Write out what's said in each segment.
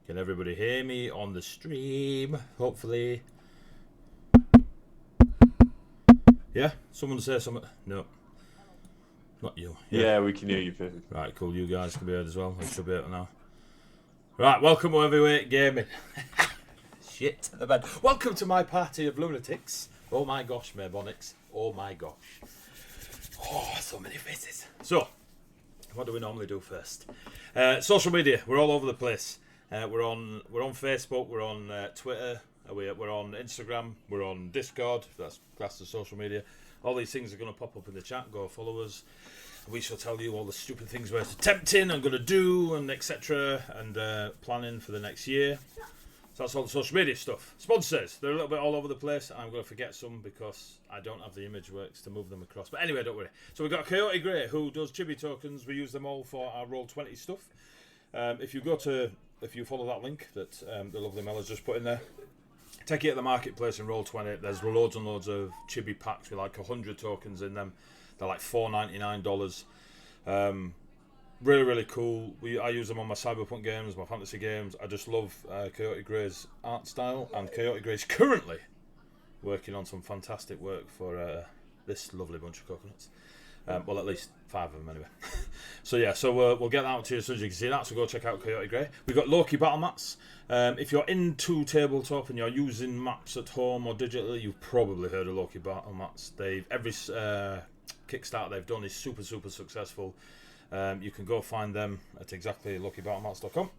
Can everybody hear me on the stream? Hopefully. Yeah? Someone say something? No. Not you. Yeah, we can hear you perfect. Right, cool. You guys can be heard as well. I should be able now. Right, welcome to Heavyweight Gaming. Shit. Welcome to my party of lunatics. Oh my gosh, Maybonics. Oh my gosh. Oh, so many faces. So, what do we normally do first? Social media. We're all over the place. We're on Facebook. We're on Twitter. We're on Instagram. We're on Discord. That's classed as social media. All these things are going to pop up in the chat. Go follow us. We shall tell you all the stupid things we're attempting and going to do and etc. and planning for the next year. So that's all the social media stuff. Sponsors, they're a little bit all over the place. I'm going to forget some because I don't have the image works to move them across. But anyway, don't worry. So we've got Coyote Grey, who does chibi tokens. We use them all for our Roll20 stuff. If you follow that link that the lovely Mel has just put in there, take it at the marketplace and Roll20. There's loads and loads of chibi packs with like 100 tokens in them. They're like $4.99. Really, really cool. I use them on my Cyberpunk games, my fantasy games. I just love Coyote Grey's art style, and Coyote Grey's currently working on some fantastic work for this lovely bunch of coconuts. Well, at least 5 of them anyway. So yeah, we'll get that out to you as soon as you can see that. So go check out Coyote Grey. We've got Loki battle mats. If you're into tabletop and you're using maps at home or digitally, you've probably heard of Loki battle mats. Every Kickstarter they've done is super, super successful. You can go find them at exactly LokiBattleMats.com.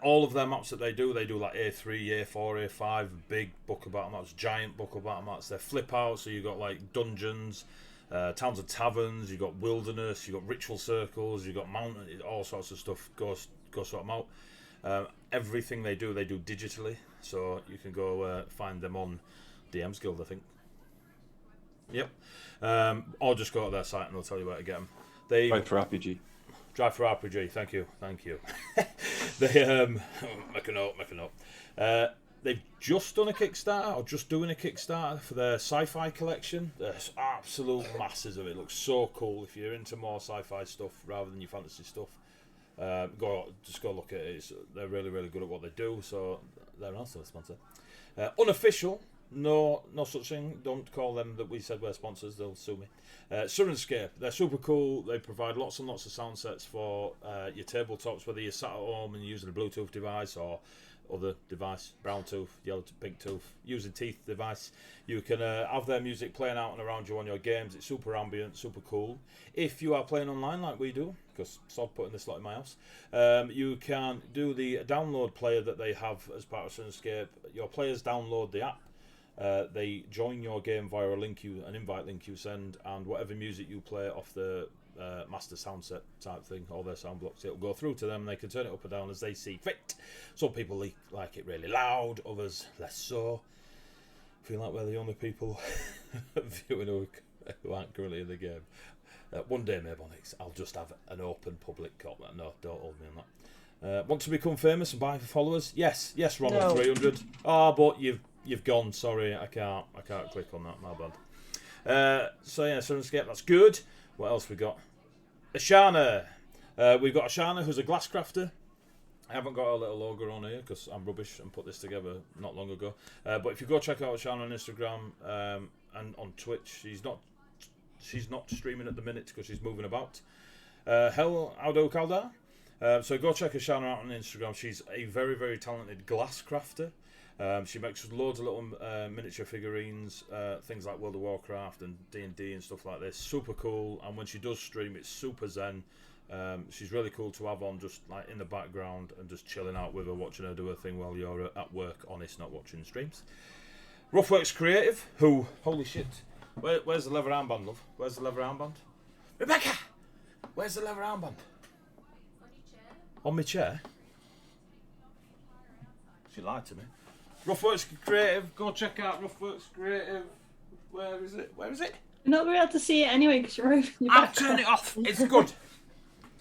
All of their maps that they do like A3, A4, A5, big book of battle mats, giant book of battle mats. They're flip out, so you've got like dungeons, towns and taverns, you've got wilderness, you've got ritual circles, you've got mountain, all sorts of stuff. Go sort them out. Everything they do digitally, so you can go find them on DM's Guild, I think. Yep. Or just go to their site and they'll tell you where to get them. Drive for RPG. Drive for RPG. Thank you. They make a note. They've just done a Kickstarter, or just doing a Kickstarter for their sci-fi collection. There's absolute masses of it. It looks so cool. If you're into more sci-fi stuff rather than your fantasy stuff, go look at it. They're really, really good at what they do. So they're also a sponsor. Unofficial. No such thing. Don't call them that we said we're sponsors. They'll sue me. Syrinscape. They're super cool. They provide lots and lots of sound sets for your tabletops, whether you're sat at home and you're using a Bluetooth device or other device, brown tooth, yellow pink tooth, using teeth device. You can have their music playing out and around you on your games. It's super ambient, super cool. If you are playing online like we do, because Sod putting this lot in my house, you can do the download player that they have as part of Syrinscape. Your players download the app. They join your game via an invite link you send, and whatever music you play off the master sound set type thing, all their sound blocks, it'll go through to them. They can turn it up or down as they see fit. Some people like it really loud, others less so. I feel like we're the only people viewing who aren't currently in the game. One day, Maybonics, I'll just have an open public cop. No, don't hold me on that. Want to become famous and buy followers? Yes, Ronald 300. Oh, but You've gone. Sorry, I can't click on that. My bad. So yeah, Syrinscape. That's good. What else we got? Ashana. We've got Ashana, who's a glass crafter. I haven't got a little logo on here because I'm rubbish and put this together not long ago. But if you go check out Ashana on Instagram and on Twitch, she's not streaming at the minute because she's moving about. Aldo Caldar. So go check Ashana out on Instagram. She's a very, very talented glass crafter. She makes loads of little miniature figurines, things like World of Warcraft and D&D and stuff like this. Super cool, and when she does stream, it's super zen. She's really cool to have on just like in the background and just chilling out with her, watching her do her thing while you're at work, honest, not watching streams. Ruffworx Creative, who, holy shit, where's the leather armband, love? Where's the leather armband? Rebecca! Where's the leather armband? On your chair. On my chair? She lied to me. Ruffworx Creative, go check out Ruffworx Creative. Where is it? You're not going to be able to see it anyway because you're over your I'll turn it off. It's good.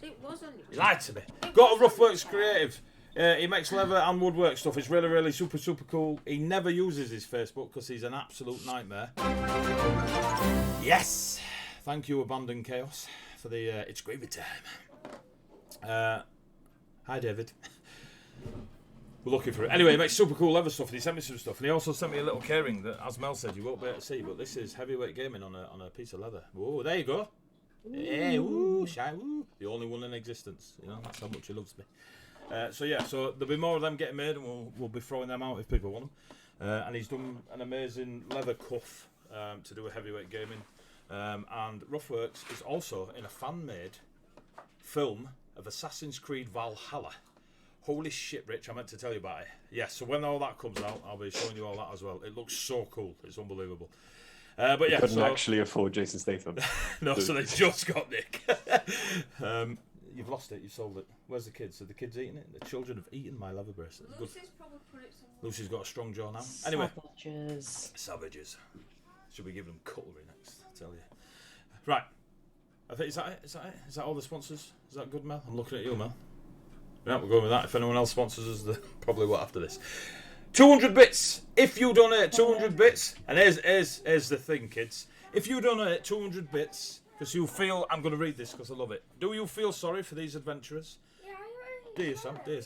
It was on your You lied to me. Go to Ruffworx Creative. He makes leather and woodwork stuff. It's really, really super, super cool. He never uses his Facebook because he's an absolute nightmare. Yes. Thank you, Abandoned Chaos, for the It's Gravy Time. Hi, David. we're looking for it. Anyway, he makes super cool leather stuff, and he sent me some stuff, and he also sent me a little keyring that, as Mel said, you won't be able to see, but this is heavyweight gaming on a piece of leather. Whoa, there you go. Hey, woo, shy, woo. The only one in existence. You know, that's how much he loves me. So there'll be more of them getting made, and we'll be throwing them out if people want them. And he's done an amazing leather cuff to do a heavyweight gaming. And Ruffworx is also in a fan-made film of Assassin's Creed Valhalla. Holy shit, Rich, I meant to tell you about it. Yes, so when all that comes out, I'll be showing you all that as well. It looks so cool. It's unbelievable. But yeah, Couldn't actually afford Jason Statham. No, so they just got Nick. You've lost it, you've sold it. Where's the kids? Are the kids eating it? The children have eaten my leather bracelet. Lucy's probably put it somewhere. Lucy's got a strong jaw now. Anyway. Savages. Should we give them cutlery next? I tell you. Right. I think, is that it? Is that all the sponsors? Is that good, Mel? I'm looking at you, Mel. Yeah, we're going with that. If anyone else sponsors us, they probably will after this. 200 bits. If you donate 200 bits, and here's the thing, kids. If you donate 200 bits, because you feel, I'm going to read this because I love it. Do you feel sorry for these adventurers? Yeah, Do you, Sam? You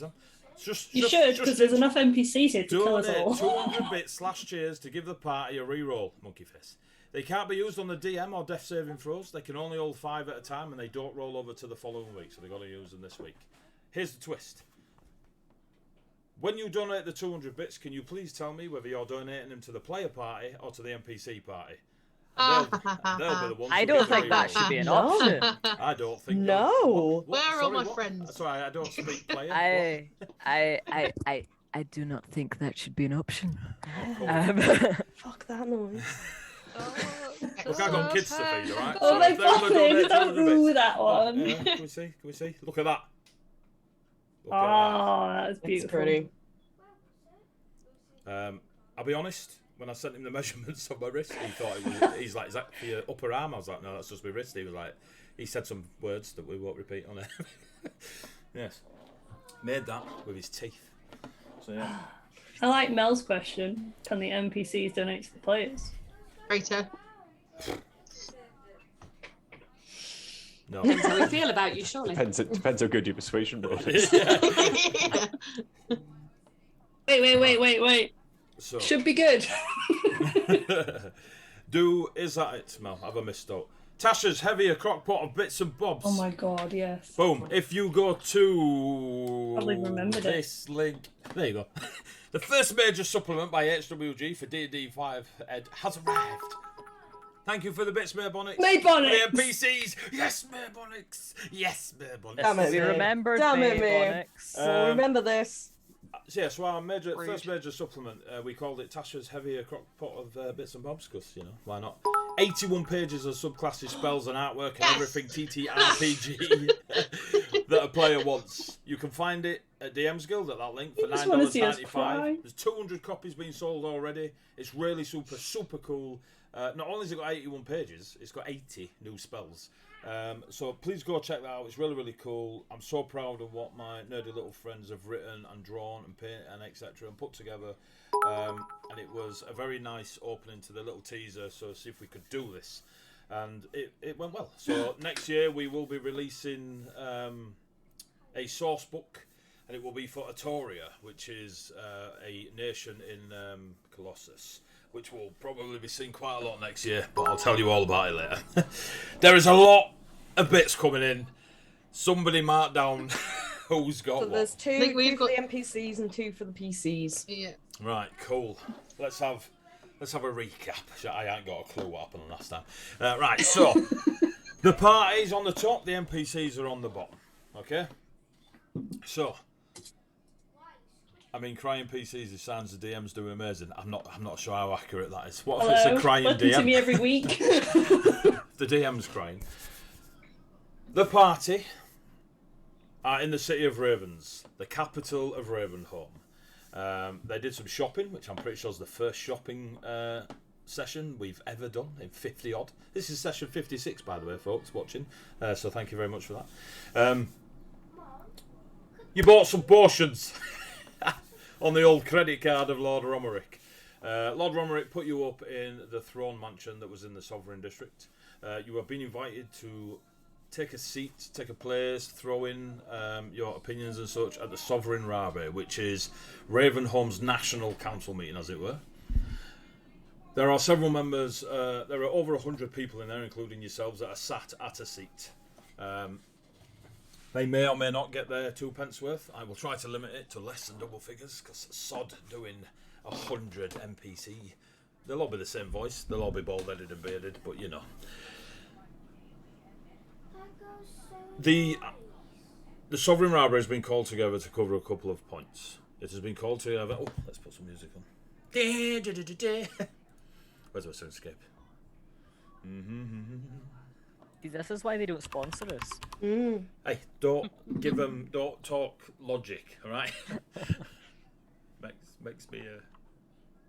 should, because there's enough NPCs here to kill us all. Donate 200 bits / cheers to give the party a reroll. Monkey face. They can't be used on the DM or death saving throws. They can only hold 5 at a time, and they don't roll over to the following week, so they've got to use them this week. Here's the twist. When you donate the 200 bits, can you please tell me whether you're donating them to the player party or to the NPC party? They'll be the ones I don't think that should be an option. I don't think. No. What? Where are Sorry, my what? friends? Sorry, I don't speak player. I do not think that should be an option. Fuck that noise. Look, I got kids to feed, alright? Oh my god, don't 200 do bits. that one. Can we see? Can we see? Look at that. Look at Oh, that was It's beautiful. pretty. that. I'll be honest. When I sent him the measurements of my wrist, he thought it was. He's like, "Is that for your upper arm?" I was like, "No, that's just my wrist." He was like, he said some words that we won't repeat on it. Yes, made that with his teeth. So yeah. I like Mel's question. Can the NPCs donate to the players? Traitor. No. Depends how we feel about you, surely. Depends how good your persuasion roll is. Wait. So, Should be good. is that it, Mel? Have I missed out? Tasha's heavier crockpot of bits and bobs. Oh my god, yes. Boom. If you go to Probably remembered it. this link, there you go. The first major supplement by HWG for DnD5 Ed has arrived. Thank you for the bits, Maybonnix. Maybonnix! The NPCs. Yes, Maybonnix. Yes, Maybonnix. Damn it, We me. remembered Damn it, me. Maybonnix. So remember this. So, yeah, so our first major supplement, we called it Tasha's heavier crockpot of bits and bobs, because, you know, why not? 81 pages of subclasses, spells and artwork and everything TTRPG that a player wants. You can find it at DM's Guild at that link for You just wanna see us $9.95. cry. There's 200 copies being sold already. It's really super cool. Not only has it got 81 pages, it's got 80 new spells. So please go check that out. It's really cool. I'm so proud of what my nerdy little friends have written and drawn and painted and etc. and put together. And it was a very nice opening to the little teaser. So see if we could do this, and it went well. So next year we will be releasing a source book, and it will be for Atoria, which is a nation in Colossus, which will probably be seen quite a lot next year, but I'll tell you all about it later. There is a lot of bits coming in. Somebody mark down who's got So what. there's two think we've for got- the NPCs and 2 for the PCs. Yeah. Right, cool. Let's have a recap. I ain't got a clue what happened last time. Right, so the party's on the top, the NPCs are on the bottom. Okay? So I mean, crying PCs, it sounds the DM's doing amazing. I'm not sure how accurate that is. What if it's a crying Listen DM? to me every week. The DM's crying. The party are in the city of Ravens, the capital of Ravenholm. They did some shopping, which I'm pretty sure is the first shopping session we've ever done in 50 odd. This is session 56, by the way, folks watching. So thank you very much for that. You bought some potions on the old credit card of Lord Romerick. Lord Romerick put you up in the throne mansion that was in the Sovereign District. You have been invited to take a seat, take a place, throw in your opinions and such at the Sovereign Rabe, which is Ravenholm's national council meeting, as it were. There are several members, there are over 100 people in there, including yourselves, that are sat at a seat. They may or may not get their 2 pence worth. I will try to limit it to less than double figures, because sod doing 100 NPC. They'll all be the same voice, they'll all be bald-headed and bearded, but you know. The Sovereign Rabe has been called together to cover a couple of points. It has been called together... Oh, let's put some music on. Where's my Syrinscape? See, this is why they don't sponsor us. Hey, don't talk logic, alright? makes me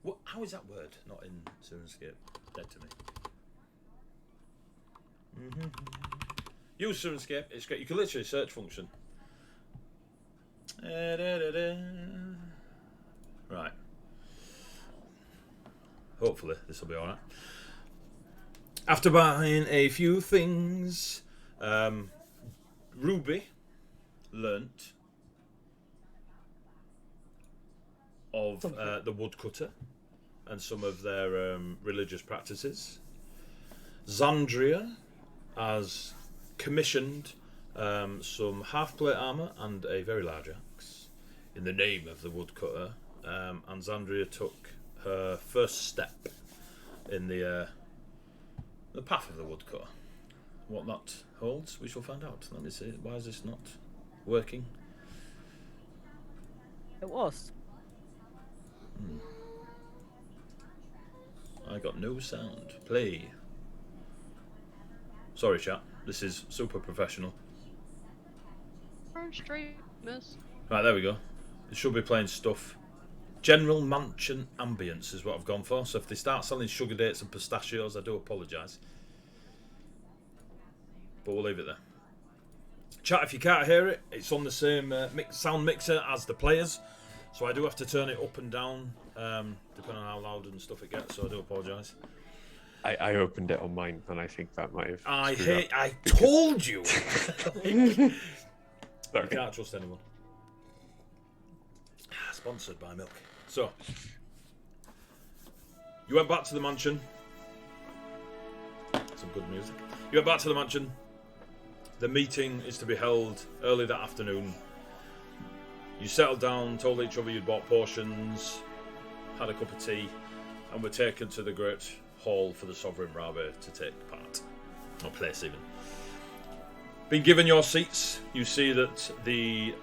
what? How is that word not in Syrinscape? Dead to me. Use Syrinscape, it's great. You can literally search function. Right. Hopefully this will be alright. After buying a few things, Ruby learnt of the woodcutter and some of their religious practices. Zandria has commissioned some half-plate armour and a very large axe in the name of the woodcutter, and Zandria took her first step in the path of the woodcutter. What that holds, we shall find out. Let me see. Why is this not working? It was. I got no sound. Play. Sorry, chat. This is super professional. Straight, miss. Right, there we go. It should be playing stuff. General mansion ambience is what I've gone for. So if they start selling sugar dates and pistachios, I do apologise. But we'll leave it there. Chat, if you can't hear it, it's on the same sound mixer as the players. So I do have to turn it up and down, depending on how loud and stuff it gets. So I do apologise. I opened it on mine, and I think that might have. I told you. Sorry. I can't trust anyone. Sponsored by milk. So you went back to the mansion. Some good music. You went back to the mansion. The meeting is to be held early that afternoon. You settled down, told each other you'd bought potions, had a cup of tea, and were taken to the great hall for the Sovereign Rabe to take part, or place even. Being given your seats, you see that the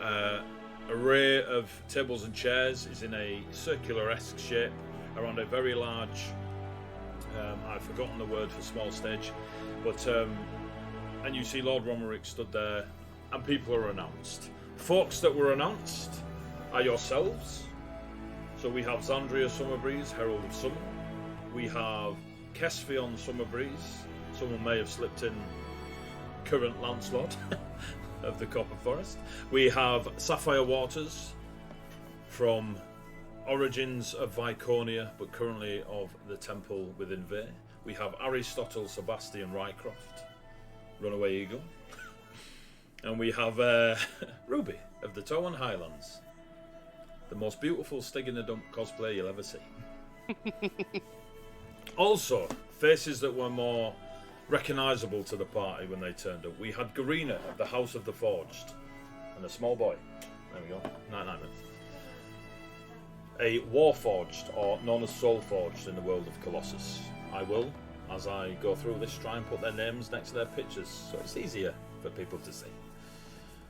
array of tables and chairs is in a circular-esque shape around a very large, I've forgotten the word for small stage, but and you see Lord Ruffworx stood there, and people are announced. Folks that were announced are yourselves. So we have Zandria Summerbreeze, Herald of Summer. We have Kesfion Summerbreeze. Someone may have slipped in current Lancelot of the Copper Forest. We have Sapphire Waters from origins of Viconia, but currently of the Temple within Vey. We have Aristotle Sebastian Rycroft, Runaway Eagle. And we have Ruby of the Towan Highlands. The most beautiful Stig in the Dump cosplay you'll ever see. Also, faces that were more recognisable to the party when they turned up. We had Garina of the House of the Forged. And a small boy. There we go. Night. A Warforged, or known as Soulforged in the world of Colossus. I will, as I go through this, try and put their names next to their pictures, so it's easier for people to see.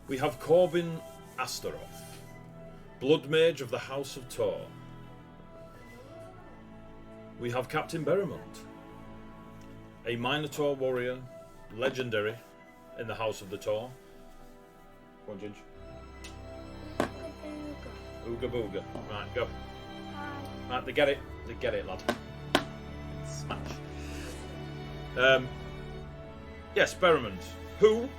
We have Corbin Astaroth, Blood Mage of the House of Tor. We have Captain Berrimond, a Minotaur warrior, legendary in the House of the Tor. Go on, Ginge. Ooga booga. Right, go. Right, they get it, lad. Smash. Yes, Berrimond, who,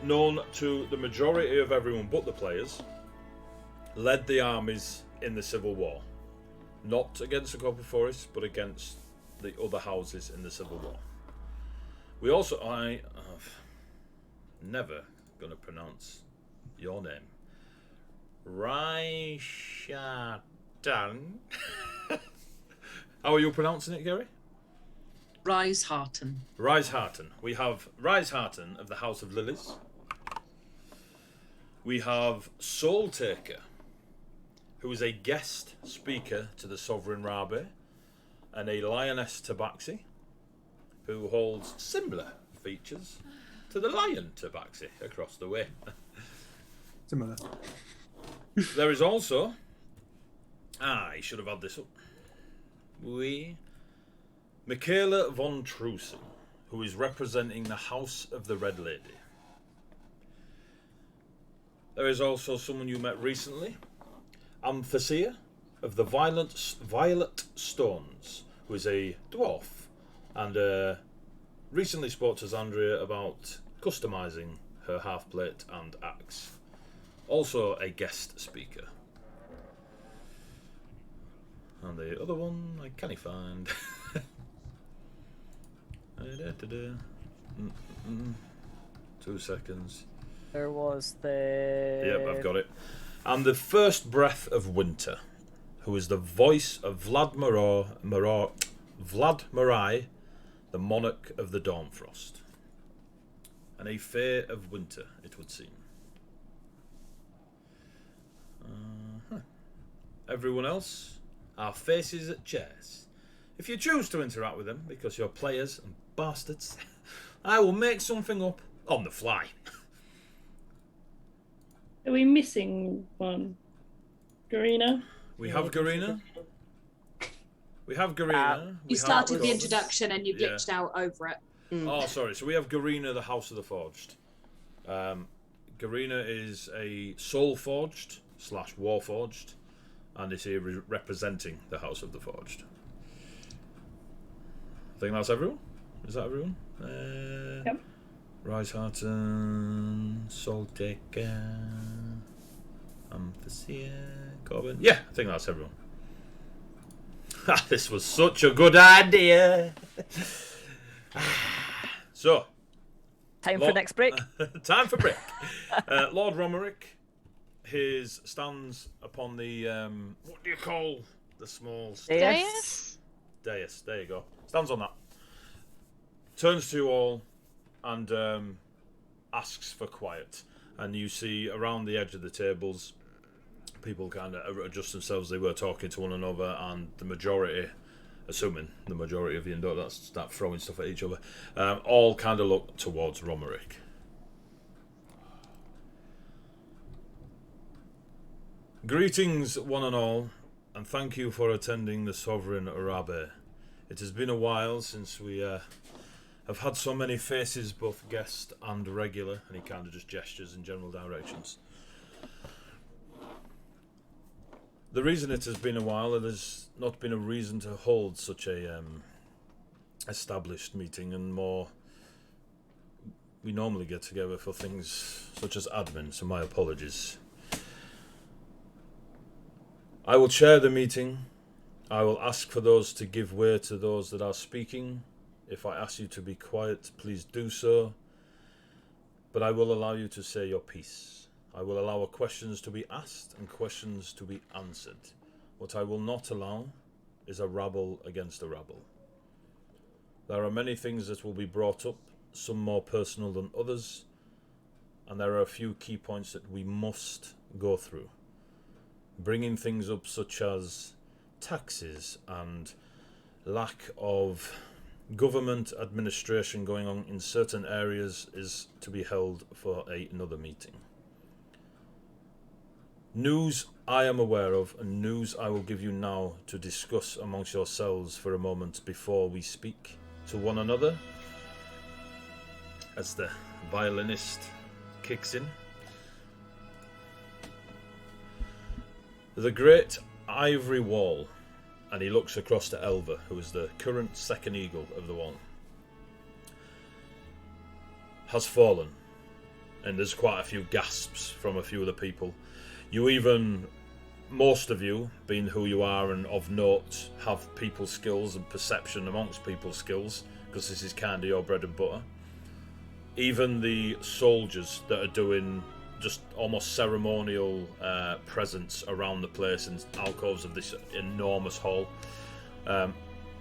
known to the majority of everyone but the players, led the armies in the Civil War. Not against the Copper Forest, but against the other houses in the Civil War. We also, never going to pronounce your name. Raishatan. How are you pronouncing it, Gary? Risehearten. Risehearten. We have Risehearten of the House of Lilies. We have Soul Taker, who is a guest speaker to the Sovereign Rabe, and a Lioness Tabaxi, who holds similar features to the Lion Tabaxi across the way. Similar. There is also... I should have had this up. Michaela von Trusen, who is representing the House of the Red Lady. There is also someone you met recently, Amphicia of the Violet Stones, who is a dwarf, and recently spoke to Zandria about customising her half plate and axe. Also a guest speaker. And the other one I can't find. 2 seconds. There was the... Yep, I've got it. And the First Breath of Winter, who is the voice of Vlad Marai, the Monarch of the Dawnfrost. And a Fae of Winter, it would seem. Everyone else are faces at chairs. If you choose to interact with them, because you're players and bastards, I will make something up on the fly. Are we missing one? Garina? We have Garina. We have Garina. You started the introduction and you glitched out over it. Oh, sorry. So we have Garina, the House of the Forged. Garina is a soul forged / warforged, and is here representing the House of the Forged. I think that's everyone. Is that everyone? Yep. Risehearten, Soul Taker, Amphicia, Corbin. Yeah, I think that's everyone. This was such a good idea. So, Time for next break. Time for break. Lord Romerick, his stands upon the what do you call the small Dais? Dais. There you go. Stands on that. Turns to you all and asks for quiet. And you see around the edge of the tables, people kind of adjust themselves. They were talking to one another, and the majority, assuming the majority of you don't start throwing stuff at each other, all kind of look towards Romerick. Greetings, one and all, and thank you for attending the Sovereign Arabe. It has been a while since we have had so many faces, both guest and regular, and he kind of just gestures in general directions. The reason it has been a while, it has not been a reason to hold such a established meeting, and more, we normally get together for things such as admin, so my apologies. I will chair the meeting. I will ask for those to give way to those that are speaking. If I ask you to be quiet, please do so. But I will allow you to say your piece. I will allow questions to be asked and questions to be answered. What I will not allow is a rabble against a rabble. There are many things that will be brought up, some more personal than others, and there are a few key points that we must go through. Bringing things up such as taxes and lack of government administration going on in certain areas is to be held for another meeting. News I am aware of, and news I will give you now to discuss amongst yourselves for a moment before we speak to one another, as the violinist kicks in. The Great Ivory Wall, and he looks across to Elva, who is the current second eagle of the wall, has fallen, and there's quite a few gasps from a few of the people. You even, most of you, being who you are and of note, have people skills and perception amongst people skills, because this is kind of your bread and butter. even the soldiers that are doing just almost ceremonial presence around the place in alcoves of this enormous hall.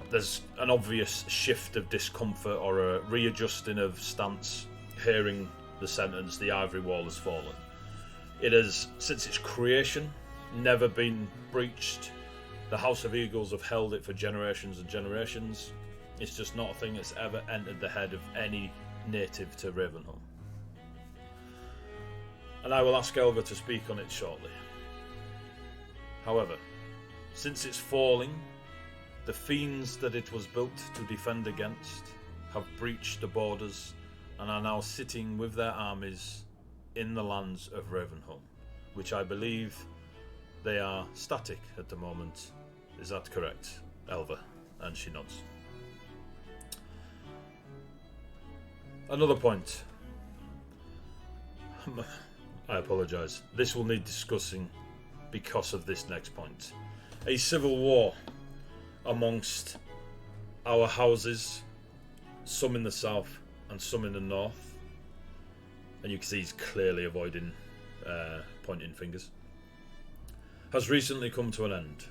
There's an obvious shift of discomfort or a readjusting of stance, hearing the sentence, "The ivory wall has fallen." It has, since its creation, never been breached. The House of Eagles have held it for generations and generations. It's just not a thing that's ever entered the head of any native to Ravenholm. And I will ask Elva to speak on it shortly. However, since its falling, the fiends that it was built to defend against have breached the borders and are now sitting with their armies in the lands of Ravenholm, which I believe they are static at the moment. Is that correct, Elva? And she nods. Another point. I apologise. This will need discussing because of this next point. A civil war amongst our houses, some in the south and some in the north. And you can see he's clearly avoiding pointing fingers. Has recently come to an end.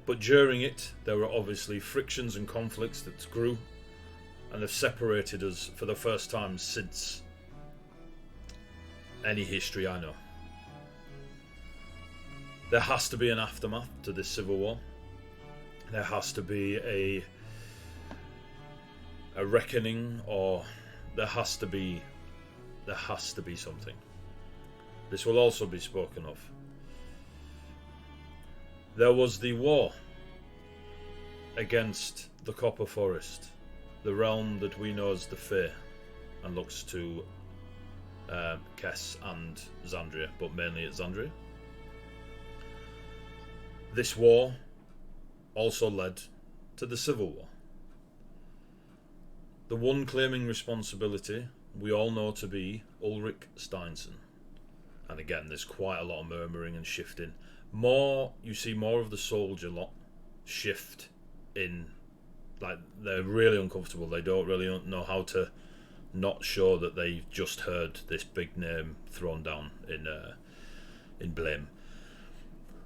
But during it, there were obviously frictions and conflicts that grew and have separated us for the first time since any history I know. There has to be an aftermath to this civil war. There has to be a reckoning, or there has to be something. This will also be spoken of. There was the war against the Copper Forest, the realm that we know as the Fae, and looks to Kess and Xandria, but mainly at Xandria. This war also led to the Civil War. The one claiming responsibility we all know to be Ulrich Steinson. And again, there's quite a lot of murmuring and shifting. You see more of the soldier lot shift in, like they're really uncomfortable. They don't really know how to not show that they've just heard this big name thrown down in blame.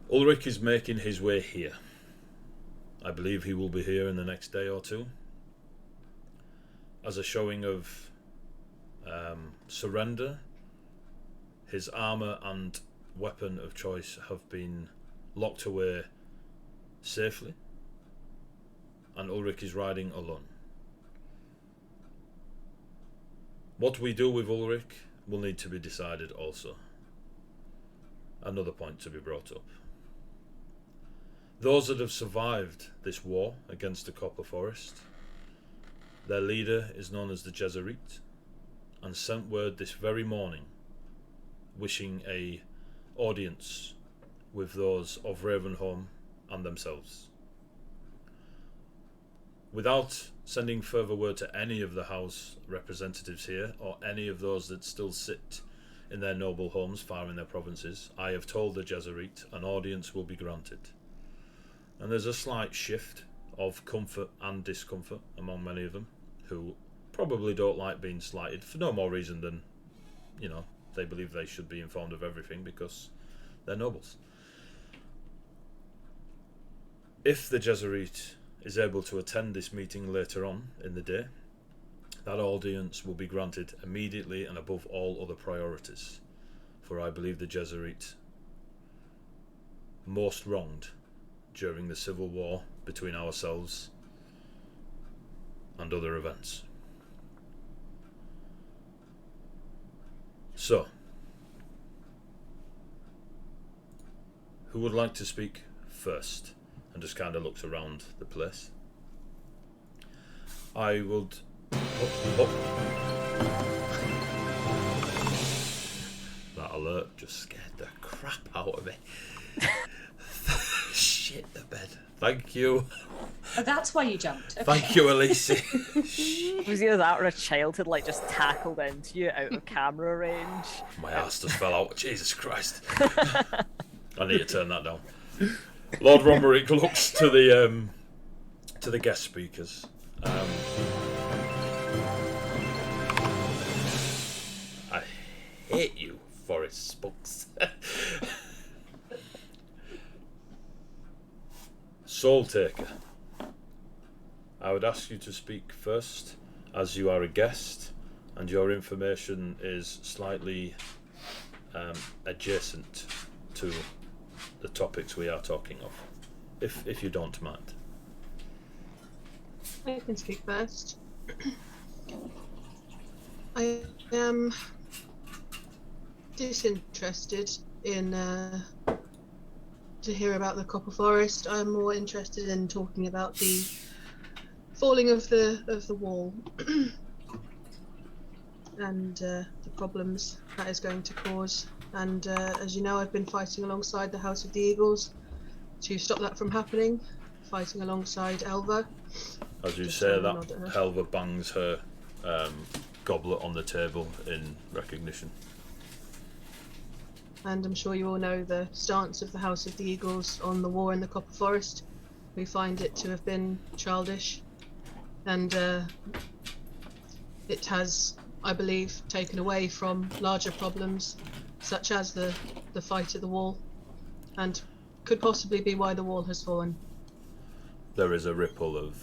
Ulrich is making his way here. I believe he will be here in the next day or two as a showing of surrender. His armour and weapon of choice have been locked away safely, and Ulrich is riding alone. What we do with Ulrich will need to be decided also. Another point to be brought up. Those that have survived this war against the Copper Forest, their leader is known as the Jesuit, and sent word this very morning wishing a audience with those of Ravenholm and themselves. Without sending further word to any of the house representatives here, or any of those that still sit in their noble homes far in their provinces, I have told the Jesuit an audience will be granted. And there's a slight shift of comfort and discomfort among many of them, who probably don't like being slighted for no more reason than, they believe they should be informed of everything because they're nobles. If the Jesuit is able to attend this meeting later on in the day, that audience will be granted immediately and above all other priorities, for I believe the Jesuit most wronged during the civil war between ourselves and other events. So, who would like to speak first? And just kind of looks around the place. I would... That alert just scared the crap out of me. Shit the bed. Thank you. Oh, that's why you jumped. Okay. Thank you, Elise. It was either that or a child had just tackled into you out of camera range. My ass just fell out. Jesus Christ. I need to turn that down. Lord Romberick looks to the guest speakers. hate you, forest spooks. Soul Taker, I would ask you to speak first, as you are a guest, and your information is slightly adjacent to the topics we are talking of, if you don't mind. I can speak first. I am disinterested in to hear about the copper forest. I'm more interested in talking about the falling of the wall and the problems that is going to cause. And as you know, I've been fighting alongside the House of the Eagles to stop that from happening, fighting alongside Elva. As you Just say trying to that, nod at her. Helva bangs her goblet on the table in recognition. And I'm sure you all know the stance of the House of the Eagles on the war in the Copper Forest. We find it to have been childish, and it has, I believe, taken away from larger problems, such as the fight at the wall, and could possibly be why the wall has fallen. There is a ripple of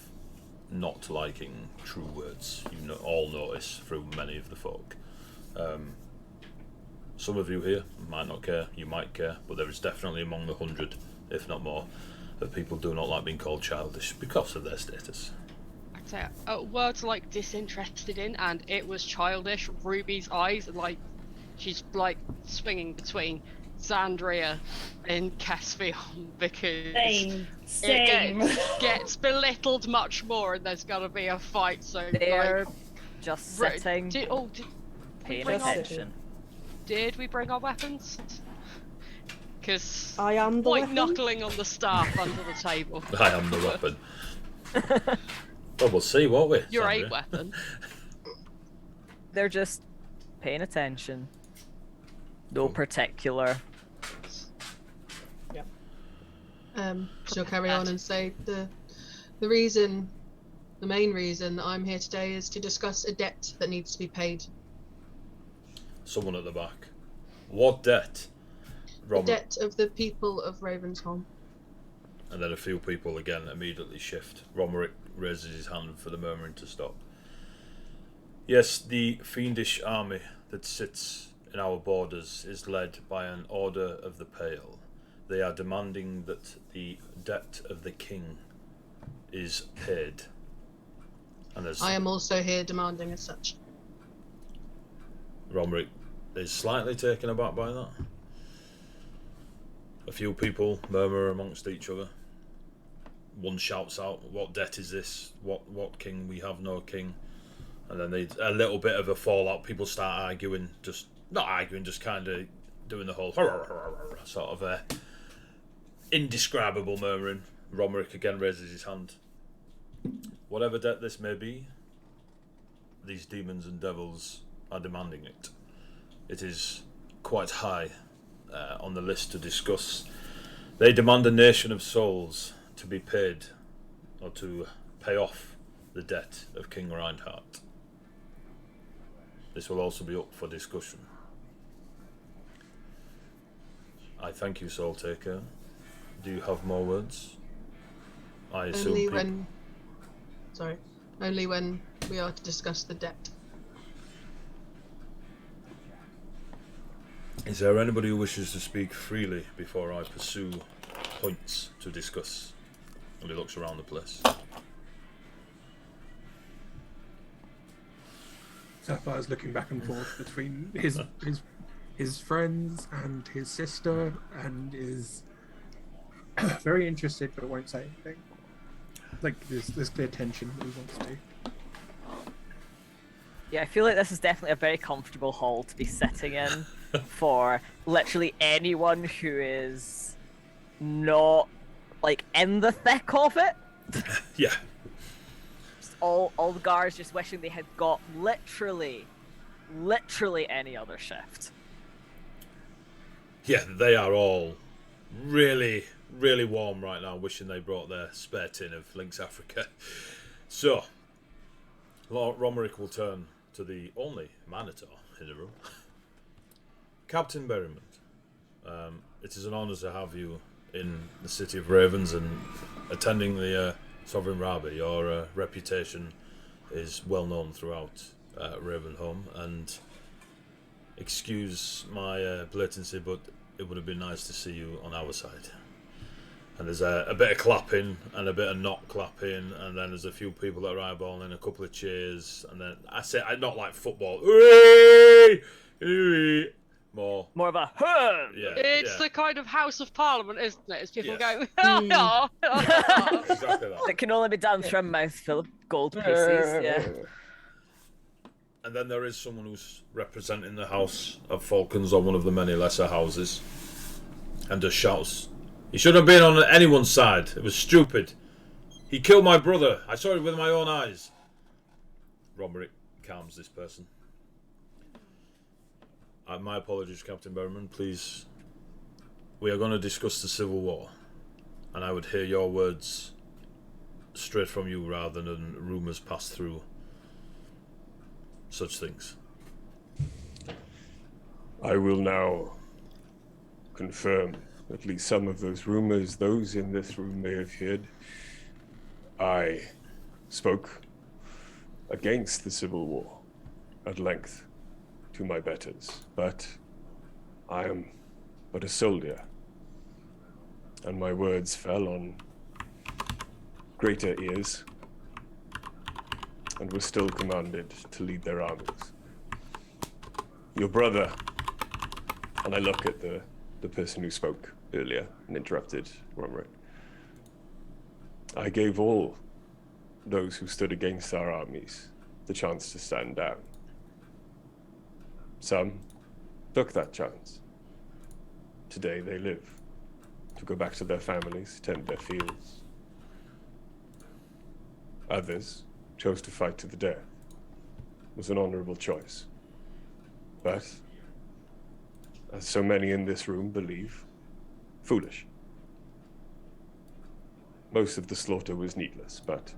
not liking true words. You all notice through many of the folk. Some of you here might not care, you might care, but there is definitely among the 100, if not more, of people do not like being called childish because of their status. I'd say words like disinterested in and it was childish. Ruby's eyes, like she's like swinging between Xandria and Caspian because Same. it gets belittled much more, and there's gonna be a fight. So They're like, just Ru- sitting, did paying bring our- attention. did we bring our weapons? Because I am the like weapon. knuckling on the staff under the table. I am the weapon. Well, we'll see, won't we? You're a Sandra? weapon. They're just paying attention. No particular. She'll carry on and say the main reason that I'm here today is to discuss a debt that needs to be paid. Someone at the back. What debt? The debt of the people of Ravensholm. And then a few people again immediately shift. Romerick raises his hand for the murmuring to stop. Yes, the fiendish army that sits in our borders is led by an order of the Pale. They are demanding that the debt of the king is paid. And there's I am also here demanding as such. Romerick is slightly taken aback by that. A few people murmur amongst each other. One shouts out, "What debt is this? What king? We have no king." And then they a little bit of a fallout. People start arguing, just not arguing, just kind of doing the whole sort of indescribable murmuring. Romerick again raises his hand. Whatever debt this may be, these demons and devils are demanding it. It is quite high on the list to discuss. They demand a nation of souls to be paid, or to pay off the debt of King Reinhardt. This will also be up for discussion. I thank you, Soul Taker. Do you have more words? I assume Only when we are to discuss the debt. Is there anybody who wishes to speak freely before I pursue points to discuss? And he looks around the place. Sapphire's looking back and forth between his friends and his sister, and is very interested but won't say anything. Like there's clear tension that he wants to. Yeah, I feel like this is definitely a very comfortable hall to be sitting in for literally anyone who is not like in the thick of it. Yeah. Just all the guards just wishing they had got literally any other shift. Yeah, they are all really, really warm right now, wishing they brought their spare tin of Lynx Africa. So, Romerick will turn to the only Minotaur in the room. Captain Berryman, it is an honour to have you in the City of Ravens and attending the Sovereign Rabbi. Your reputation is well known throughout Ravenholm, and excuse my blatancy, but it would have been nice to see you on our side. And there's a bit of clapping and a bit of not clapping, and then there's a few people that are eyeballing, a couple of cheers, and then I say, not like football, hooray! Hooray! More of a huh. Yeah, It's the kind of House of Parliament, isn't it? It's people Yes. going, oh, exactly that. That can only be done through a mouthful of gold pieces. Yeah. And then there is someone who's representing the House of Falcons on one of the many lesser houses, and just shouts, "He shouldn't have been on anyone's side. It was stupid. He killed my brother. I saw it with my own eyes." Romerick calms this person. My apologies, Captain Berryman. Please, we are going to discuss the Civil War, and I would hear your words straight from you rather than rumours pass through such things. I will now confirm at least some of those rumors those in this room may have heard. I spoke against the Civil War at length to my betters, but I am but a soldier, and my words fell on greater ears and were still commanded to lead their armies. Your brother, and I look at the person who spoke earlier and interrupted Romerick. I gave all those who stood against our armies the chance to stand down. Some took that chance. Today they live to go back to their families, tend their fields. Others chose to fight to the death. It was an honorable choice. But, as so many in this room believe, foolish. Most of the slaughter was needless, but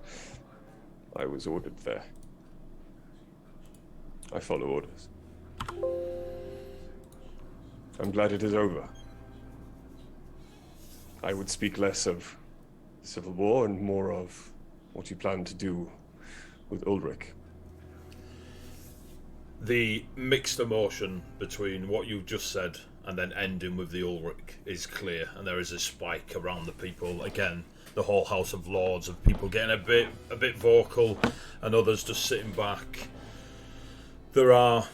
I was ordered there. I follow orders. I'm glad it is over. I would speak less of the Civil War and more of what you plan to do with Ulrich. The mixed emotion between what you've just said and then ending with the Ulrich is clear, and there is a spike around the people. Again, the whole House of Lords, of people getting a bit vocal and others just sitting back. There are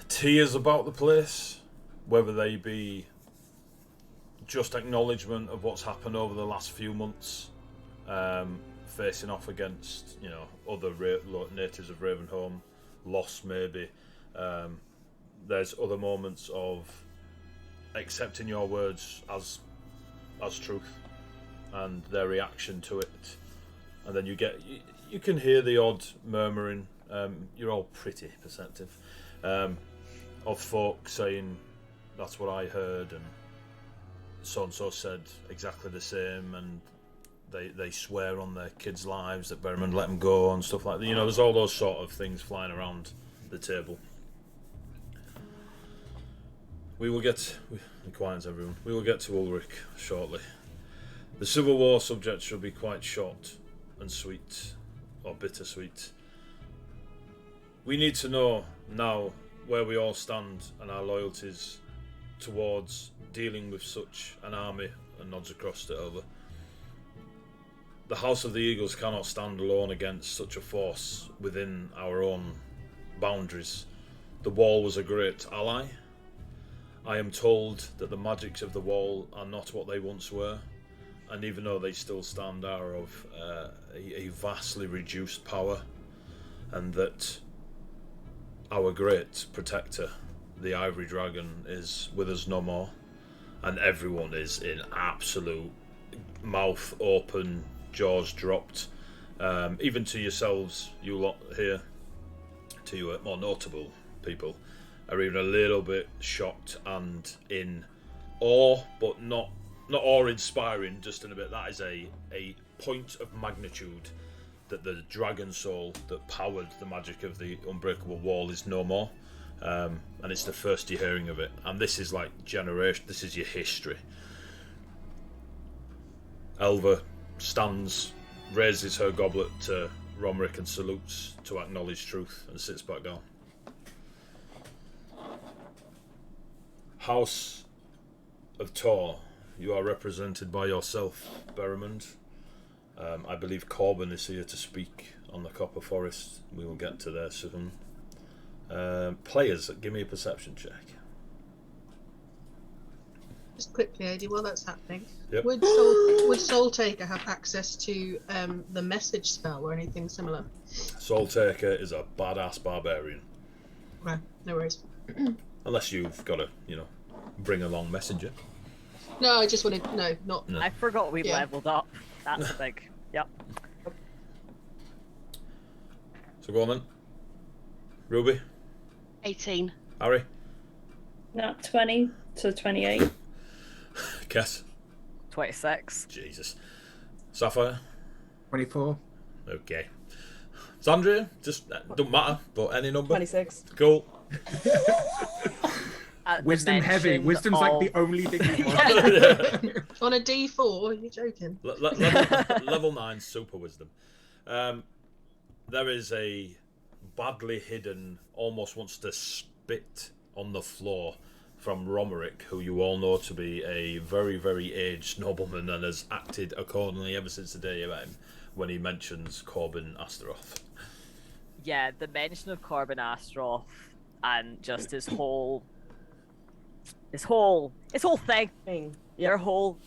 tears about the place, whether they be just acknowledgement of what's happened over the last few months, facing off against, you know, other natives of Ravenholm, loss maybe. There's other moments of accepting your words as truth and their reaction to it, and then you can hear the odd murmuring. You're all pretty perceptive, of folk saying that's what I heard, and so said exactly the same, and they swear on their kids' lives that Berryman let them go and stuff like that. You know, there's all those sort of things flying around the table. We will get, quiet everyone, we will get to Ulrich shortly. The Civil War subject shall be quite short and sweet, or bittersweet. We need to know now where we all stand and our loyalties towards dealing with such an army, and nods across it over. The House of the Eagles cannot stand alone against such a force within our own boundaries. The Wall was a great ally. I am told that the magics of the Wall are not what they once were, and even though they still stand, are of a vastly reduced power, and that our great protector, the Ivory Dragon, is with us no more, and everyone is in absolute mouth open, jaws dropped, even to yourselves, you lot here, to you more notable people, are even a little bit shocked and in awe, but not awe-inspiring, just in a bit. That is a point of magnitude, that the dragon soul that powered the magic of the Unbreakable Wall is no more. and it's the first you're hearing of it. And this is like generation. This is your history. Elva stands, raises her goblet to Romerick and salutes to acknowledge truth, and sits back down. House of Tor, you are represented by yourself, Berrimond. I believe Corbin is here to speak on the Copper Forest. We will get to there soon. Players, give me a perception check. Just quickly, Adi, while that's happening, Yep. would Soul Taker have access to the message spell or anything similar? Soul Taker is a badass barbarian. Okay, no worries. Unless you've got to, bring along messenger. No, I just wanted not. I forgot we leveled up. That's a big. Yep. So go on then. Ruby, 18. Harry, Nat 20 to 28. Kess, 26. Jesus, Sapphire, 24. okay. Zandria, just don't matter, but any number. 26. Cool. Wisdom heavy. mention Wisdom's like of- the only thing you want. On a D4? Are you joking? Level 9 super wisdom. There is a badly hidden, almost wants to spit on the floor from Romerick, who you all know to be a very, very aged nobleman and has acted accordingly ever since the day you met him when he mentions Corbin Astaroth. Yeah, the mention of Corbin Astaroth and just his whole thing. Their whole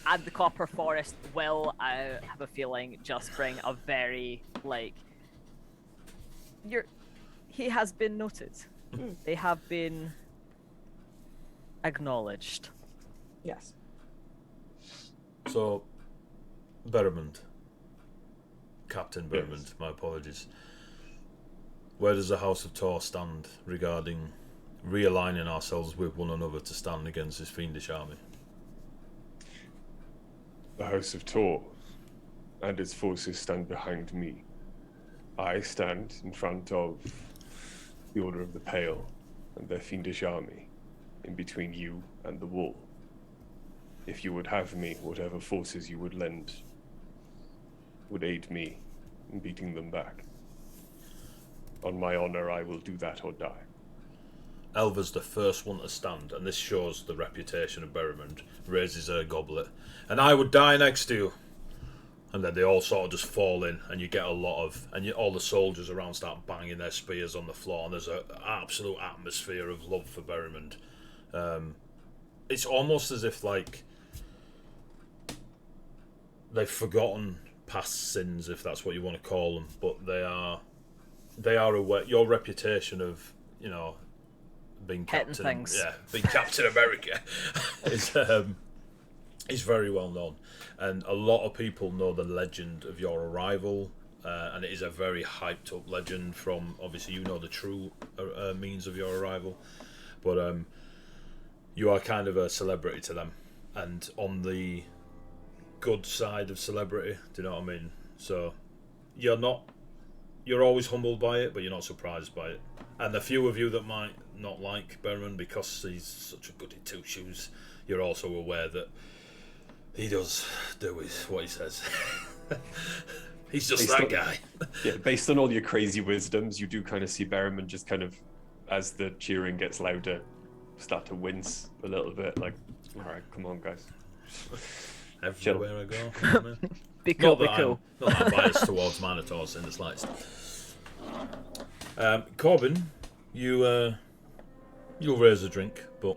and the Copper Forest will, I have a feeling, just bring a very he has been noted. They have been acknowledged. Yes. So, Berrimond. Captain Berrimond, my apologies. Where does the House of Tor stand regarding realigning ourselves with one another to stand against this fiendish army? The House of Tor and its forces stand behind me. I stand in front of the Order of the Pale and their fiendish army, in between you and the wall. If you would have me, whatever forces you would lend would aid me in beating them back. On my honor, I will do that or die. Elva's the first one to stand, and this shows the reputation of Berrimond, raises her goblet. And I would die next to you. And then they all sort of just fall in, and you get a lot of... And all the soldiers around start banging their spears on the floor, and there's an absolute atmosphere of love for Berrimond. It's almost as if, they've forgotten past sins, if that's what you want to call them, but they are aware. Your reputation of, being Captain... Yeah, being Captain America is very well known. And a lot of people know the legend of your arrival, and it is a very hyped up legend from, obviously you know the true means of your arrival, but you are kind of a celebrity to them, and on the good side of celebrity, do you know what I mean? So you're always humbled by it, but you're not surprised by it. And the few of you that might not like Berrimond because he's such a goody two shoes, you're also aware that he does do what he says. He's just that guy. Yeah, based on all your crazy wisdoms, you do kind of see Berrimond just kind of, as the cheering gets louder, start to wince a little bit. Like, all right, come on, guys. Everywhere I go. Come on, man. Be cool, Not that I'm biased towards Minotaurs in the slightest. Corbin, you'll raise a drink, but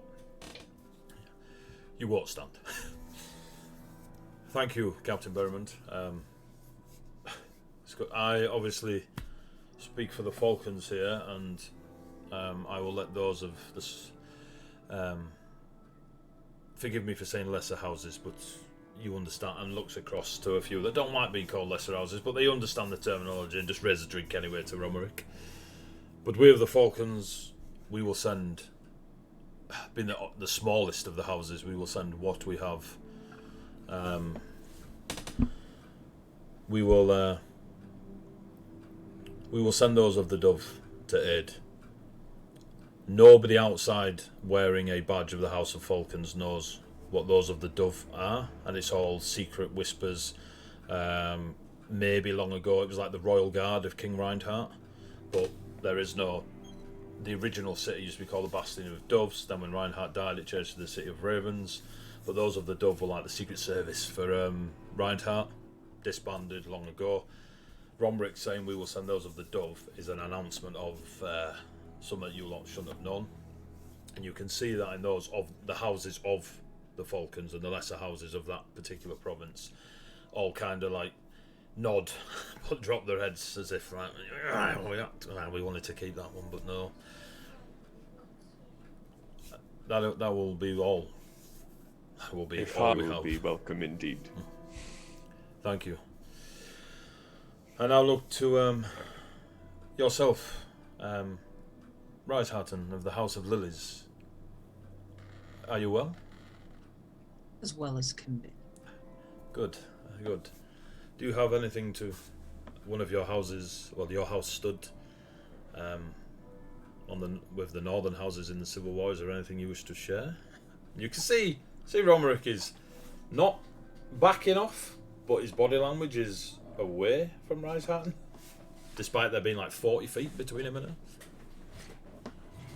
you won't stand. Thank you, Captain Berrimond. I obviously speak for the Falcons here, and I will let those of this. Forgive me for saying lesser houses, but you understand, and looks across to a few that don't like being called lesser houses, but they understand the terminology and just raise a drink anyway to Romerick. But we of the Falcons, we will send, being the smallest of the houses, we will send what we have. We will send those of the Dove to aid Nobody outside wearing a badge of the House of Falcons knows what those of the Dove are, and it's all secret whispers. Maybe long ago it was like the Royal Guard of King Reinhardt, but there is no... The original city used to be called the Bastion of Doves. Then when Reinhardt died, it changed to the City of Ravens. But those of the Dove were like the Secret Service for Reinhardt, disbanded long ago. Ruffworx saying we will send those of the Dove is an announcement of something you lot shouldn't have known. And you can see that in those of the houses of the Falcons and the lesser houses of that particular province, all kind of like nod, but drop their heads as if like we wanted to keep that one, but no. That will be all. That will be If all I we will have. be welcome indeed. Thank you. And I'll look to yourself, Riseharton of the House of Lilies. Are you well? As well as can be. Good, good. Do you have anything to one of your houses? Well, your house stood with the northern houses in the Civil War. Is there anything you wish to share? You can see Ruffworx is not backing off, but his body language is away from Riseharton, despite there being like 40 feet between him and her.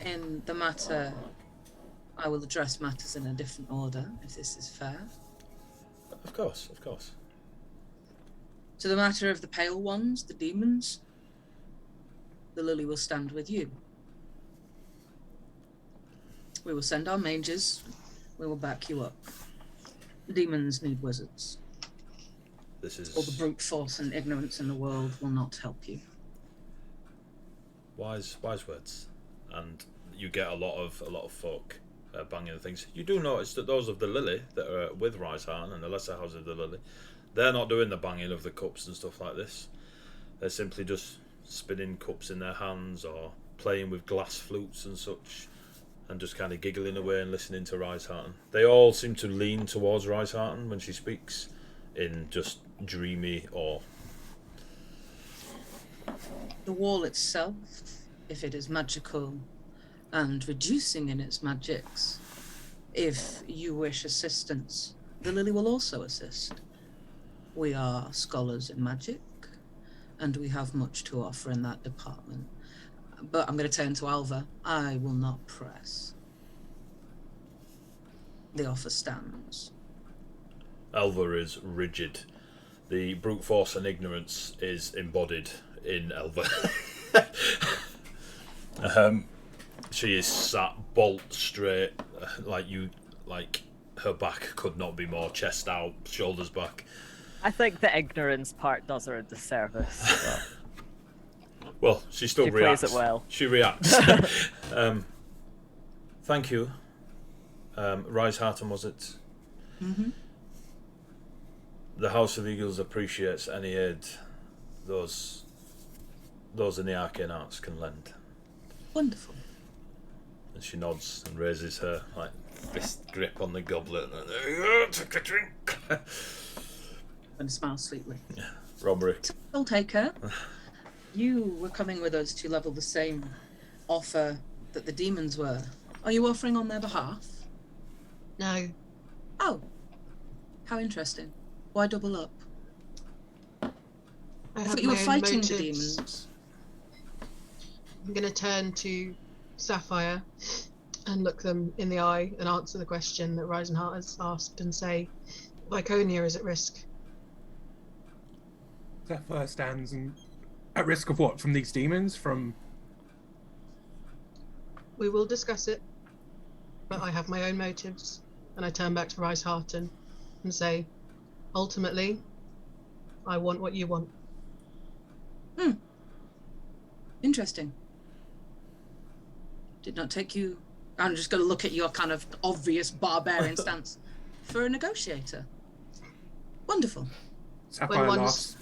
In the matter, I will address matters in a different order, if this is fair. Of course, of course. To the matter of the Pale Ones, the demons, the Lily will stand with you. We will send our mages. We will back you up. The demons need wizards. This is All the brute force and ignorance in the world will not help you. wise words, and you get a lot of folk banging the things. You do notice that those of the Lily that are with Riseharton and the lesser house of the Lily, they're not doing the banging of the cups and stuff like this. They're simply just spinning cups in their hands or playing with glass flutes and such, and just kind of giggling away and listening to Riseharton. They all seem to lean towards Riseharton when she speaks in just dreamy awe. The wall itself, if it is magical and reducing in its magics, if you wish assistance, the Lily will also assist. We are scholars in magic, and we have much to offer in that department. But I'm going to turn to Alva. I will not press. The offer stands. Elva is rigid. The brute force and ignorance is embodied in Elva. She is sat bolt straight, like her back could not be more chest out, shoulders back. I think the ignorance part does her a disservice. But... Well, she still she reacts. plays it well. She reacts. Thank you. Riseharton, was it? Mm-hmm. The House of Eagles appreciates any aid those in the arcane arts can lend. Wonderful. And she nods and raises her fist grip on the goblet. Take a drink. And smiles sweetly. Ruffworx. I'll take her. You were coming with us to level the same offer that the demons were. Are you offering on their behalf? No. Oh. How interesting. Why double up? I thought you were fighting the demons. I'm going to turn to Sapphire and look them in the eye and answer the question that Risenheart has asked and say, Viconia is at risk. Sapphire stands and at risk of what? From these demons? From... We will discuss it, but I have my own motives. And I turn back to Riseharton and say, ultimately, I want what you want. Interesting. Did not take you... I'm just going to look at your kind of obvious barbarian stance for a negotiator. Wonderful. Sapphire laughs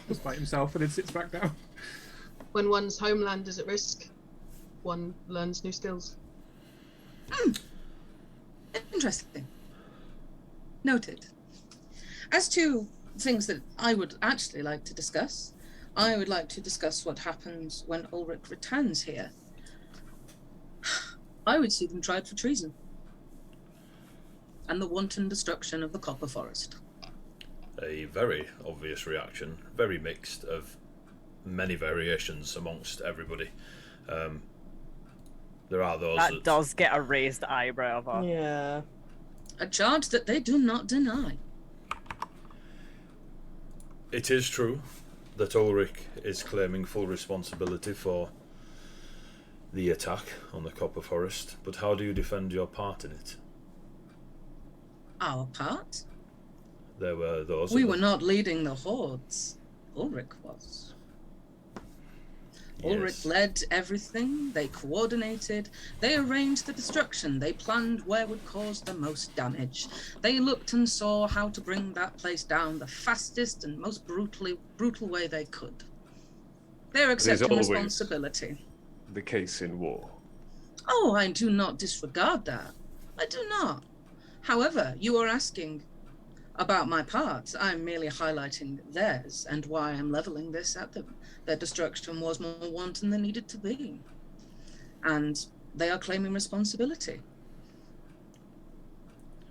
despite himself and then sits back down. When one's homeland is at risk, one learns new skills. Interesting. Noted. As to things that I would actually like to discuss, I would like to discuss what happens when Ulrich returns here. I would see them tried for treason and the wanton destruction of the copper forest. A very obvious reaction, very mixed, of many variations amongst everybody. There are those that does get a raised eyebrow. Though. Yeah. A charge that they do not deny. It is true that Ulrich is claiming full responsibility for the attack on the copper forest, but how do you defend your part in it? Our part? There were those. We were not leading the hordes. Ulrich was. Ulrich led everything. They coordinated. They arranged the destruction. They planned where would cause the most damage. They looked and saw how to bring that place down the fastest and most brutal way they could. They're accepting responsibility. The case in war. Oh, I do not disregard that. I do not. However, you are asking about my part. I'm merely highlighting theirs and why I'm leveling this at them. Their destruction was more wanton than needed to be. And they are claiming responsibility.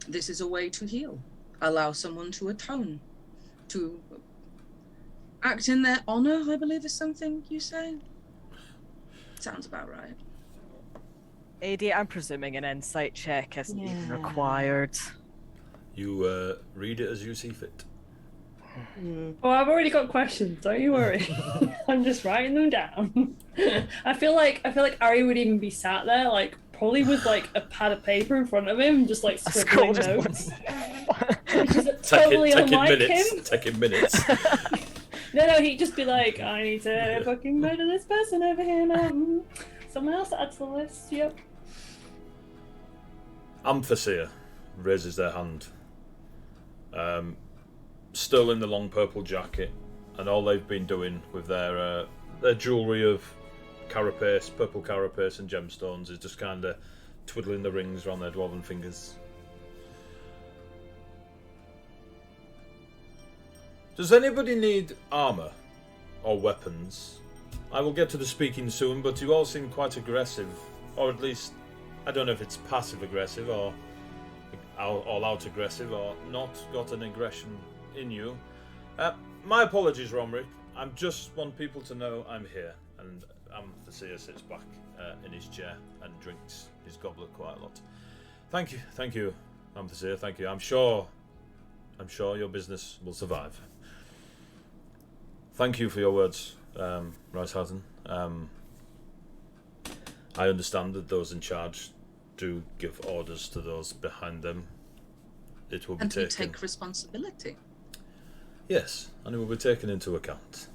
This is a way to heal. Allow someone to atone. To act in their honor, I believe is something you say. Sounds about right. AD, I'm presuming an insight check isn't even required. You read it as you see fit. Oh, I've already got questions. Don't you worry. I'm just writing them down. I feel like Ari would even be sat there, like probably with like a pad of paper in front of him, just like scribbling notes. Which is totally unlike him. Taking minutes. No, he'd just be like, I need to fucking murder this person over here now. Someone else add to the list. Yep. Amphiseer raises their hand. Still in the long purple jacket, and all they've been doing with their jewellery of carapace, purple carapace and gemstones is just kind of twiddling the rings around their dwarven fingers. Does anybody need armour or weapons? I will get to the speaking soon, but you all seem quite aggressive, or at least, I don't know if it's passive aggressive or all out aggressive or not got an aggression in you. My apologies, Romric. I just want people to know I'm here. And Amphiseer sits back in his chair and drinks his goblet quite a lot. Thank you, Amphiseer. Thank you. I'm sure your business will survive. Thank you for your words, Reishausen. I understand that those in charge do give orders to those behind them. It will be taken. And we take responsibility. Yes, and it will be taken into account.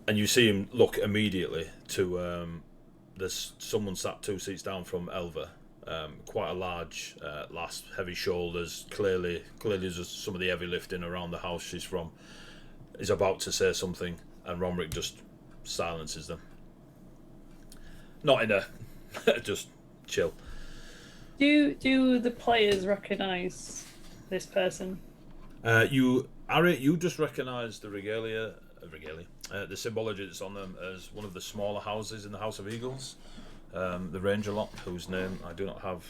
And you see him look immediately to there's someone sat 2 seats down from Elva, quite a large lass, heavy shoulders, clearly just some of the heavy lifting around the house she's from, is about to say something, and Romric just silences them. Not in a just chill. Do the players recognise this person? Ari, you just recognise the regalia, the symbology that's on them as one of the smaller houses in the House of Eagles. The Ranger lot, whose name I do not have.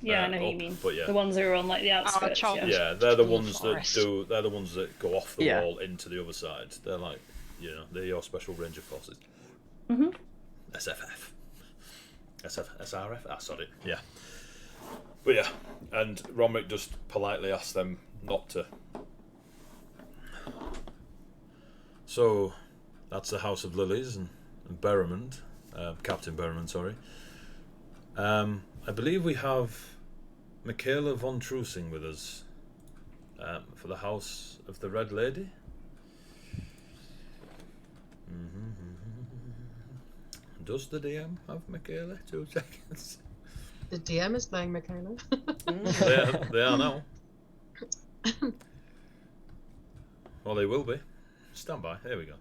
Yeah, I know who you mean. But yeah. The ones that are on like the outskirts. Yeah, they're the ones that do. They're the ones that go off the Yeah. wall into the other side. They're like, they're your special Ranger forces. Mhm. SFF. SRF. Ah, sorry. Yeah. But yeah, and Romric just politely asks them not to. So, that's the House of Lilies and Berrimond, Captain Berrimond, sorry. I believe we have Michaela von Trusing with us for the House of the Red Lady. Does the DM have Michaela? 2 seconds. The DM is playing Michaela. They are now. Well, they will be. Stand by. There we go.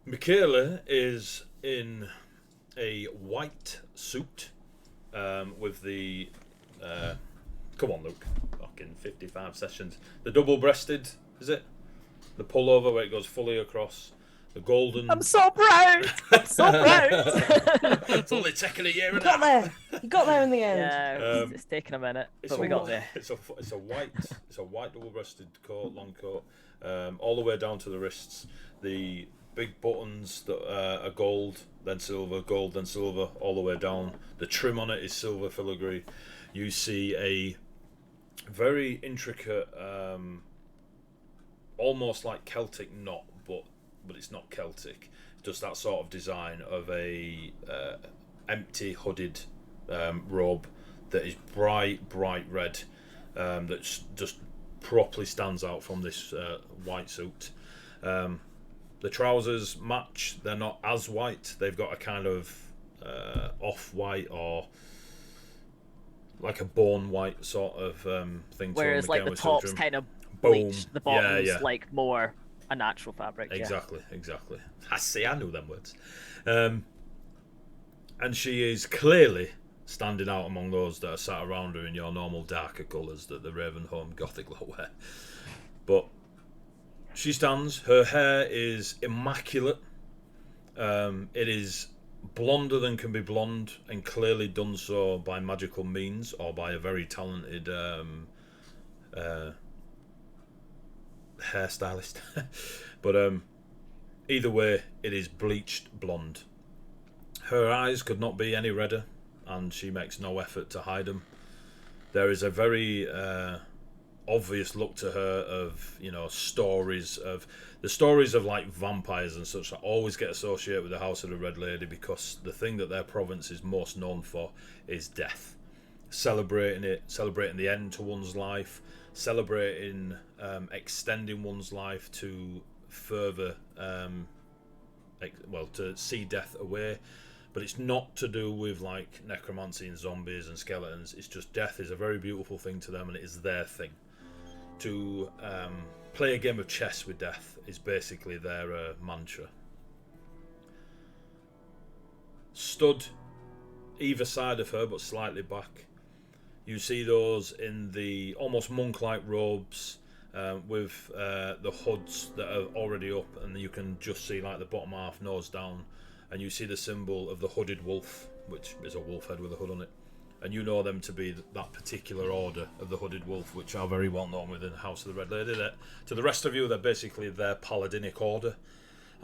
Michaela is in a white suit with the come on, Luke. Fucking 55 sessions. The double-breasted, is it? the pullover where it goes fully across. The golden. I'm so proud. I'm so proud. It's only taken a year and a Got half. there. You got there in the end. Yeah, it's taken a minute, but we got there. It's a white double-breasted coat, long coat, all the way down to the wrists. The big buttons that are gold, then silver, gold, then silver, all the way down. The trim on it is silver filigree. You see a very intricate, almost like Celtic knot, but it's not Celtic. Just that sort of design of a empty hooded robe that is bright red, that just properly stands out from this white suit. The trousers match. They're not as white. They've got a kind of off-white or like a bone white sort of thing. Whereas like the top's kind of boom, bleached, the bottom's yeah. like more a natural fabric. Exactly. I know them words. And she is clearly standing out among those that are sat around her in your normal darker colours that the Ravenholm Gothic lot wear. But she stands. Her hair is immaculate. It is blonder than can be blonde, and clearly done so by magical means or by a very talented hairstylist. But either way, it is bleached blonde. Her eyes could not be any redder, and she makes no effort to hide them. There is a very obvious look to her of, stories of like vampires and such that always get associated with the House of the Red Lady, because the thing that their province is most known for is death. Celebrating the end to one's life, celebrating extending one's life to further to see death away. But it's not to do with like necromancy and zombies and skeletons. It's just death is a very beautiful thing to them, and it is their thing. To play a game of chess with death is basically their mantra. Stood either side of her, but slightly back, you see those in the almost monk-like robes with the hoods that are already up, and you can just see like the bottom half nose down, and you see the symbol of the hooded wolf, which is a wolf head with a hood on it. And you know them to be that particular order of the Hooded Wolf, which are very well known within the House of the Red Lady. To the rest of you, they're basically their paladinic order,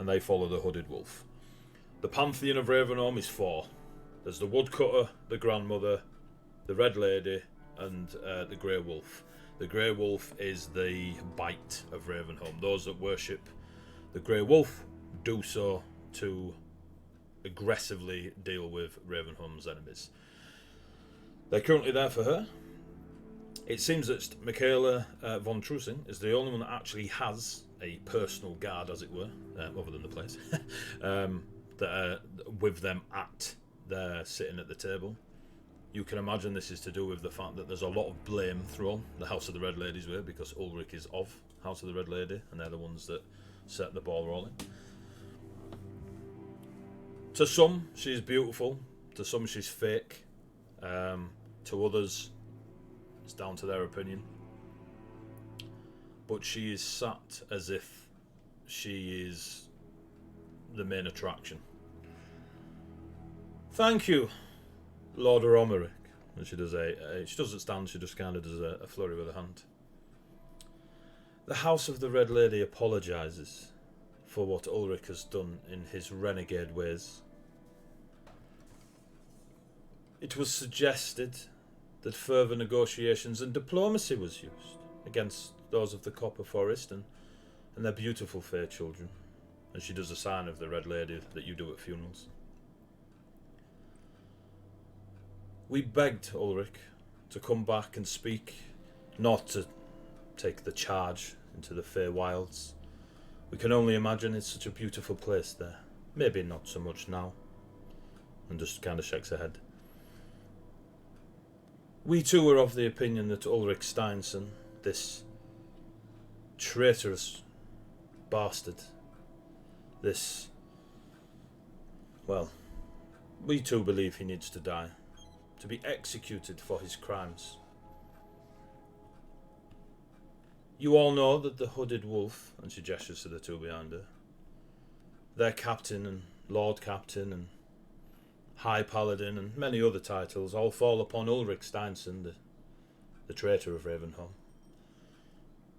and they follow the Hooded Wolf. The Pantheon of Ravenholm is 4. There's the Woodcutter, the Grandmother, the Red Lady, and the Grey Wolf. The Grey Wolf is the bite of Ravenholm. Those that worship the Grey Wolf do so to aggressively deal with Ravenholm's enemies. They're currently there for her. It seems that Michaela von Trusing is the only one that actually has a personal guard, as it were, other than the place, that are with them at their sitting at the table. You can imagine this is to do with the fact that there's a lot of blame thrown the House of the Red Lady's way, because Ulrich is of House of the Red Lady, and they're the ones that set the ball rolling. To some, she's beautiful. To some, she's fake. To others, it's down to their opinion. But she is sat as if she is the main attraction. Thank you, Lord Romerick. And she does she doesn't stand, she just kind of does a flurry with her hand. The House of the Red Lady apologises for what Ulrich has done in his renegade ways. It was suggested that further negotiations and diplomacy was used against those of the Copper Forest and their beautiful fair children. And she does a sign of the Red Lady that you do at funerals. We begged Ulrich to come back and speak, not to take the charge into the fair wilds. We can only imagine it's such a beautiful place there. Maybe not so much now. And just kind of shakes her head. We too were of the opinion that Ulrich Steinson, this traitorous bastard, we too believe he needs to die, to be executed for his crimes. You all know that the Hooded Wolf, and she gestures to the two behind her, their captain and Lord Captain and High Paladin and many other titles all fall upon Ulrich Steinson, the traitor of Ravenholm.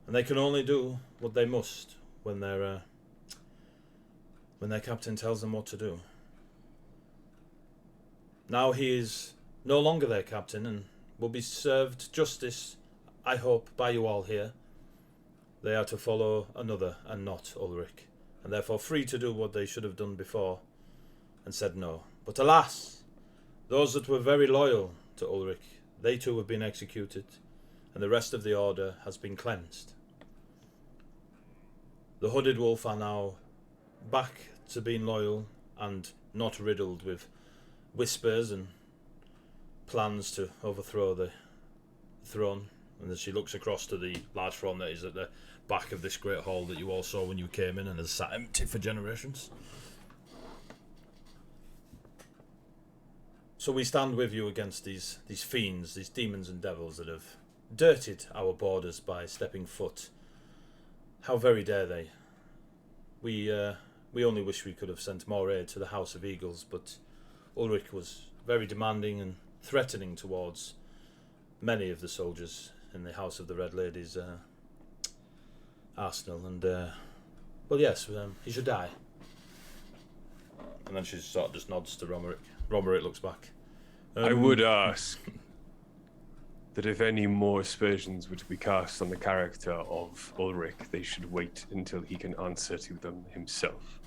And they can only do what they must when their captain tells them what to do. Now he is no longer their captain and will be served justice, I hope, by you all here. They are to follow another and not Ulrich, and therefore free to do what they should have done before and said no. But alas, those that were very loyal to Ulrich, they too have been executed, and the rest of the order has been cleansed. The Hooded Wolf are now back to being loyal and not riddled with whispers and plans to overthrow the throne. And as she looks across to the large throne that is at the back of this great hall that you all saw when you came in and has sat empty for generations. So we stand with you against these fiends, these demons and devils that have dirtied our borders by stepping foot. How very dare they? We only wish we could have sent more aid to the House of Eagles, but Ulrich was very demanding and threatening towards many of the soldiers in the House of the Red Lady's arsenal, and well, yes, he should die. And then she sort of just nods to Romerick. Romerick looks back. I would ask that if any more aspersions were to be cast on the character of Ulrich, they should wait until he can answer to them himself.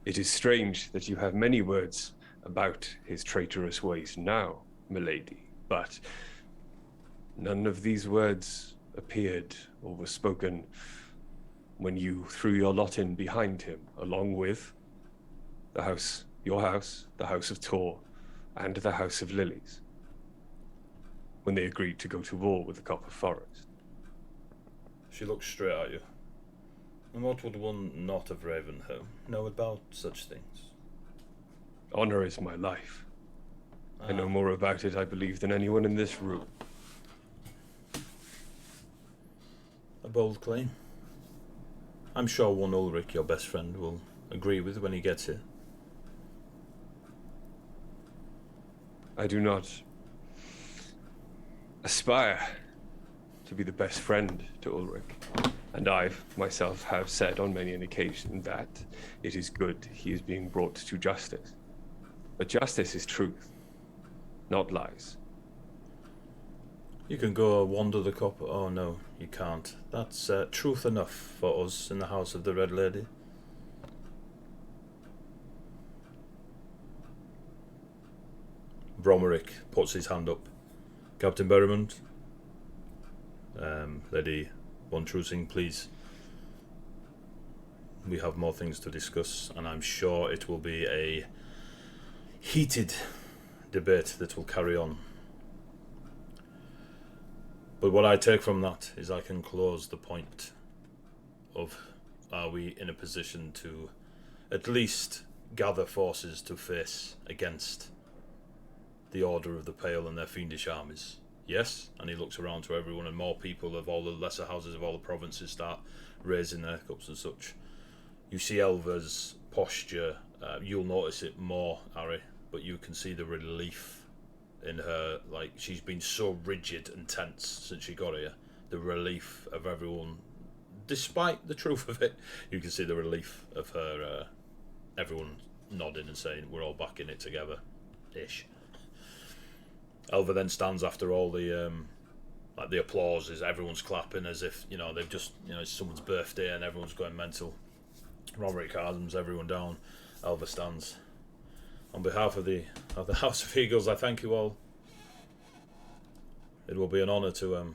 It is strange that you have many words about his traitorous ways now, milady, but none of these words appeared or were spoken when you threw your lot in behind him, along with the house, your house, the House of Tor, and the House of Lilies, when they agreed to go to war with the Copper Forest. She looks straight at you. And what would one not of Ravenholm know about such things? Honor is my life. I know more about it, I believe, than anyone in this room. A bold claim. I'm sure one Ulrich, your best friend, will agree with when he gets here. I do not aspire to be the best friend to Ulrich, and I myself have said on many an occasion that it is good he is being brought to justice. But justice is truth, not lies. You can go wander the copper. Oh no, you can't. That's truth enough for us in the House of the Red Lady. Bromerick puts his hand up. Captain Berrimond, Lady Von Trusing, please. We have more things to discuss, and I'm sure it will be a heated debate that will carry on. But what I take from that is I can close the point of, are we in a position to at least gather forces to face against the Order of the Pale and their fiendish armies? Yes? And he looks around to everyone, and more people of all the lesser houses of all the provinces start raising their cups and such. You see Elva's posture, you'll notice it more, Harry, but you can see the relief in her. Like, she's been so rigid and tense since she got here. The relief of everyone, despite the truth of it, you can see the relief of her, everyone nodding and saying, we're all back in it together, ish. Elva then stands after all the like the applause, is everyone's clapping as if, you know, they've just, you know, it's someone's birthday and everyone's going mental. Romerick calms everyone down. Elva stands. On behalf of the House of Eagles, I thank you all. It will be an honour to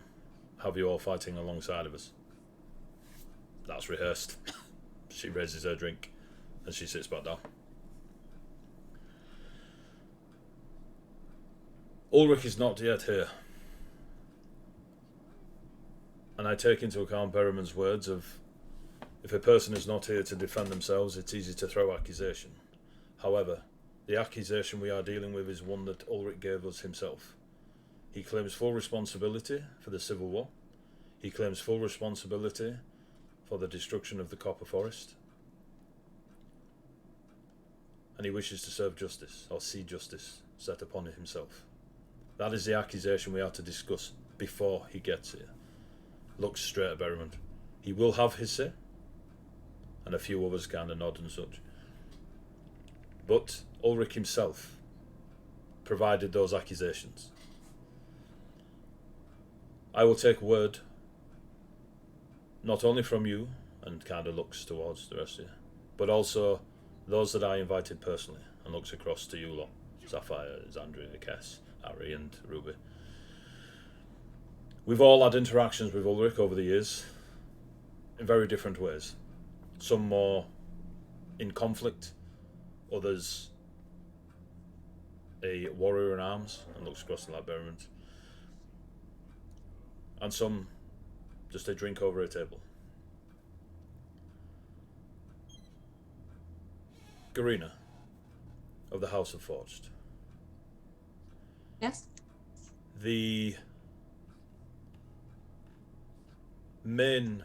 have you all fighting alongside of us. That's rehearsed. She raises her drink and she sits back down. Ulrich is not yet here. And I take into account Berriman's words of, if a person is not here to defend themselves, it's easy to throw accusation. However, the accusation we are dealing with is one that Ulrich gave us himself. He claims full responsibility for the civil war. He claims full responsibility for the destruction of the Copper Forest. And he wishes to serve justice, or see justice set upon himself. That is the accusation we are to discuss before he gets here. Looks straight at Berrimond. He will have his say, and a few others kind of nod and such. But Ulrich himself provided those accusations. I will take word not only from you, and kind of looks towards the rest of you, but also those that I invited personally, and looks across to you lot, Sapphire, Xandria, Kess, Ari and Ruby. We've all had interactions with Ulrich over the years, in very different ways. Some more in conflict, others a warrior in arms, and looks across the Berrimond. And some just a drink over a table. Garina, of the House of Forged. Yes? The main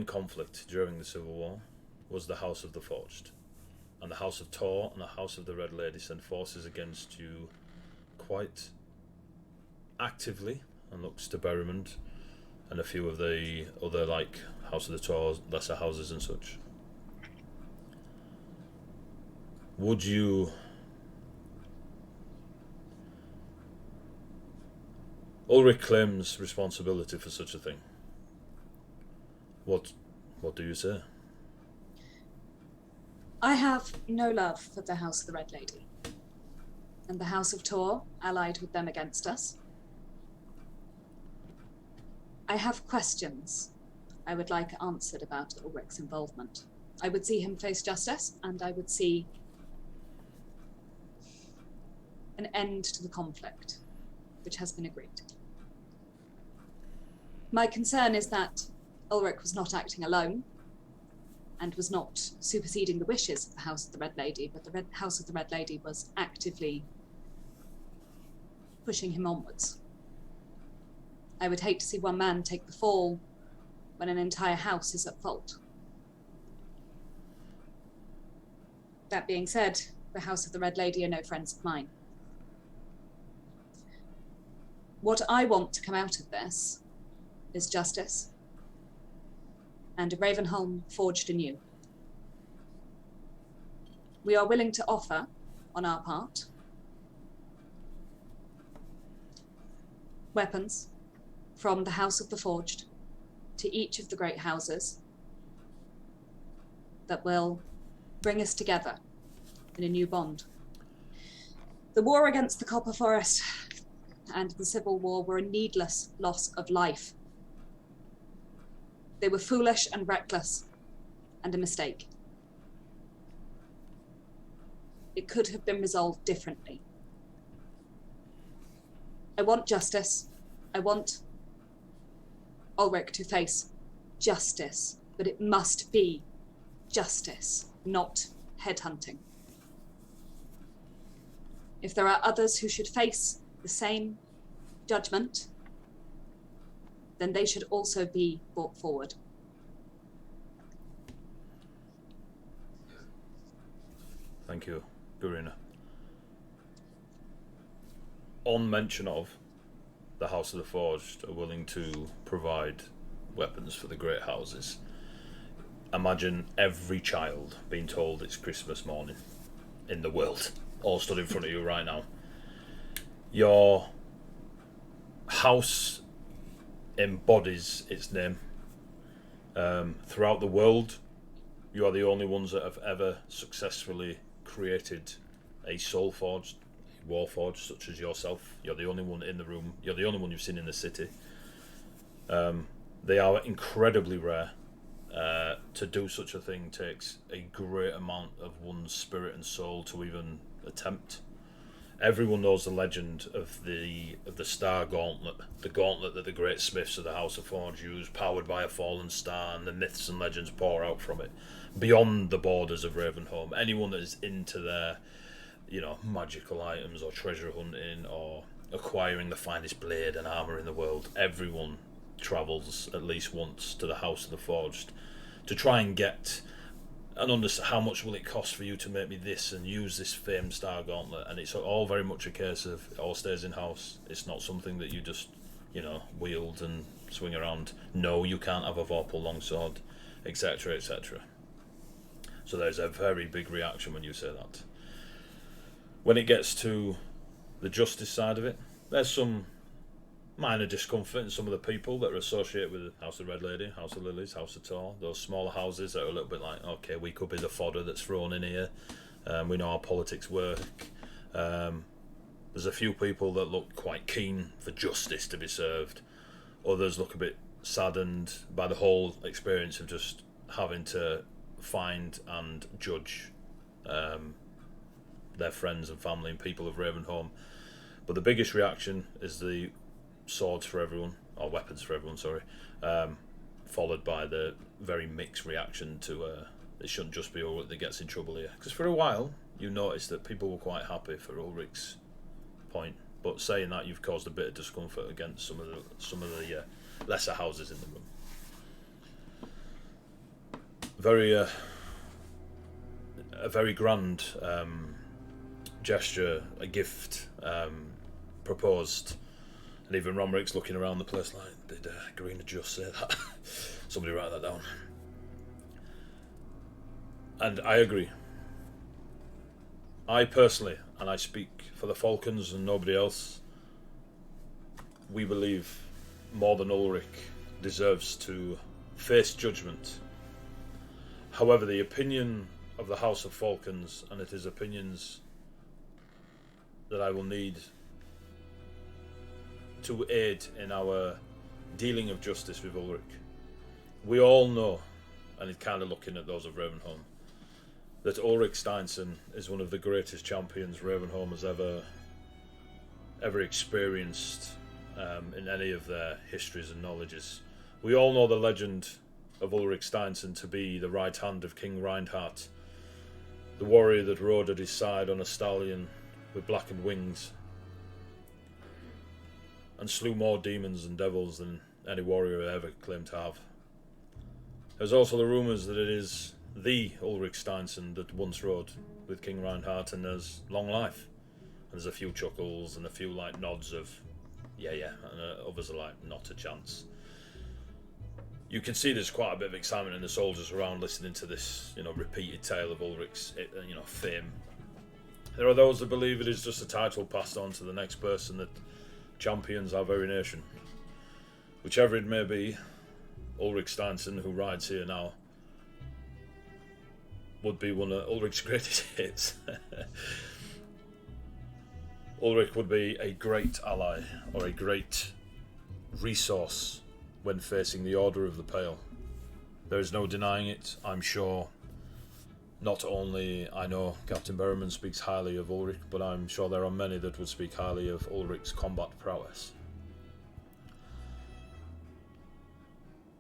conflict during the Civil War was the House of the Forged. And the House of Tor and the House of the Red Lady sent forces against you quite actively, and looks to Berrimond and a few of the other, like, House of the Tor, lesser houses and such. Would you... Ulrich claims responsibility for such a thing. What do you say? I have no love for the House of the Red Lady. And the House of Tor allied with them against us. I have questions I would like answered about Ulrich's involvement. I would see him face justice, and I would see an end to the conflict, which has been agreed. My concern is that Ulrich was not acting alone, and was not superseding the wishes of the House of the Red Lady, but the House of the Red Lady was actively pushing him onwards. I would hate to see one man take the fall when an entire house is at fault. That being said, the House of the Red Lady are no friends of mine. What I want to come out of this is justice and a Ravenholm forged anew. We are willing to offer, on our part, weapons from the House of the Forged to each of the great houses that will bring us together in a new bond. The war against the Copper Forest and the Civil War were a needless loss of life. They were foolish and reckless, and a mistake. It could have been resolved differently. I want justice. I want Ulrich to face justice, but it must be justice, not headhunting. If there are others who should face the same judgment, then they should also be brought forward. Thank you, Garina. On mention of the House of the Forged are willing to provide weapons for the great houses, imagine every child being told it's Christmas morning in the world, all stood in front of you right now. Your house embodies its name. Throughout the world, you are the only ones that have ever successfully created a soul forged, war forged, such as yourself. You're the only one in the room. You're the only one you've seen in the city. They are incredibly rare. To do such a thing takes a great amount of one's spirit and soul to even attempt. Everyone knows the legend of the Star Gauntlet, the gauntlet that the great smiths of the House of Forge use, powered by a fallen star, and the myths and legends pour out from it. Beyond the borders of Ravenholm, anyone that is into their, magical items or treasure hunting or acquiring the finest blade and armour in the world, everyone travels at least once to the House of the Forged to try and get and understand how much will it cost for you to make me this and use this famed star gauntlet. And it's all very much a case of it all stays in house. It's not something that you just, you know, wield and swing around. No, you can't have a Vorpal longsword, etc., etc. So there's a very big reaction when you say that. When it gets to the justice side of it, there's some minor discomfort in some of the people that are associated with House of Red Lady, House of Lilies, House of Tor, those smaller houses that are a little bit like, okay, we could be the fodder that's thrown in here. We know how politics work. There's a few people that look quite keen for justice to be served. Others look a bit saddened by the whole experience of just having to find and judge their friends and family and people of Ravenholm. But the biggest reaction is the swords for everyone, or weapons for everyone, sorry, followed by the very mixed reaction to it shouldn't just be Ulrich that gets in trouble here. Because for a while you noticed that people were quite happy for Ulrich's point, but saying that, you've caused a bit of discomfort against some of the lesser houses in the room. A very grand gesture, a gift proposed. And even Romric's looking around the place like, did Garina just say that? Somebody write that down. And I agree. I personally, and I speak for the Falcons and nobody else, we believe more than Ulrich deserves to face judgment. However, the opinion of the House of Falcons, and it is opinions that I will need to aid in our dealing of justice with Ulrich. We all know, and it's kind of looking at those of Ravenholm, that Ulrich Steinson is one of the greatest champions Ravenholm has ever experienced in any of their histories and knowledges. We all know the legend of Ulrich Steinson to be the right hand of King Reinhardt, the warrior that rode at his side on a stallion with blackened wings and slew more demons and devils than any warrior ever claimed to have. There's also the rumours that it is the Ulrich Steinson that once rode with King Reinhardt and has long life. And there's a few chuckles and a few like nods of yeah, and others are like, not a chance. You can see there's quite a bit of excitement in the soldiers around listening to this, repeated tale of Ulrich's, fame. There are those that believe it is just a title passed on to the next person that champions our very nation. Whichever it may be, Ulrich Steinson, who rides here now, would be one of Ulrich's greatest hits. Ulrich would be a great ally, or a great resource when facing the Order of the Pale. There is no denying it, I'm sure. Not only I know Captain Berriman speaks highly of Ulrich, but I'm sure there are many that would speak highly of Ulrich's combat prowess.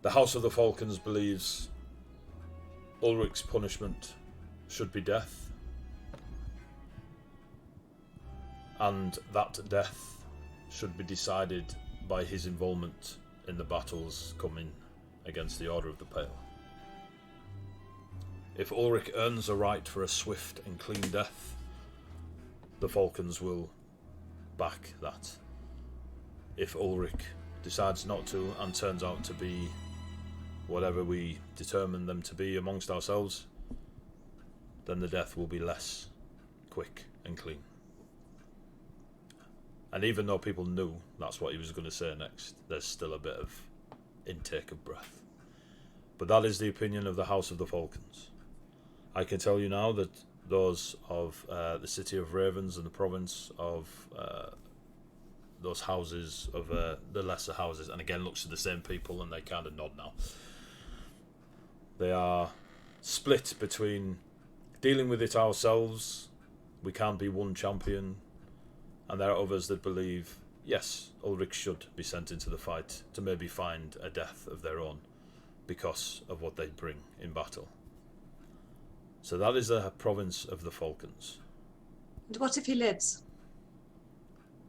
The House of the Falcons believes Ulrich's punishment should be death, and that death should be decided by his involvement in the battles coming against the Order of the Pale. If Ulrich earns a right for a swift and clean death, the Falcons will back that. If Ulrich decides not to and turns out to be whatever we determine them to be amongst ourselves, then the death will be less quick and clean. And even though people knew that's what he was going to say next, there's still a bit of intake of breath. But that is the opinion of the House of the Falcons. I can tell you now that those of the city of Ravens and the province of those houses of the lesser houses, and again looks to the same people and they kind of nod now, they are split between dealing with it ourselves, we can't be one champion, and there are others that believe, yes, Ulrich should be sent into the fight to maybe find a death of their own because of what they bring in battle. So that is the province of the Falcons. And what if he lives?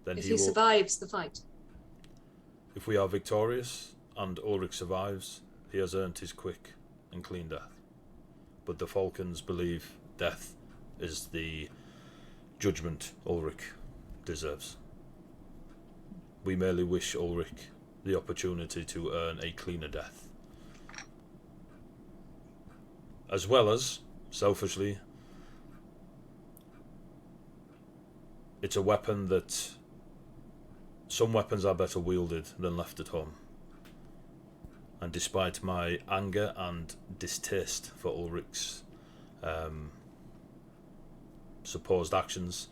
then If he he will... survives the fight. If we are victorious and Ulrich survives, he has earned his quick and clean death. But the Falcons believe death is the judgment Ulrich deserves. We merely wish Ulrich the opportunity to earn a cleaner death. As well as, selfishly, it's a weapon that some weapons are better wielded than left at home. And despite my anger and distaste for Ulrich's supposed actions,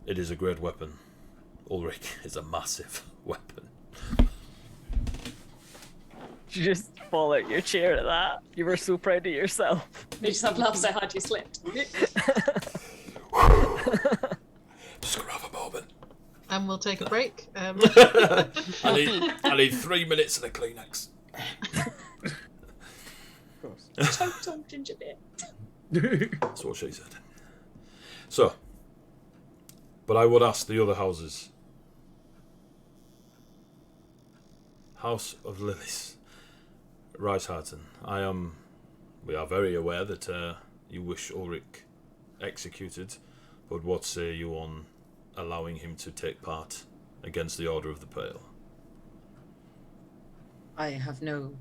it is a great weapon. Ulrich is a massive weapon. You just fall out your chair at that. You were so proud of yourself. You just have laughed so hard you slipped. Just gonna have a moment. And we'll take a break. I need 3 minutes of the Kleenex. Total ginger beer. That's what she said. So, but I would ask the other houses. House of Lilies, Reisharten, we are very aware that you wish Ulrich executed, but what say you on allowing him to take part against the Order of the Pale? I have no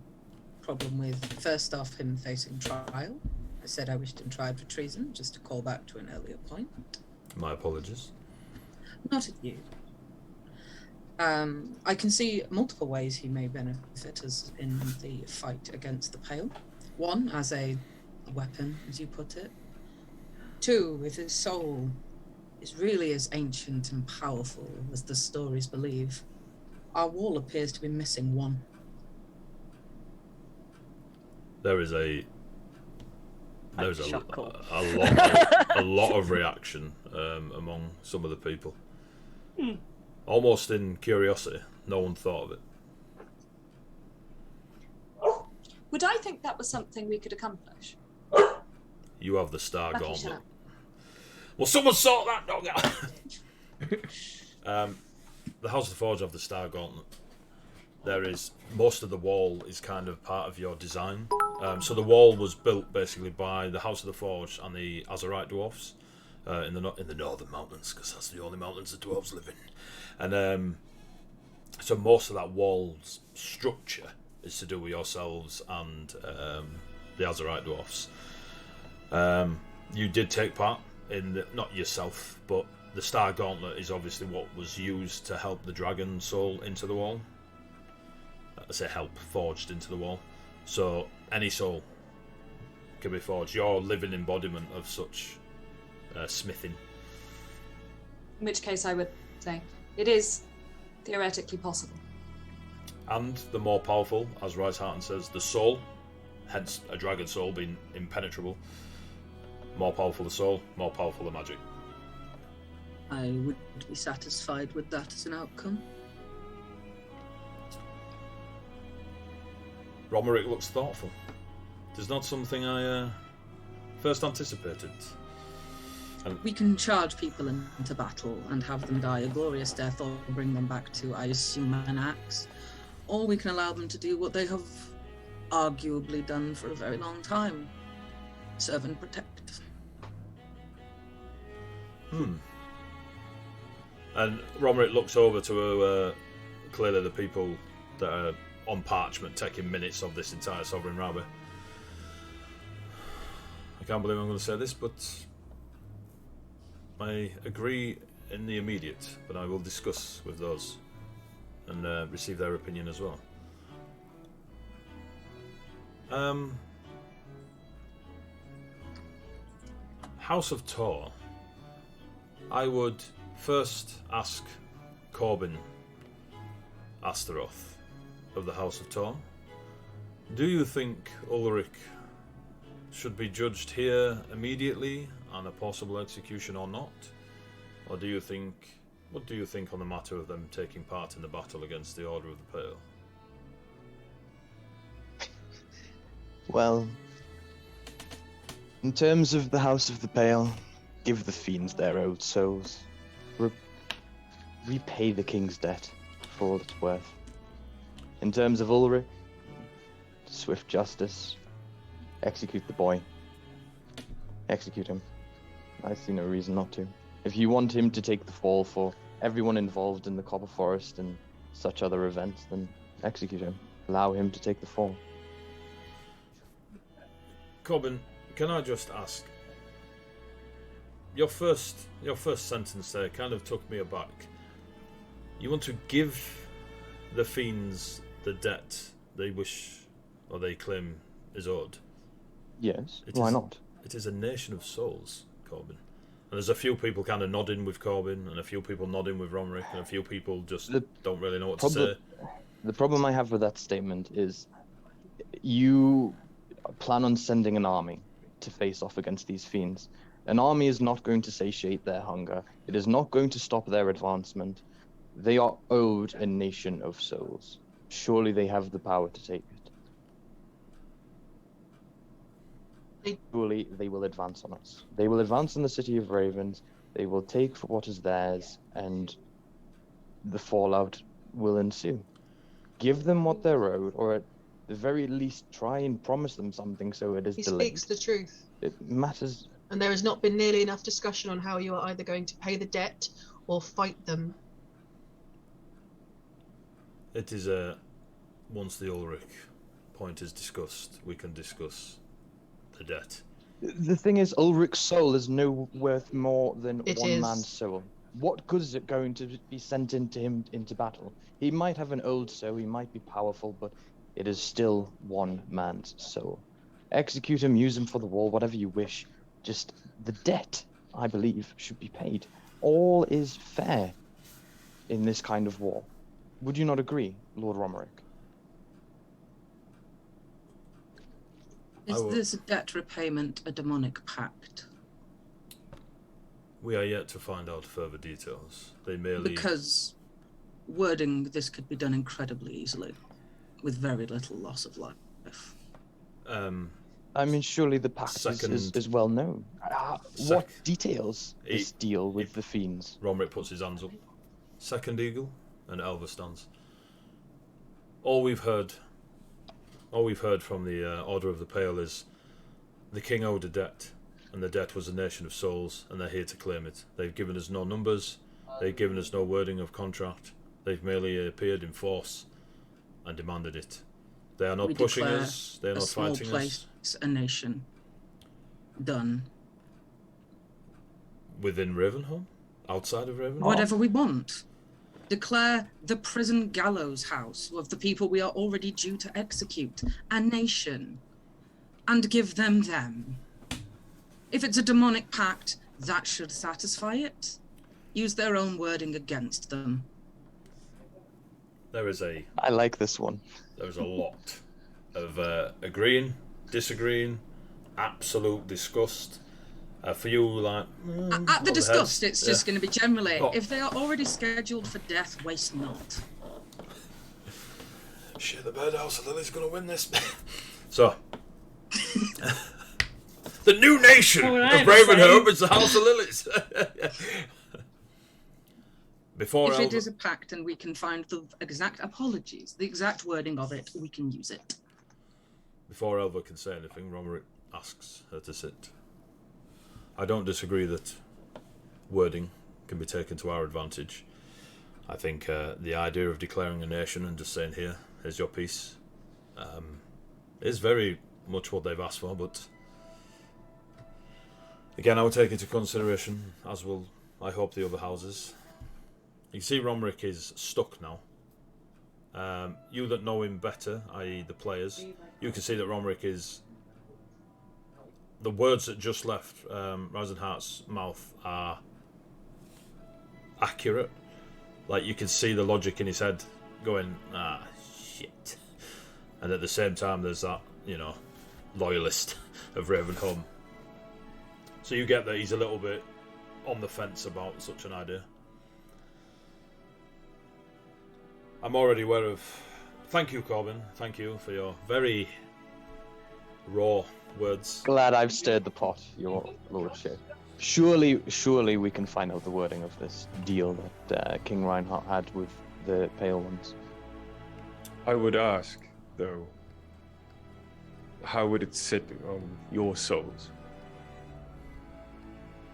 problem with, first off, him facing trial. I said I wished him tried for treason, just to call back to an earlier point. My apologies. Not at you. I can see multiple ways he may benefit us in the fight against the Pale. One, as a weapon, as you put it. Two, if his soul is really as ancient and powerful as the stories believe, our wall appears to be missing one. There is a lot of reaction among some of the people. Almost in curiosity. No one thought of it. Would I think that was something we could accomplish? You have the Star Lucky Gauntlet. shot. Well, someone sort that dog out. The House of the Forge have the Star Gauntlet. There is most of the wall is kind of part of your design. So the wall was built basically by the House of the Forge and the Azurite dwarfs in the northern mountains, because that's the only mountains the dwarves live in. And so most of that wall's structure is to do with yourselves and the Azurite dwarfs. You did take part in not yourself, but the Star Gauntlet is obviously what was used to help the dragon soul into the wall. I say help, forged into the wall. So any soul can be forged. You're a living embodiment of such smithing. In which case I would say it is theoretically possible. And the more powerful, as Reisharten says, the soul, hence a dragon soul being impenetrable. More powerful the soul, more powerful the magic. I would be satisfied with that as an outcome. Romerick looks thoughtful. It is not something I first anticipated. And We can charge people into battle and have them die a glorious death, or bring them back to, I assume, an axe. Or we can allow them to do what they have arguably done for a very long time. Serve and protect. And Romerick looks over to clearly the people that are on parchment taking minutes of this entire Sovereign Rabbit. I can't believe I'm going to say this, but I agree in the immediate, but I will discuss with those and receive their opinion as well. House of Tor. I would first ask Corbin Astaroth of the House of Tor. Do you think Ulrich should be judged here immediately and a possible execution or not? Or do you think, what do you think on the matter of them taking part in the battle against the Order of the Pale? Well, in terms of the House of the Pale, give the fiends their owed souls. repay the king's debt for all it's worth. In terms of Ulrich, swift justice, execute the boy. Execute him. I see no reason not to. If you want him to take the fall for everyone involved in the Copper Forest and such other events, then execute him. Allow him to take the fall. Corbin, can I just ask? Your first sentence there kind of took me aback. You want to give the fiends the debt they wish or they claim is owed? Yes, why not? It is a nation of souls, Corbin. And there's a few people kind of nodding with Corbin, and a few people nodding with Romerick, and a few people just don't really know what to say. The problem I have with that statement is you plan on sending an army to face off against these fiends. An army is not going to satiate their hunger. It is not going to stop their advancement. They are owed a nation of souls. Surely they have the power to take it. Surely they will advance on us. They will advance on the City of Ravens. They will take for what is theirs, and the fallout will ensue. Give them what they're owed, or at the very least try and promise them something so it is He delayed. speaks the truth. It matters. And there has not been nearly enough discussion on how you are either going to pay the debt or fight them. It is once the Ulrich point is discussed, we can discuss the debt. The thing is, Ulrich's soul is no worth more than It one is. man's soul. What good is it going to be sent into him into battle? He might have an old soul, he might be powerful, but it is still one man's soul. Execute him, use him for the war, whatever you wish. Just the debt, I believe, should be paid. All is fair in this kind of war. Would you not agree, Lord Romerick? Is this debt repayment a demonic pact? We are yet to find out further details. They merely... Because wording this could be done incredibly easily, with very little loss of life. I mean, surely the pact is well known. What details this deal with the fiends? Romerick puts his hands up. Second Eagle and Elva stands. All we've heard from the Order of the Pale is the king owed a debt, and the debt was a nation of souls, and they're here to claim it. They've given us no numbers, they've given us no wording of contract, they've merely appeared in force and demanded it. They are not pushing us, they are not fighting place, us. A nation. Done. Within Ravenholm? Outside of Ravenholm? Whatever we want. Declare the prison gallows house of the people we are already due to execute a nation, and give them. If it's a demonic pact, that should satisfy it. Use their own wording against them. I like this one. There is a lot of agreeing, disagreeing, absolute disgust. For you, like... At the disgust, heads. it's just going to be generally, Oh. if they are already scheduled for death, waste not. Shit, the birdhouse of Lily's going to win this. So... the new nation of Ravenholm is the House of Lilies. Before If Elva... it is a pact and we can find the exact the exact wording of it, we can use it. Before Elva can say anything, Romerick asks her to sit. I don't disagree that wording can be taken to our advantage. I think the idea of declaring a nation and just saying, here, here's your piece, is very much what they've asked for, but again, I will take into consideration, as will, I hope, the other houses. You can see Romerick is stuck now. You that know him better, i.e. the players, you can see that Romerick is... The words that just left Rasenhart's mouth are accurate. Like, you can see the logic in his head going, shit. And at the same time, there's that, loyalist of Ravenholm. So you get that he's a little bit on the fence about such an idea. I'm already aware of... Thank you, Corbin. Thank you for your very raw words. Glad I've stirred the pot, your lordship. Surely we can find out the wording of this deal that King Reinhardt had with the Pale Ones. I would ask, though, how would it sit on your souls?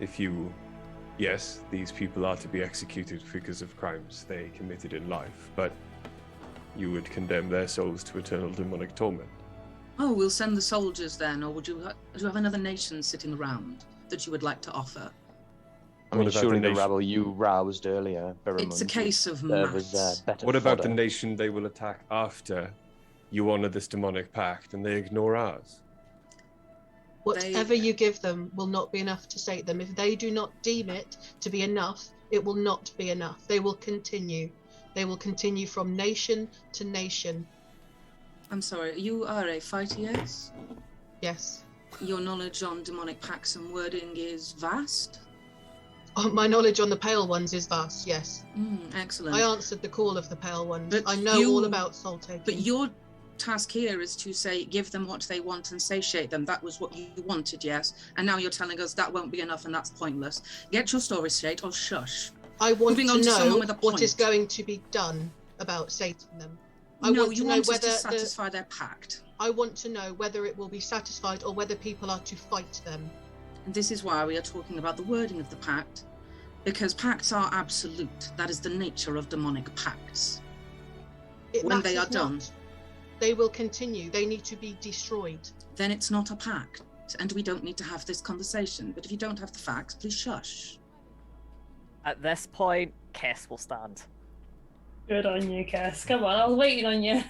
If you... Yes, these people are to be executed because of crimes they committed in life, but you would condemn their souls to eternal demonic torment. Oh, we'll send the soldiers then, or do you have another nation sitting around that you would like to offer? I mean, surely the rabble you roused earlier, It's a case of maths. What about the nation they will attack after you honor this demonic pact and they ignore ours? Whatever you give them will not be enough to sate them. If they do not deem it to be enough, it will not be enough. They will continue. They will continue from nation to nation. I'm sorry, you are a fighter, yes? Yes. Your knowledge on demonic pacts and wording is vast? Oh, my knowledge on the Pale Ones is vast, yes. Excellent. I answered the call of the Pale Ones. But I know all about soul taking. But your task here is to say, give them what they want and satiate them. That was what you wanted, yes? And now you're telling us that won't be enough and that's pointless. Get your story straight or shush. I want Moving to on to someone know with a what is point. going to be done about sating them. I No, want you to know want us whether to satisfy their pact. I want to know whether it will be satisfied or whether people are to fight them. And this is why we are talking about the wording of the pact, because pacts are absolute. That is the nature of demonic pacts. When they are matters done, not. They will continue. They need to be destroyed. then it's not a pact, and we don't need to have this conversation. But if you don't have the facts, please shush. At this point, Kess will stand. Good on you, Cass. Come on, I was waiting on you.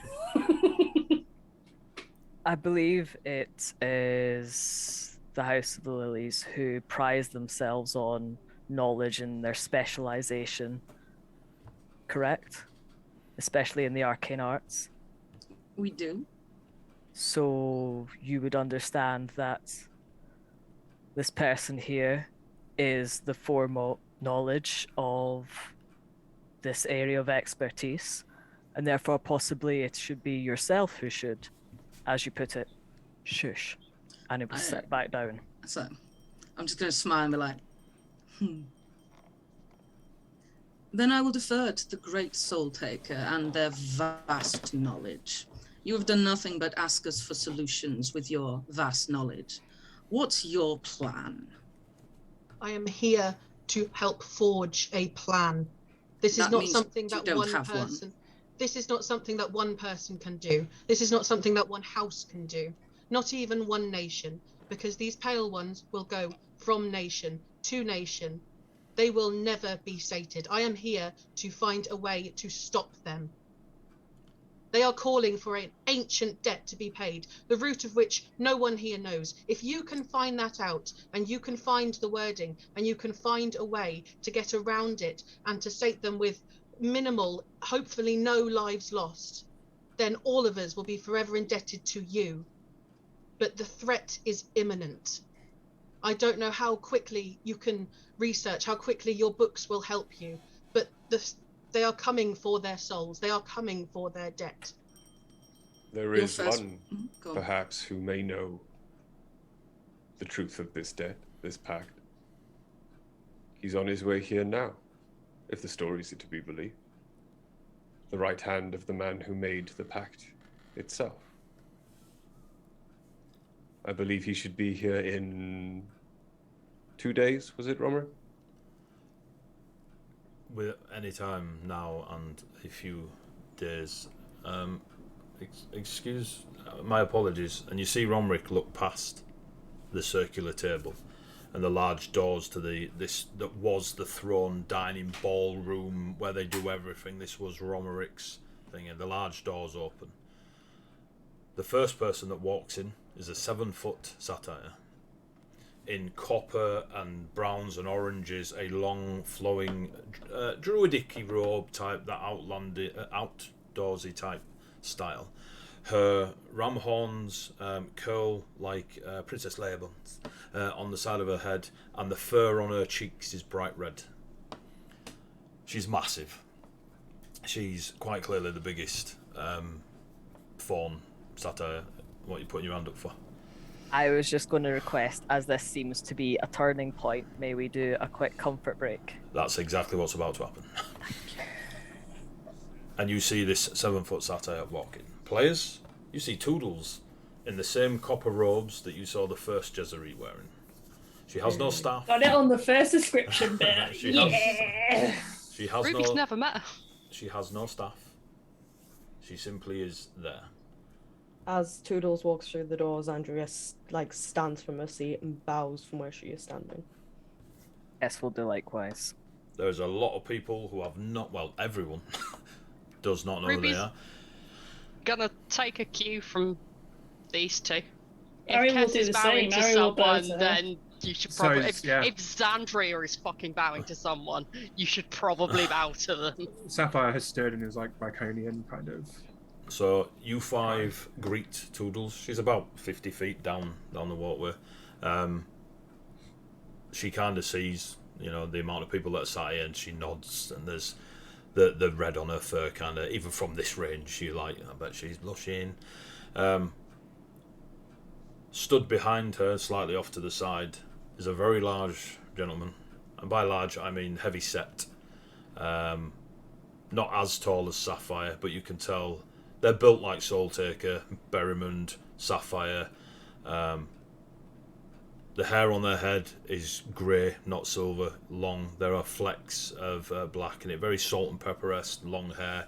I believe it is the House of the Lilies who prize themselves on knowledge and their specialization, correct? Especially in the arcane arts. We do. So you would understand that this person here is the foremost knowledge of this area of expertise, and therefore possibly it should be yourself who should, as you put it, shush, and it will sit back down. So, I'm just going to smile and be like, Then I will defer to the great Soul Taker and their vast knowledge. You have done nothing but ask us for solutions with your vast knowledge. What's your plan? I am here to help forge a plan. This is That not means something you that don't one have one. person. This is not something that one person can do. This is not something that one house can do. Not even one nation, because these Pale Ones will go from nation to nation. They will never be sated. I am here to find a way to stop them. They are calling for an ancient debt to be paid, the root of which no one here knows. If you can find that out, and you can find the wording, and you can find a way to get around it and to sate them with minimal, hopefully no lives lost, then all of us will be forever indebted to you. But the threat is imminent. I don't know how quickly you can research, how quickly your books will help you, but they are coming for their souls. They are coming for their debt. There Your is first- one, Go on. perhaps, who may know the truth of this debt, this pact. He's on his way here now, if the stories are to be believed. The right hand of the man who made the pact itself. I believe he should be here in 2 days, was it, Romer? With any time now and a few days. Excuse my apologies. And you see Romric look past the circular table and the large doors to this that was the throne dining ballroom where they do everything. This was Romeric's thing, and the large doors open. The first person that walks in is a 7-foot satyr in copper and browns and oranges, a long flowing druidic robe type, that outdoorsy type style. Her ram horns curl like Princess Leia's on the side of her head, and the fur on her cheeks is bright red. She's massive. She's quite clearly the biggest fawn satyr. What are you putting your hand up for? I was just going to request, as this seems to be a turning point, may we do a quick comfort break? That's exactly what's about to happen. And you see this 7-foot satyr walking. Players, you see Toodles in the same copper robes that you saw the first Jezerete wearing. She has no staff. Got it on the first description bit. She has Ruby's no. never met her. She has no staff. She simply is there. As Toodles walks through the doors, Andrea stands from her seat and bows from where she is standing. Yes, we'll do likewise. There's a lot of people who have not. Well, everyone does not know Ruby's who they are. gonna take a cue from these two. Harry If will Kess do is the bowing same. to Harry will bow someone, to her. then you should So probably. it's- yeah. If Xandria is fucking bowing to someone, you should probably bow to them. Sapphire has stood and is like Draconian kind of. So you five greet Toodles. She's about 50 feet down the walkway. She kind of sees, the amount of people that are sat here, and she nods. And there's the red on her fur, kind of. Even from this range, I bet she's blushing. Stood behind her, slightly off to the side, is a very large gentleman, and by large I mean heavy set. Not as tall as Sapphire, but you can tell. They're built like Soultaker, Berrimond, Sapphire. The hair on their head is grey, not silver, long. There are flecks of black in it, very salt and pepper-esque, long hair,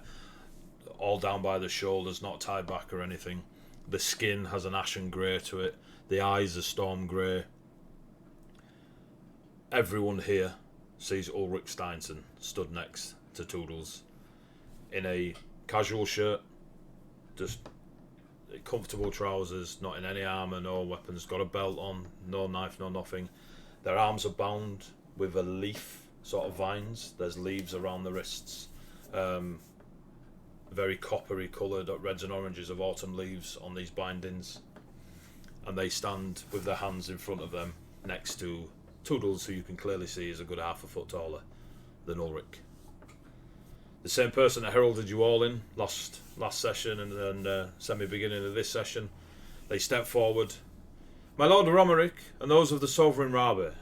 all down by the shoulders, not tied back or anything. The skin has an ashen grey to it. The eyes are storm grey. Everyone here sees Ulrich Steinson stood next to Toodles in a casual shirt, just comfortable trousers, not in any armour, no weapons, got a belt on, no knife, no nothing. Their arms are bound with a leaf, sort of vines. There's leaves around the wrists. Very coppery coloured, reds and oranges of autumn leaves on these bindings. And they stand with their hands in front of them next to Toodles, who you can clearly see is a good half a foot taller than Ulrich. The same person that heralded you all in last session and semi-beginning of this session. They step forward. My Lord Romerick and those of the Sovereign Rabe,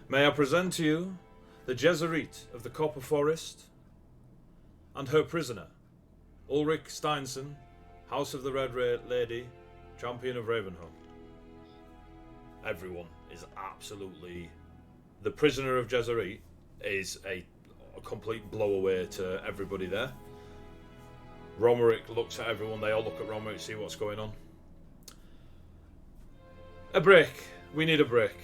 may I present to you the Jezerete of the Copper Forest and her prisoner, Ulrich Steinson, House of the Red Lady, Champion of Ravenholm. Everyone is absolutely... The prisoner of Jezerete is a complete blow-away to everybody there. Romerick looks at everyone, they all look at Romerick, see what's going on. A break. We need a break.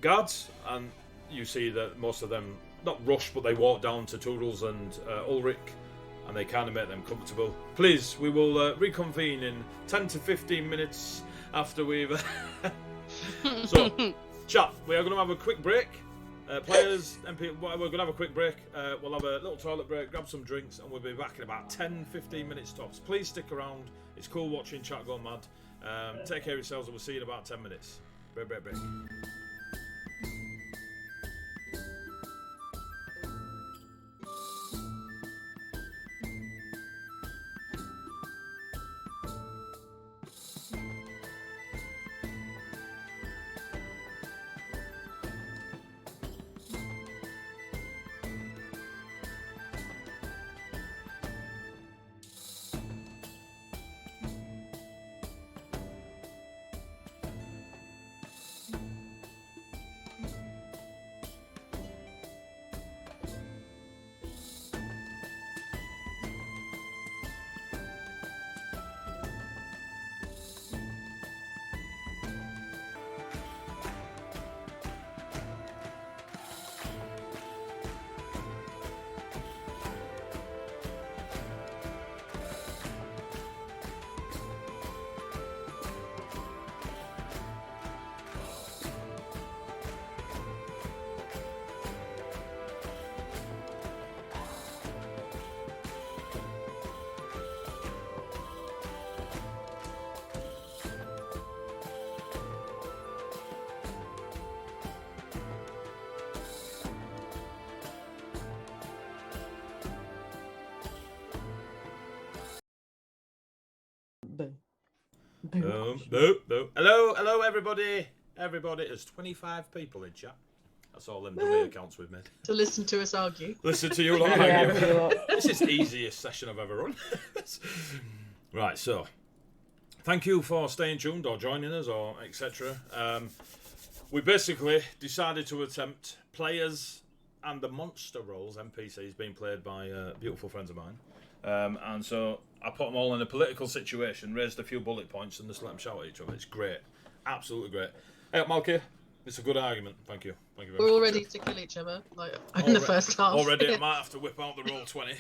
Guards, and you see that most of them, not rush, but they walk down to Toodles and Ulrich, and they kind of make them comfortable. Please, we will reconvene in 10 to 15 minutes after we've... So, chat, we are going to have a quick break. Players, MP, we're going to have a quick break. We'll have a little toilet break, grab some drinks, and we'll be back in about 10-15 minutes tops. Please stick around. It's cool watching chat go mad. Take care of yourselves, and we'll see you in about 10 minutes. Break. No. Hello, everybody. Everybody, there's 25 people in chat. That's all them dummy accounts we've made. To listen to us argue. Listen to you lot argue. This is the easiest session I've ever run. Right, so thank you for staying tuned or joining us or etc. We basically decided to attempt players and the monster roles, NPCs, being played by beautiful friends of mine. And so I put them all in a political situation, raised a few bullet points, and just let them shout at each other. It's great. Absolutely great. Hey up, Malky. It's a good argument. Thank you. Thank you very much. We're all ready to kill each other, like in the first half. Already, I might have to whip out the roll 20.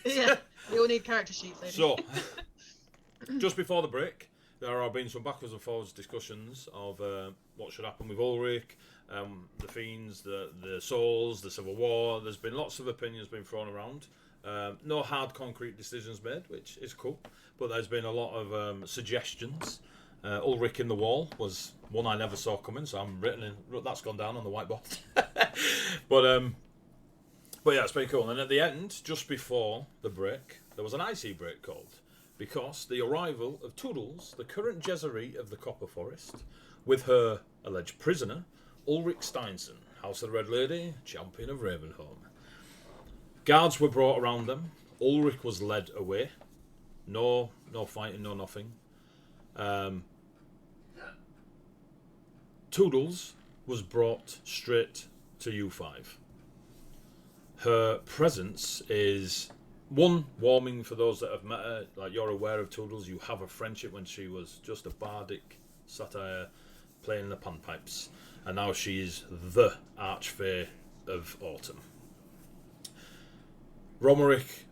Yeah, we all need character sheets. Lady. So, just before the break, there have been some backwards and forwards discussions of what should happen with Ulrich, the Fiends, the Souls, the Civil War. There's been lots of opinions being thrown around. No hard, concrete decisions made, which is cool. But there's been a lot of suggestions. Ulrich in the Wall was one I never saw coming, so I'm written in. That's gone down on the whiteboard. But yeah, it's pretty cool. And at the end, just before the break, there was an icy break called because the arrival of Toodles, the current Jesuit of the Copper Forest, with her alleged prisoner, Ulrich Steinson, House of the Red Lady, champion of Ravenholm. Guards were brought around them. Ulrich was led away. No fighting, no nothing. Toodles was brought straight to U5. Her presence is one, warming for those that have met her. Like, you're aware of Toodles, you have a friendship when she was just a bardic satyr playing the panpipes, and now she is the archfey of autumn. Romerick,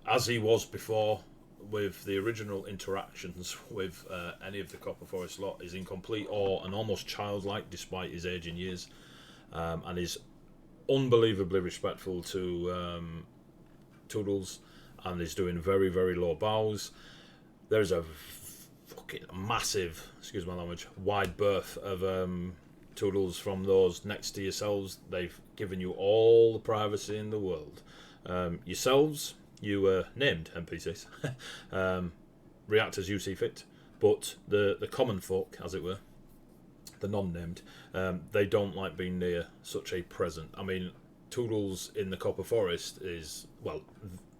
as he was before, with the original interactions with any of the Copper Forest lot, is in complete awe and almost childlike despite his age and years, and is unbelievably respectful to Toodles, and is doing very, very low bows. There's a fucking massive, excuse my language, wide berth of Toodles from those next to yourselves. They've given you all the privacy in the world. Yourselves, you were named NPCs. React as you see fit. But the common folk, as it were, the non-named, they don't like being near such a present. I mean, Toodles in the Copper Forest is, well,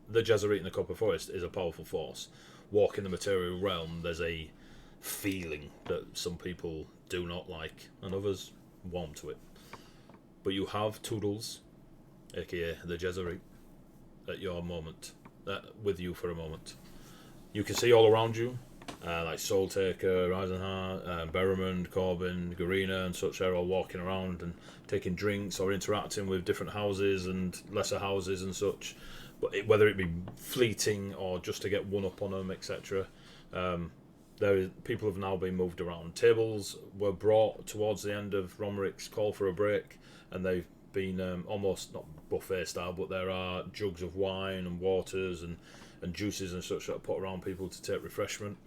the Jesuit in the Copper Forest is a powerful force. Walk in the material realm, there's a feeling that some people do not like, and others warm to it. But you have Toodles, aka the Jesuit, at your moment, with you for a moment. You can see all around you, like Soul Taker, Eisenhart, Berrimond, Corbin, Garina, and such. They're all walking around and taking drinks or interacting with different houses and lesser houses and such. But whether it be fleeting or just to get one up on them, etc. People have now been moved around. Tables were brought towards the end of Romerick's call for a break, and they've been almost not buffet style, but there are jugs of wine and waters and juices and such that are put around people to take refreshment.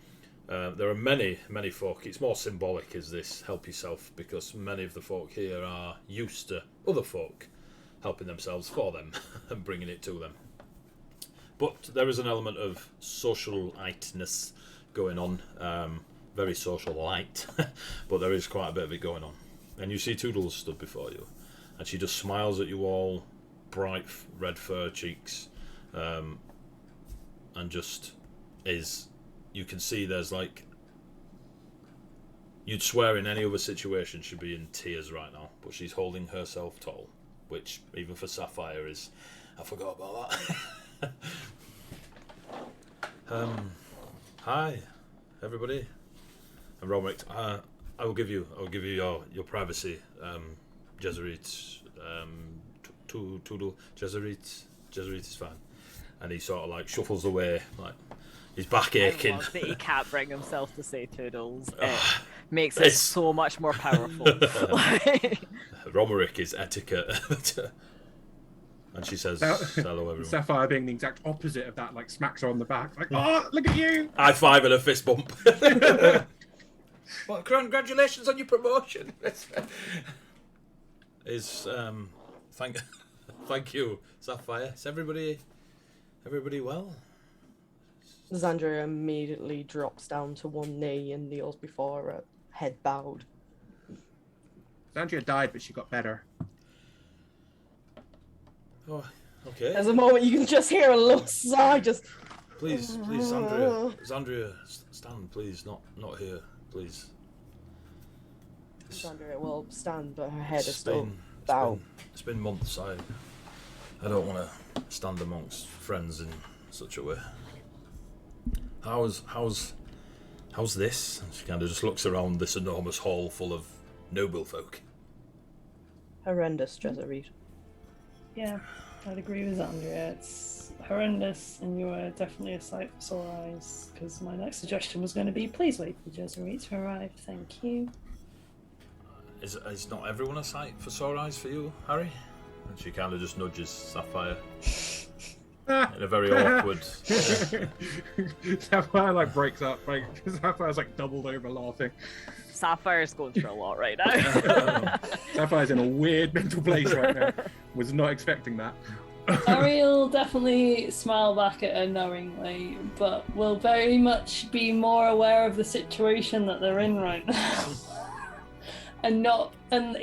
There are many folk. It's more symbolic as this help yourself, because many of the folk here are used to other folk helping themselves for them and bringing it to them. But there is an element of socialiteness going on, very socialite, but there is quite a bit of it going on. And you see Toodles stood before you, and she just smiles at you all, bright red fur cheeks, and just is, you can see there's like, you'd swear in any other situation she'd be in tears right now, but she's holding herself tall, which even for Sapphire is, I forgot about that. Hi everybody. I'm Romerick. I will give you your privacy, Jesuit, Toodle, Jesuit is fine. And he sort of like shuffles away, like his back aching. I love that he can't bring himself to say Toodles. It makes it so much more powerful. Romerick is etiquette. And she says, hello everyone. Sapphire being the exact opposite of that, like smacks her on the back, like, oh, look at you! High five and a fist bump. Well, congratulations on your promotion. Thank you, Sapphire. Is everybody well? Xandria immediately drops down to one knee and kneels before her, head bowed. Xandria died, but she got better. Oh, okay. There's a moment you can just hear a little sigh, just... Please, Xandria, stand, please, not here, please. Xandria will stand, but her head is It's still been- bowed. It's been months. I don't want to stand amongst friends in such a way. How's this? And she kind of just looks around this enormous hall full of noble folk. Horrendous, Jezerit. Yeah, I'd agree with Andrea. It's horrendous, and you are definitely a sight for sore eyes. Because my next suggestion was going to be, please wait for Jezerit to arrive. Thank you. Is not everyone a sight for sore eyes for you, Harry? And she kind of just nudges Sapphire in a very awkward. Sapphire breaks up. Sapphire's doubled over laughing. Sapphire's going through a lot right now. Sapphire's in a weird mental place right now. Was not expecting that. Ariel definitely smile back at her knowingly, but will very much be more aware of the situation that they're in right now. and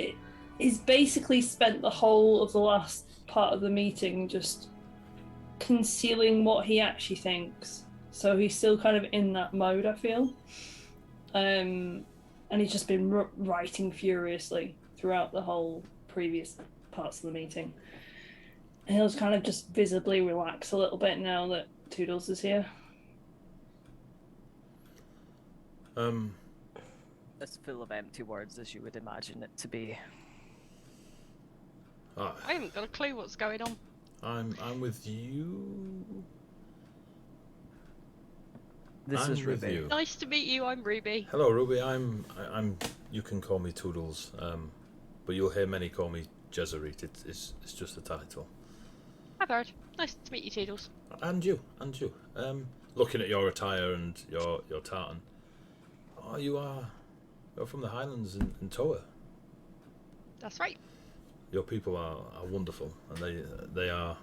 he's basically spent the whole of the last part of the meeting just concealing what he actually thinks. So he's still kind of in that mode, I feel. And he's just been writing furiously throughout the whole previous parts of the meeting. And he'll kind of just visibly relax a little bit now that Toodles is here. It's full of empty words, as you would imagine it to be. I haven't got a clue what's going on. I'm with you. This is Ruby. You. Nice to meet you. I'm Ruby. Hello, Ruby. I'm. You can call me Toodles, but you'll hear many call me Jezerit. It's just a title. I've heard. Nice to meet you, Toodles. And you. Looking at your attire and your tartan. Oh, you're from the Highlands in Toa. That's right. Your people are wonderful, and they are.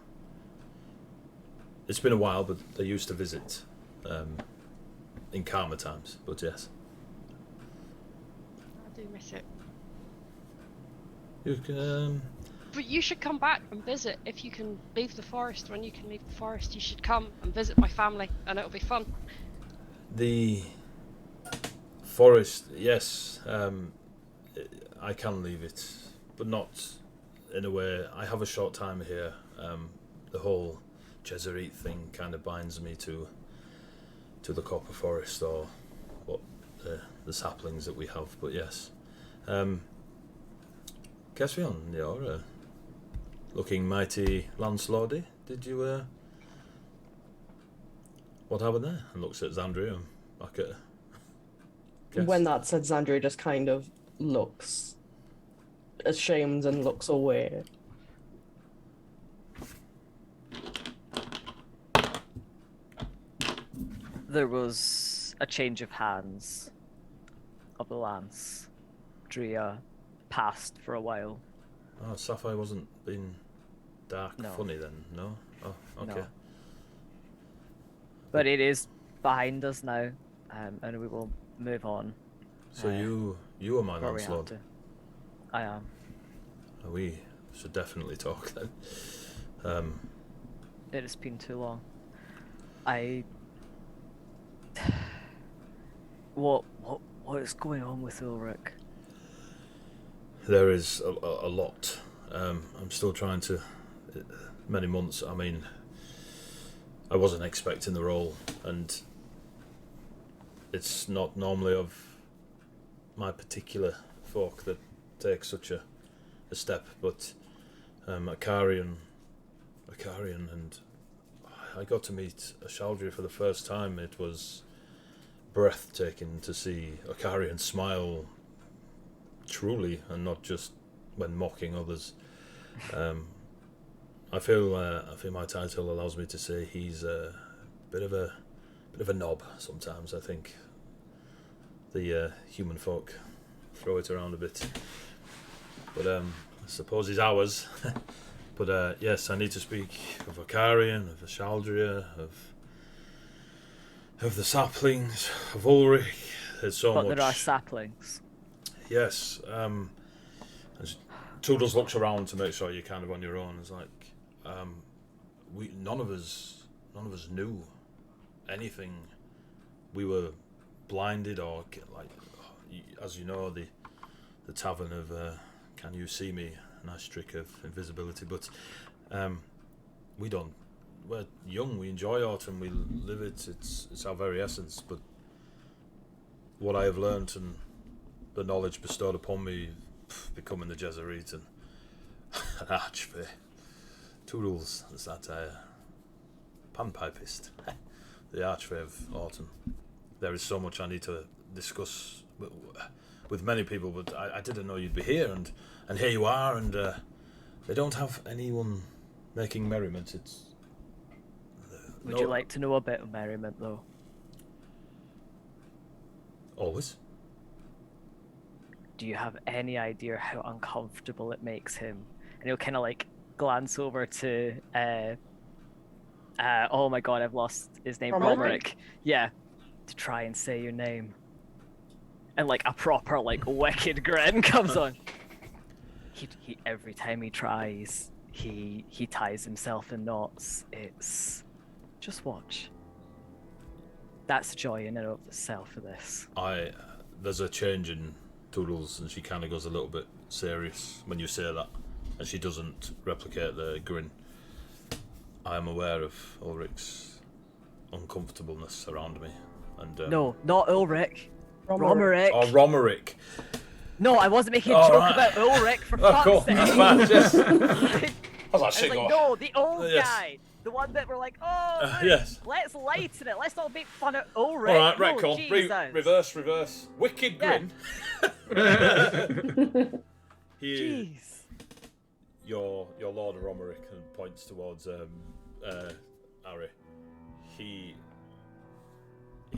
It's been a while, but they used to visit in calmer times. But yes, I do miss it. you can. But you should come back and visit. If you can leave the forest, when you can leave the forest, you should come and visit my family, and it'll be fun. The forest, yes, I can leave it, but not in a way. I have a short time here. The whole Jezerit thing kind of binds me to the copper forest, or what the saplings that we have. But yes, Kesvion, you're looking mighty landslordy. Did you? What happened there? And looks at Xandria and back at her. Kes? When that said, Xandria just kind of looks ashamed and looks away. There was a change of hands of the lance. Drea passed for a while. Oh, Sapphire wasn't being dark funny then, no? Oh, okay. No. But it is behind us now, and we will move on. So you are my where we have landlord. to. I am. We should definitely talk then. It has been too long. What is going on with Ulrich? There is a lot. I'm still trying to. Many months. I mean, I wasn't expecting the role, and it's not normally of my particular folk that take such a step. But Akarian, and I got to meet Ashaldria for the first time. It was breathtaking to see Akarian smile truly, and not just when mocking others. I feel my title allows me to say he's a bit of a knob sometimes. I think the human folk throw it around a bit, but I suppose he's ours. But yes, I need to speak of Akarian, of Ashaldria, of of the saplings of Ulrich. There's so But much. there are saplings. Yes. As Toodles looks around to make sure you're kind of on your own. It's like none of us knew anything. We were blinded, or like, as you know, the tavern of Can You See Me? A nice trick of invisibility, but we don't. We're young. We enjoy autumn. We live it. It's our very essence. But what I have learnt and the knowledge bestowed upon me, becoming the Jesuit and an archfey, Toodles, is that panpipist, the archfey of autumn. There is so much I need to discuss with many people, but I didn't know you'd be here, and here you are, and they don't have anyone making merriment. It's Would you like to know a bit of merriment, though? Always. Do you have any idea how uncomfortable it makes him? And he'll kind of like glance over to, oh my god, I've lost his name, Romerick. Yeah, to try and say your name. And like a proper like wicked grin comes on. He every time he tries, he ties himself in knots. It's just watch. That's joy in and of itself for this. There's a change in Toodles, and she kind of goes a little bit serious when you say that, and she doesn't replicate the grin. I am aware of Ulrich's uncomfortableness around me, and no, not Ulrich. Romerick. Oh, Romerick. No, I wasn't making a joke about Ulrich, for fuck's sake. That's fine, yes. I was like, no, the old guy. The one that we're like, yes. Let's lighten it. Let's not make fun of Ulrich. All right, no, retcon. Reverse. Wicked grin. Jeez. Your Lord Romerick, and points towards Ari. He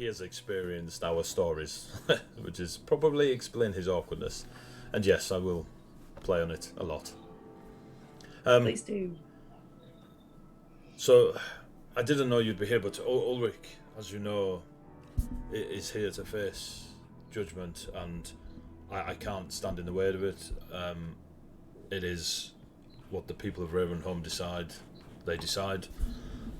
has experienced our stories, which is probably explain his awkwardness. And yes, I will play on it a lot. Please do. So, I didn't know you'd be here, but Ulrich, as you know, is here to face judgment, and I can't stand in the way of it. It is what the people of Ravenholm decide. They decide,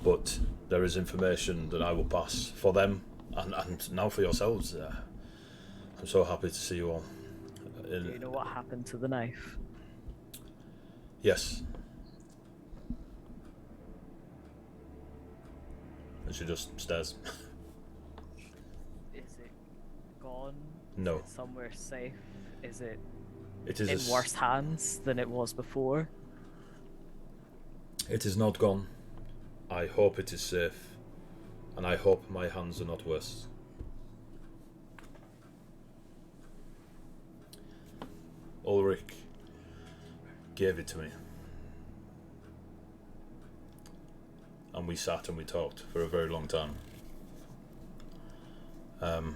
but there is information that I will pass for them, and now for yourselves. I'm so happy to see you all. Do you know what happened to the knife? Yes. And she just stares. Is it gone? No. Is it somewhere safe? Is it, it is in worse hands than it was before? It is not gone. I hope it is safe. And I hope my hands are not worse. Ulrich gave it to me. And we sat and we talked for a very long time.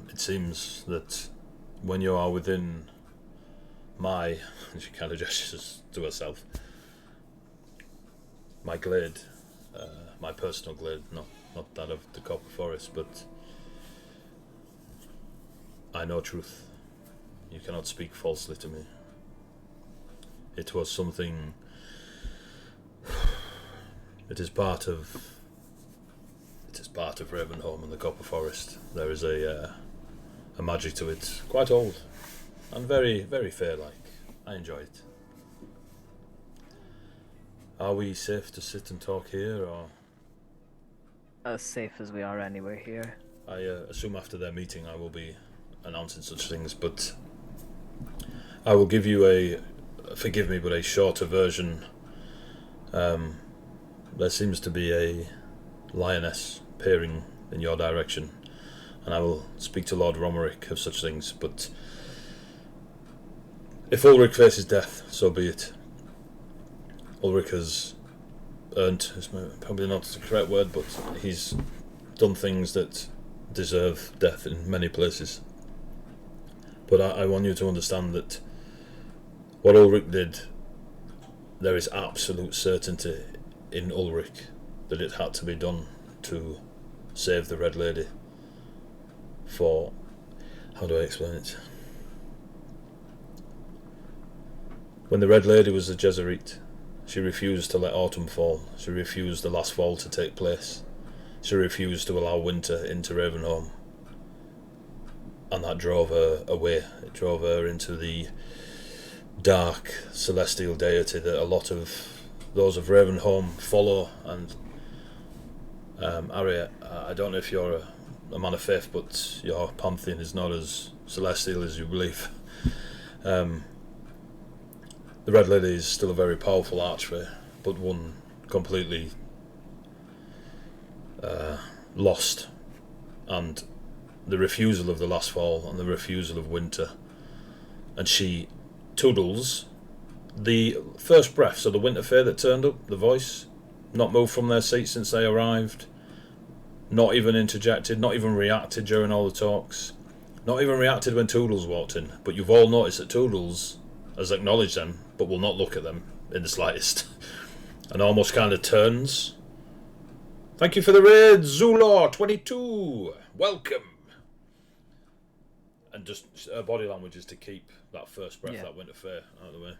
It seems that when you are within my, and she kind of gestures to herself, my glade, my personal glade, not that of the Copper Forest, but I know truth. You cannot speak falsely to me. It was something. It is part of Ravenholm and the Copper Forest. There is a magic to it, quite old, and very, very fair-like. I enjoy it. Are we safe to sit and talk here, or? As safe as we are anywhere here. I assume after their meeting I will be announcing such things, but I will give you forgive me, but a shorter version. There seems to be a lioness peering in your direction, and I will speak to Lord Romerick of such things, but if Ulrich faces death, so be it. Ulrich has earned, is probably not the correct word, but he's done things that deserve death in many places. But I want you to understand that what Ulrich did, there is absolute certainty in Ulrich that it had to be done to save the Red Lady. for, how do I explain it? When the Red Lady was a Jesuit, she refused to let autumn fall. She refused the last fall to take place. She refused to allow winter into Ravenholm. And that drove her away. It drove her into the dark celestial deity that a lot of those of Ravenholm follow. And Ari, I don't know if you're a man of faith, but your pantheon is not as celestial as you believe. The Red Lady is still a very powerful archfey, but one completely lost. And the refusal of the last fall and the refusal of winter. And she, Toodles, the first breath, so the Winter Fae that turned up, the voice, not moved from their seat since they arrived, not even interjected, not even reacted during all the talks, not even reacted when Toodles walked in. But you've all noticed that Toodles has acknowledged them, but will not look at them in the slightest, and almost kind of turns. Thank you for the raid, Zulor22. Welcome. And just her body language is to keep that first breath, that Winter Fae, out of the way.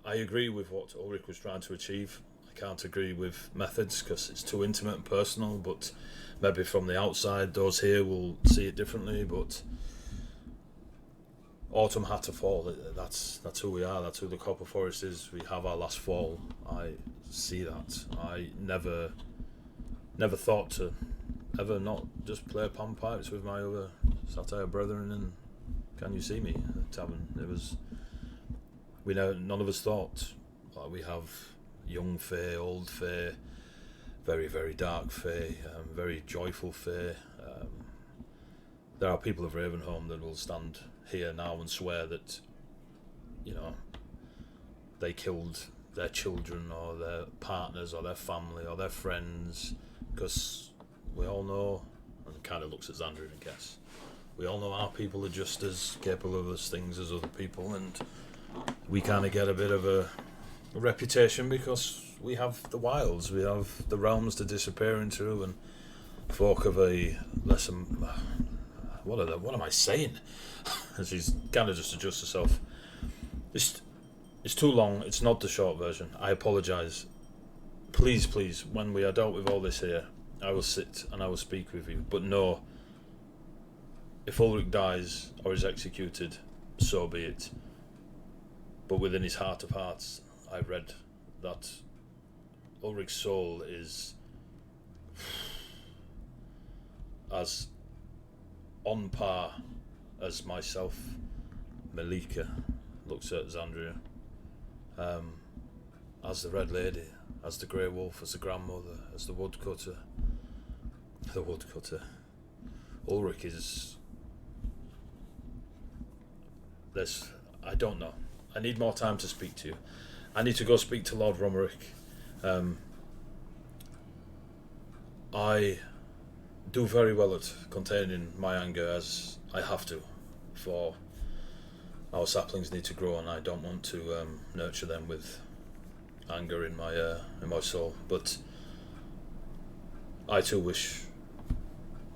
I agree with what Ulrich was trying to achieve. I can't agree with methods because it's too intimate and personal, but maybe from the outside those here will see it differently. But autumn had to fall. That's who we are. That's who the Copper Forest is. We have our last fall. I see that. I never thought to ever not just play panpipes with my other satire brethren and Can You See Me tavern. It was, none of us thought, like, we have young fae, old fae, very, very dark fae, very joyful fae. There are people of Ravenholm that will stand here now and swear that, they killed their children or their partners or their family or their friends, because we all know, and kind of looks at Xandria and guess, we all know our people are just as capable of those things as other people, and we kind of get a bit of a reputation because we have the wilds, we have the realms to disappear into, and folk of a lesser... What am I saying? And she's kind of just adjusts herself. It's too long. It's not the short version. I apologise. Please, when we are dealt with all this here, I will sit and I will speak with you. But no, if Ulrich dies or is executed, so be it. But within his heart of hearts, I read that Ulrich's soul is as on par as myself. Malika looks at Xandria. As the Red Lady, as the Grey Wolf, as the grandmother, as the woodcutter. The woodcutter. Ulrich is... I don't know. I need more time to speak to you. I need to go speak to Lord Romerick. I do very well at containing my anger, as I have to, for our saplings need to grow, and I don't want to nurture them with anger in my soul. But I too wish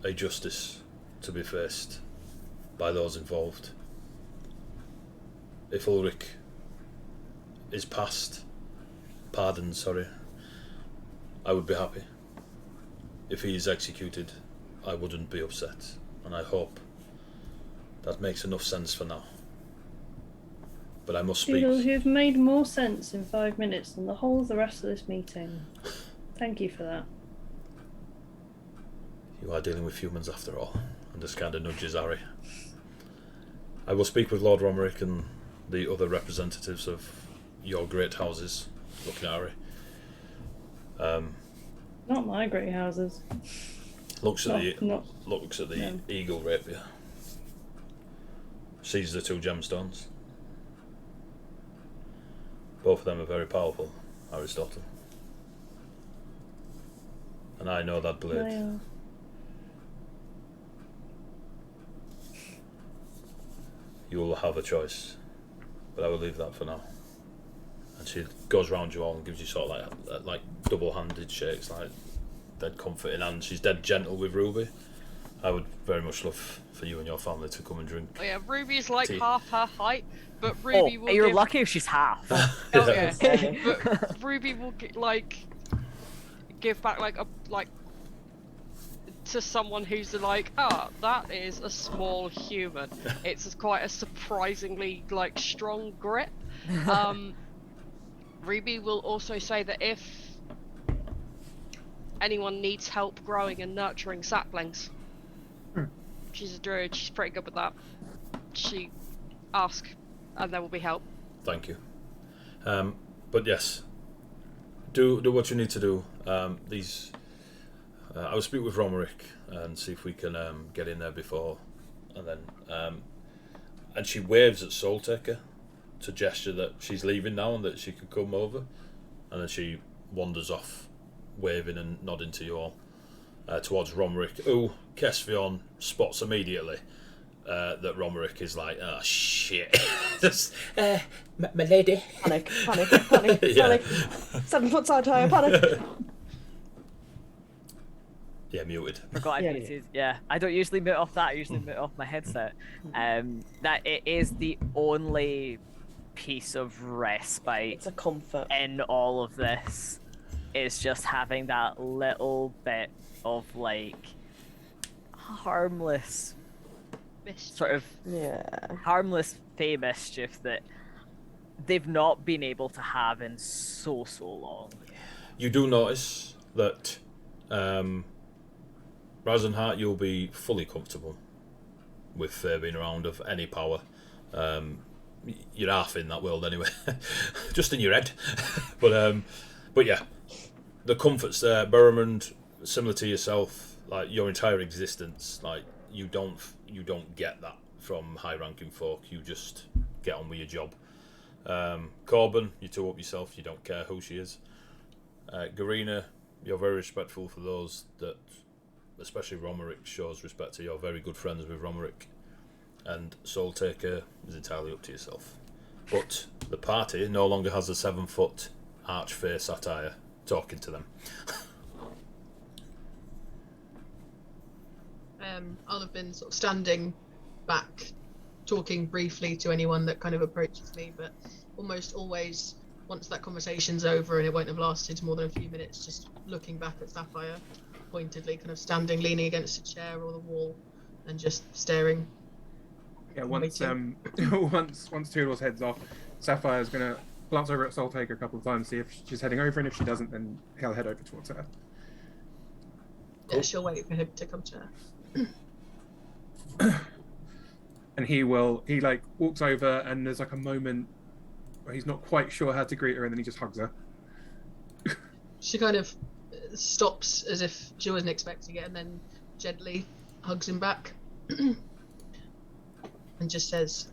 a justice to be faced by those involved. If Ulrich is pardoned, I would be happy. If he is executed, I wouldn't be upset, and I hope that makes enough sense for now. But I must speak. Doodles, you've made more sense in 5 minutes than the whole of the rest of this meeting. Thank you for that. You are dealing with humans after all, and this kind of nudges Harry. I will speak with Lord Romerick and the other representatives of your great houses, looking at Harry. Not my great houses. Looks at the eagle rapier. Sees the 2 gemstones. Both of them are very powerful, Aristotle. And I know that blade. They are. You will have a choice, but I will leave that for now. And she goes round you all and gives you sort of like double-handed shakes, like dead comforting, and she's dead gentle with Ruby. I would very much love for you and your family to come and drink. Oh yeah, Ruby's like tea. half her height, but Ruby will you're give... lucky if she's half. Oh yeah, but Ruby will give back to someone who's like, that is a small human. It's quite a surprisingly strong grip. Ruby will also say that if anyone needs help growing and nurturing saplings, she's a druid, she's pretty good with that. She ask and there will be help. Thank you. But yes, do what you need to do. I will speak with Romerick and see if we can get in there before, and then and she waves at Soultaker to gesture that she's leaving now and that she can come over, and then she wanders off, waving and nodding to you all towards Romerick, who Kesvion spots immediately that Romerick is like, oh shit. Just, my lady. Panic. Yeah. 7 foot satire, panic. Yeah, muted. Forgot I muted. Yeah, I don't usually mute off that. I usually mute off my headset. That it is the only piece of respite. It's a comfort in all of this. Is just having that little bit of harmless, sort of harmless fey mischief that they've not been able to have in so long. You do notice that. Razenheart, you'll be fully comfortable with Fae being around of any power. You're half in that world anyway, just in your head. But yeah, the comforts there. Burramund, similar to yourself, your entire existence, you don't get that from high-ranking folk. You just get on with your job. Corbin, you two up yourself. You don't care who she is. Garina, you're very respectful for those that. Especially Romerick shows respect to. You're very good friends with Romerick, and Soultaker is entirely up to yourself. But the party no longer has a 7-foot archfey satire talking to them. I'll have been sort of standing back, talking briefly to anyone that kind of approaches me, but almost always, once that conversation's over, and it won't have lasted more than a few minutes, just looking back at Sapphire. Pointedly, kind of standing, leaning against a chair or the wall, and just staring. Yeah, once Toodles heads off, Sapphire's gonna glance over at Soultaker a couple of times, see if she's heading over, and if she doesn't, then he'll head over towards her. Yeah, she'll wait for him to come to her. And he walks over, and there's a moment where he's not quite sure how to greet her, and then he just hugs her. She kind of stops as if she wasn't expecting it, and then gently hugs him back and just says,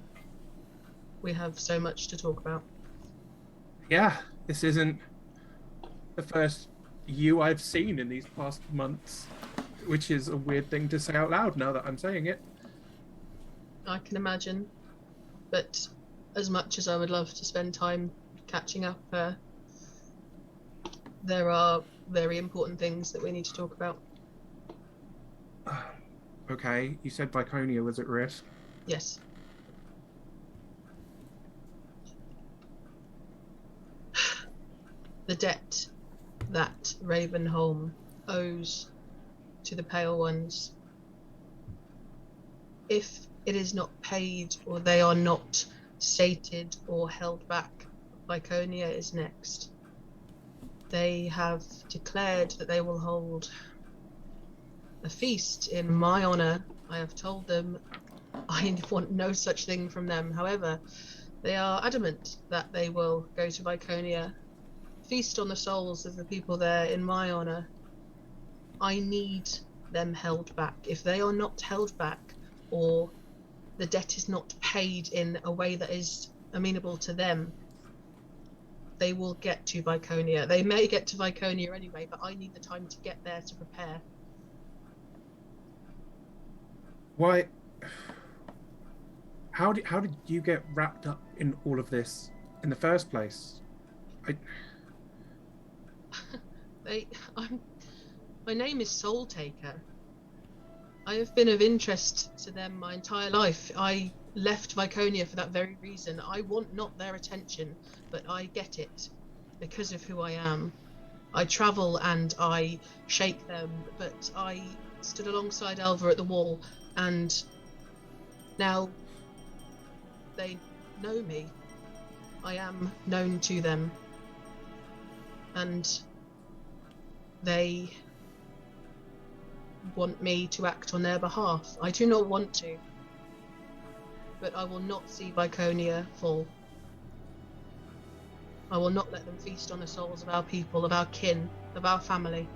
we have so much to talk about. Yeah, this isn't the first you I've seen in these past months, which is a weird thing to say out loud now that I'm saying it. I can imagine, but as much as I would love to spend time catching up, there are very important things that we need to talk about. Okay, you said Viconia was at risk. Yes. The debt that Ravenholm owes to the Pale Ones, if it is not paid or they are not sated or held back, Viconia is next. They have declared that they will hold a feast in my honour. I have told them I want no such thing from them. However, they are adamant that they will go to Viconia, feast on the souls of the people there in my honour. I need them held back. If they are not held back, or the debt is not paid in a way that is amenable to them, they will get to Viconia. They may get to Viconia anyway, but I need the time to get there to prepare. Why? How did you get wrapped up in all of this in the first place? My name is Soul Taker. I have been of interest to them my entire life. I left Viconia for that very reason. I want not their attention, but I get it because of who I am. I travel and I shake them, but I stood alongside Elva at the wall, and now they know me. I am known to them, and they want me to act on their behalf. I do not want to, but I will not see Viconia fall. I will not let them feast on the souls of our people, of our kin, of our family.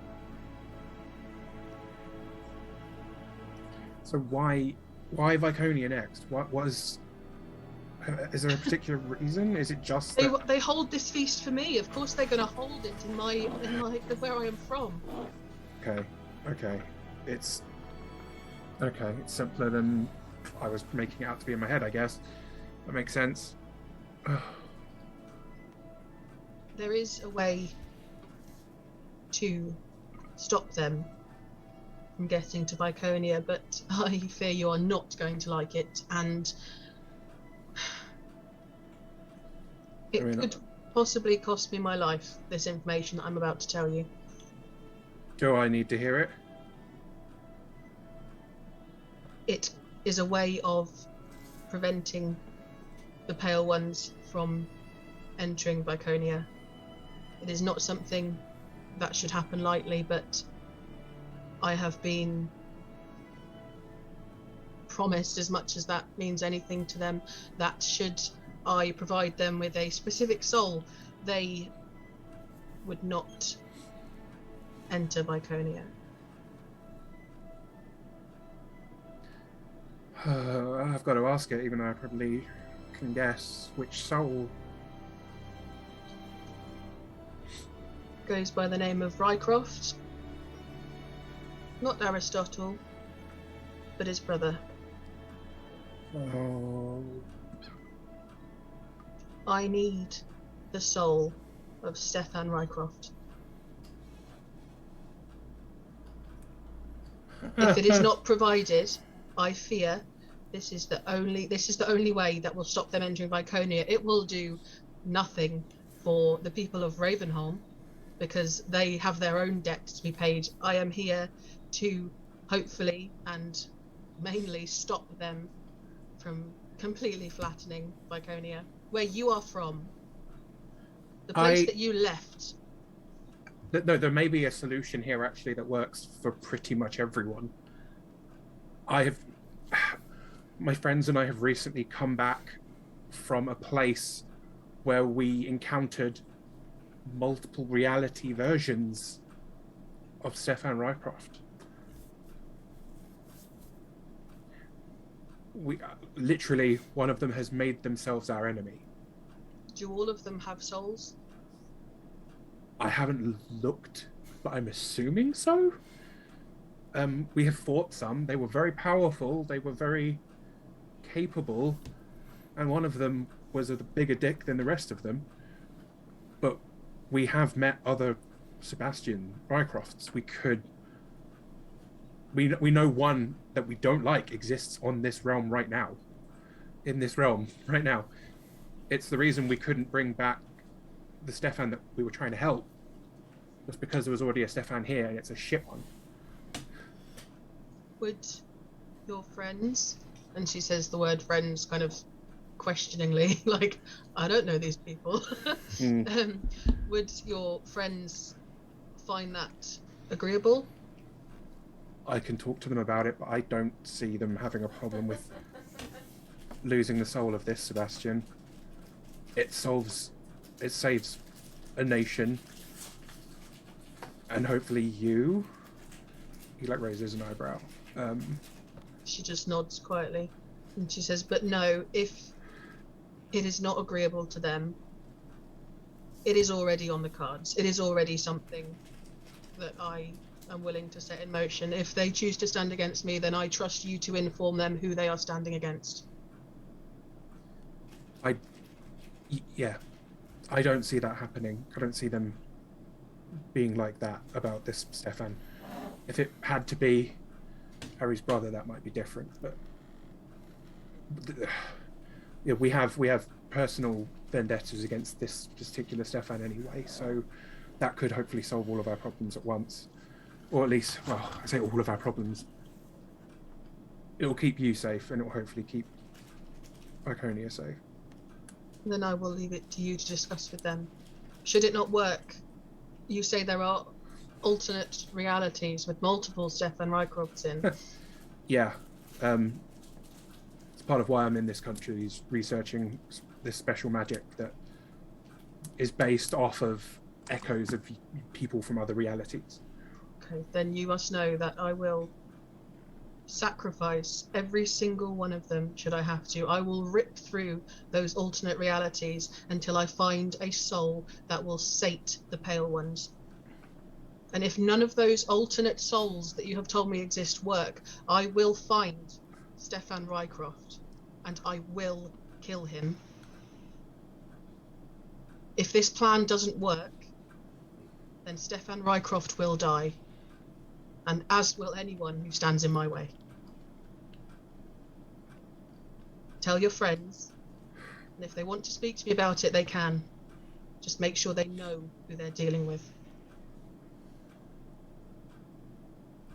So why Viconia next? What was? Is there a particular reason? Is it just that... They hold this feast for me? Of course they're going to hold it in my where I am from. Okay. It's simpler than I was making it out to be in my head, I guess. That makes sense. There is a way to stop them from getting to Viconia, but I fear you are not going to like it, and it could possibly cost me my life, this information that I'm about to tell you. Do I need to hear it? It is a way of preventing the Pale Ones from entering Viconia. It is not something that should happen lightly, but I have been promised, as much as that means anything to them, that should I provide them with a specific soul, they would not enter Viconia. I've got to ask it, even though I probably can guess. Which soul? Goes by the name of Rycroft. Not Aristotle, but his brother. Oh. I need the soul of Stefan Rycroft. If it is not provided, I fear this is the only way that will stop them entering Viconia. It will do nothing for the people of Ravenholm, because they have their own debt to be paid. I am here to hopefully and mainly stop them from completely flattening Viconia, where you are from, the place that you left. No, there may be a solution here actually that works for pretty much everyone. My friends and I have recently come back from a place where we encountered multiple reality versions of Stefan Rycroft. We literally, one of them has made themselves our enemy. Do all of them have souls? I haven't looked, but I'm assuming so. We have fought some. They were very powerful. They were very capable, and one of them was a bigger dick than the rest of them. But we have met other Sebastian Rycrofts. We know one that we don't like exists on this realm right now. In this realm right now. It's the reason we couldn't bring back the Stefan that we were trying to help. Was because there was already a Stefan here, and it's a shit one. Would your friends, and she says the word friends kind of questioningly, like, I don't know these people. Would your friends find that agreeable? I can talk to them about it, but I don't see them having a problem with losing the soul of this Sebastian. It saves a nation, and hopefully you. He like raises an eyebrow. She just nods quietly, and she says, but no, if it is not agreeable to them, it is already on the cards. It is already something that I am willing to set in motion. If they choose to stand against me, then I trust you to inform them who they are standing against. I don't see that happening. I don't see them being like that about this Stefan. If it had to be Harry's brother, that might be different. But yeah, we have personal vendettas against this particular Stefan anyway, so that could hopefully solve all of our problems at once, or at least, well, I say all of our problems. It'll keep you safe, and it'll hopefully keep Iconia safe. Then I will leave it to you to discuss with them. Should it not work, you say there are alternate realities with multiple Stefan Rycrofts in. Yeah, it's part of why I'm in this country, is researching this special magic that is based off of echoes of people from other realities. Okay, then you must know that I will sacrifice every single one of them should I have to. I will rip through those alternate realities until I find a soul that will sate the Pale Ones. And if none of those alternate souls that you have told me exist work, I will find Stefan Rycroft and I will kill him. If this plan doesn't work, then Stefan Rycroft will die, and as will anyone who stands in my way. Tell your friends, and if they want to speak to me about it, they can. Just make sure they know who they're dealing with.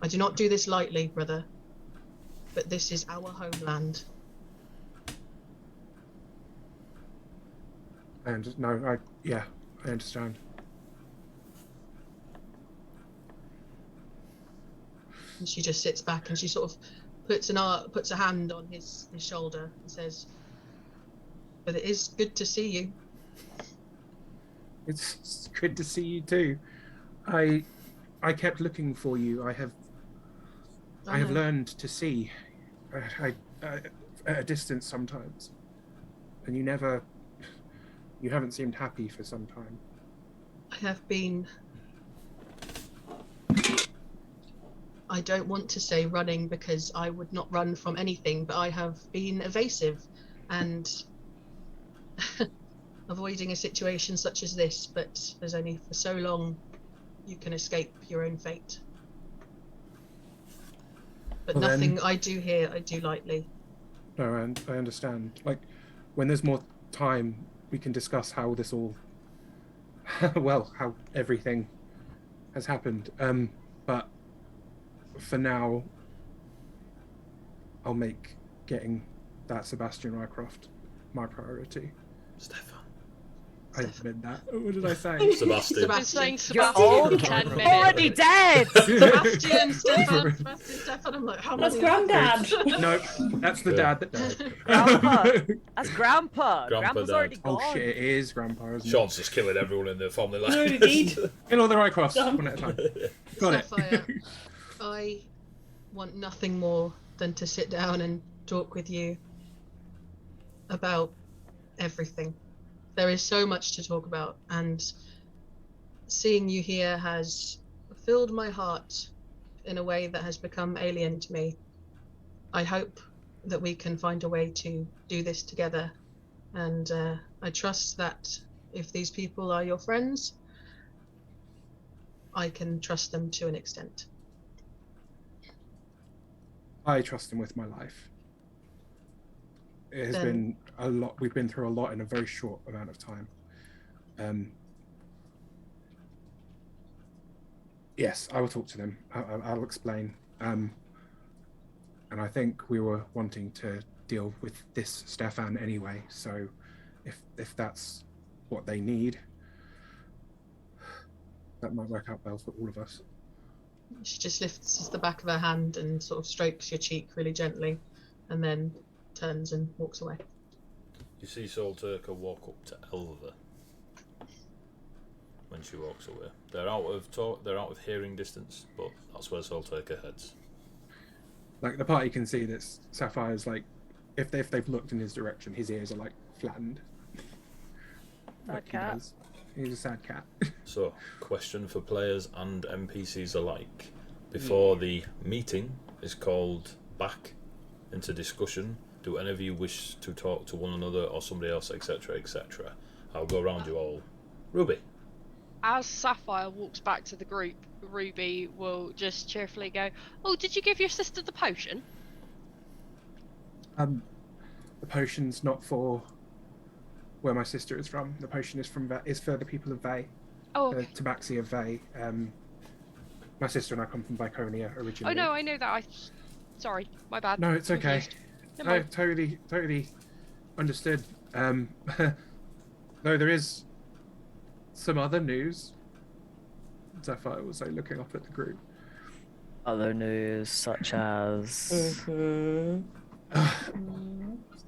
I do not do this lightly, brother, but this is our homeland. And I understand. And she just sits back and she sort of puts a hand on his shoulder and says, "But it is good to see you." It's good to see you too. I kept looking for you. I have learned to see at a distance sometimes, and you haven't seemed happy for some time. I have been, I don't want to say running because I would not run from anything, but I have been evasive and avoiding a situation such as this, but there's only for so long you can escape your own fate. But Well, nothing then, I do here, I do lightly. No, and I understand. Like, when there's more time, we can discuss how this all, well, how everything has happened. But for now, I'll make getting that Sebastian Rycroft my priority. Stefan. I meant that. What did I say? Sebastian. You're all 10 minutes. already dead! Sebastian, Stefan, I'm like, how That's many? Granddad. No, that's the dad that died. Grandpa. That's Grandpa. Grandpa's died. already Oh gone. shit, it is Grandpa, isn't Sean's just killing everyone in the family line. No, indeed. Kill all the Rycrofts, one at a time. Got Sapphire, it. I want nothing more than to sit down and talk with you about everything. There is so much to talk about, and seeing you here has filled my heart in a way that has become alien to me. I hope that we can find a way to do this together, and I trust that if these people are your friends, I can trust them to an extent. I trust him with my life. It has been a lot. We've been through a lot in a very short amount of time. Yes, I will talk to them. I'll explain. And I think we were wanting to deal with this Stefan anyway. So, if that's what they need, that might work out well for all of us. She just lifts the back of her hand and sort of strokes your cheek really gently, and then turns and walks away. You see Soul Turker walk up to Elva when she walks away. They're out of hearing distance, but that's where Soul Turker heads. Like, the party can see that Sapphire's like, if they've looked in his direction, his ears are like flattened. Sad cat. He's a sad cat. So, question for players and NPCs alike. Before the meeting is called back into discussion, do any of you wish to talk to one another or somebody else, etc., etc.? I'll go around you all. Ruby. As Sapphire walks back to the group, Ruby will just cheerfully go, "Oh, did you give your sister the potion?" The potion's not for where my sister is from. The potion is for the people of Vey. Oh, okay. The Tabaxi of Vey. My sister and I come from Viconia originally. Oh no, I know that. Sorry, my bad. No, it's okay. Never No, mind. totally understood. Though there is some other news. Zephyr was like looking up at the group. Other news such as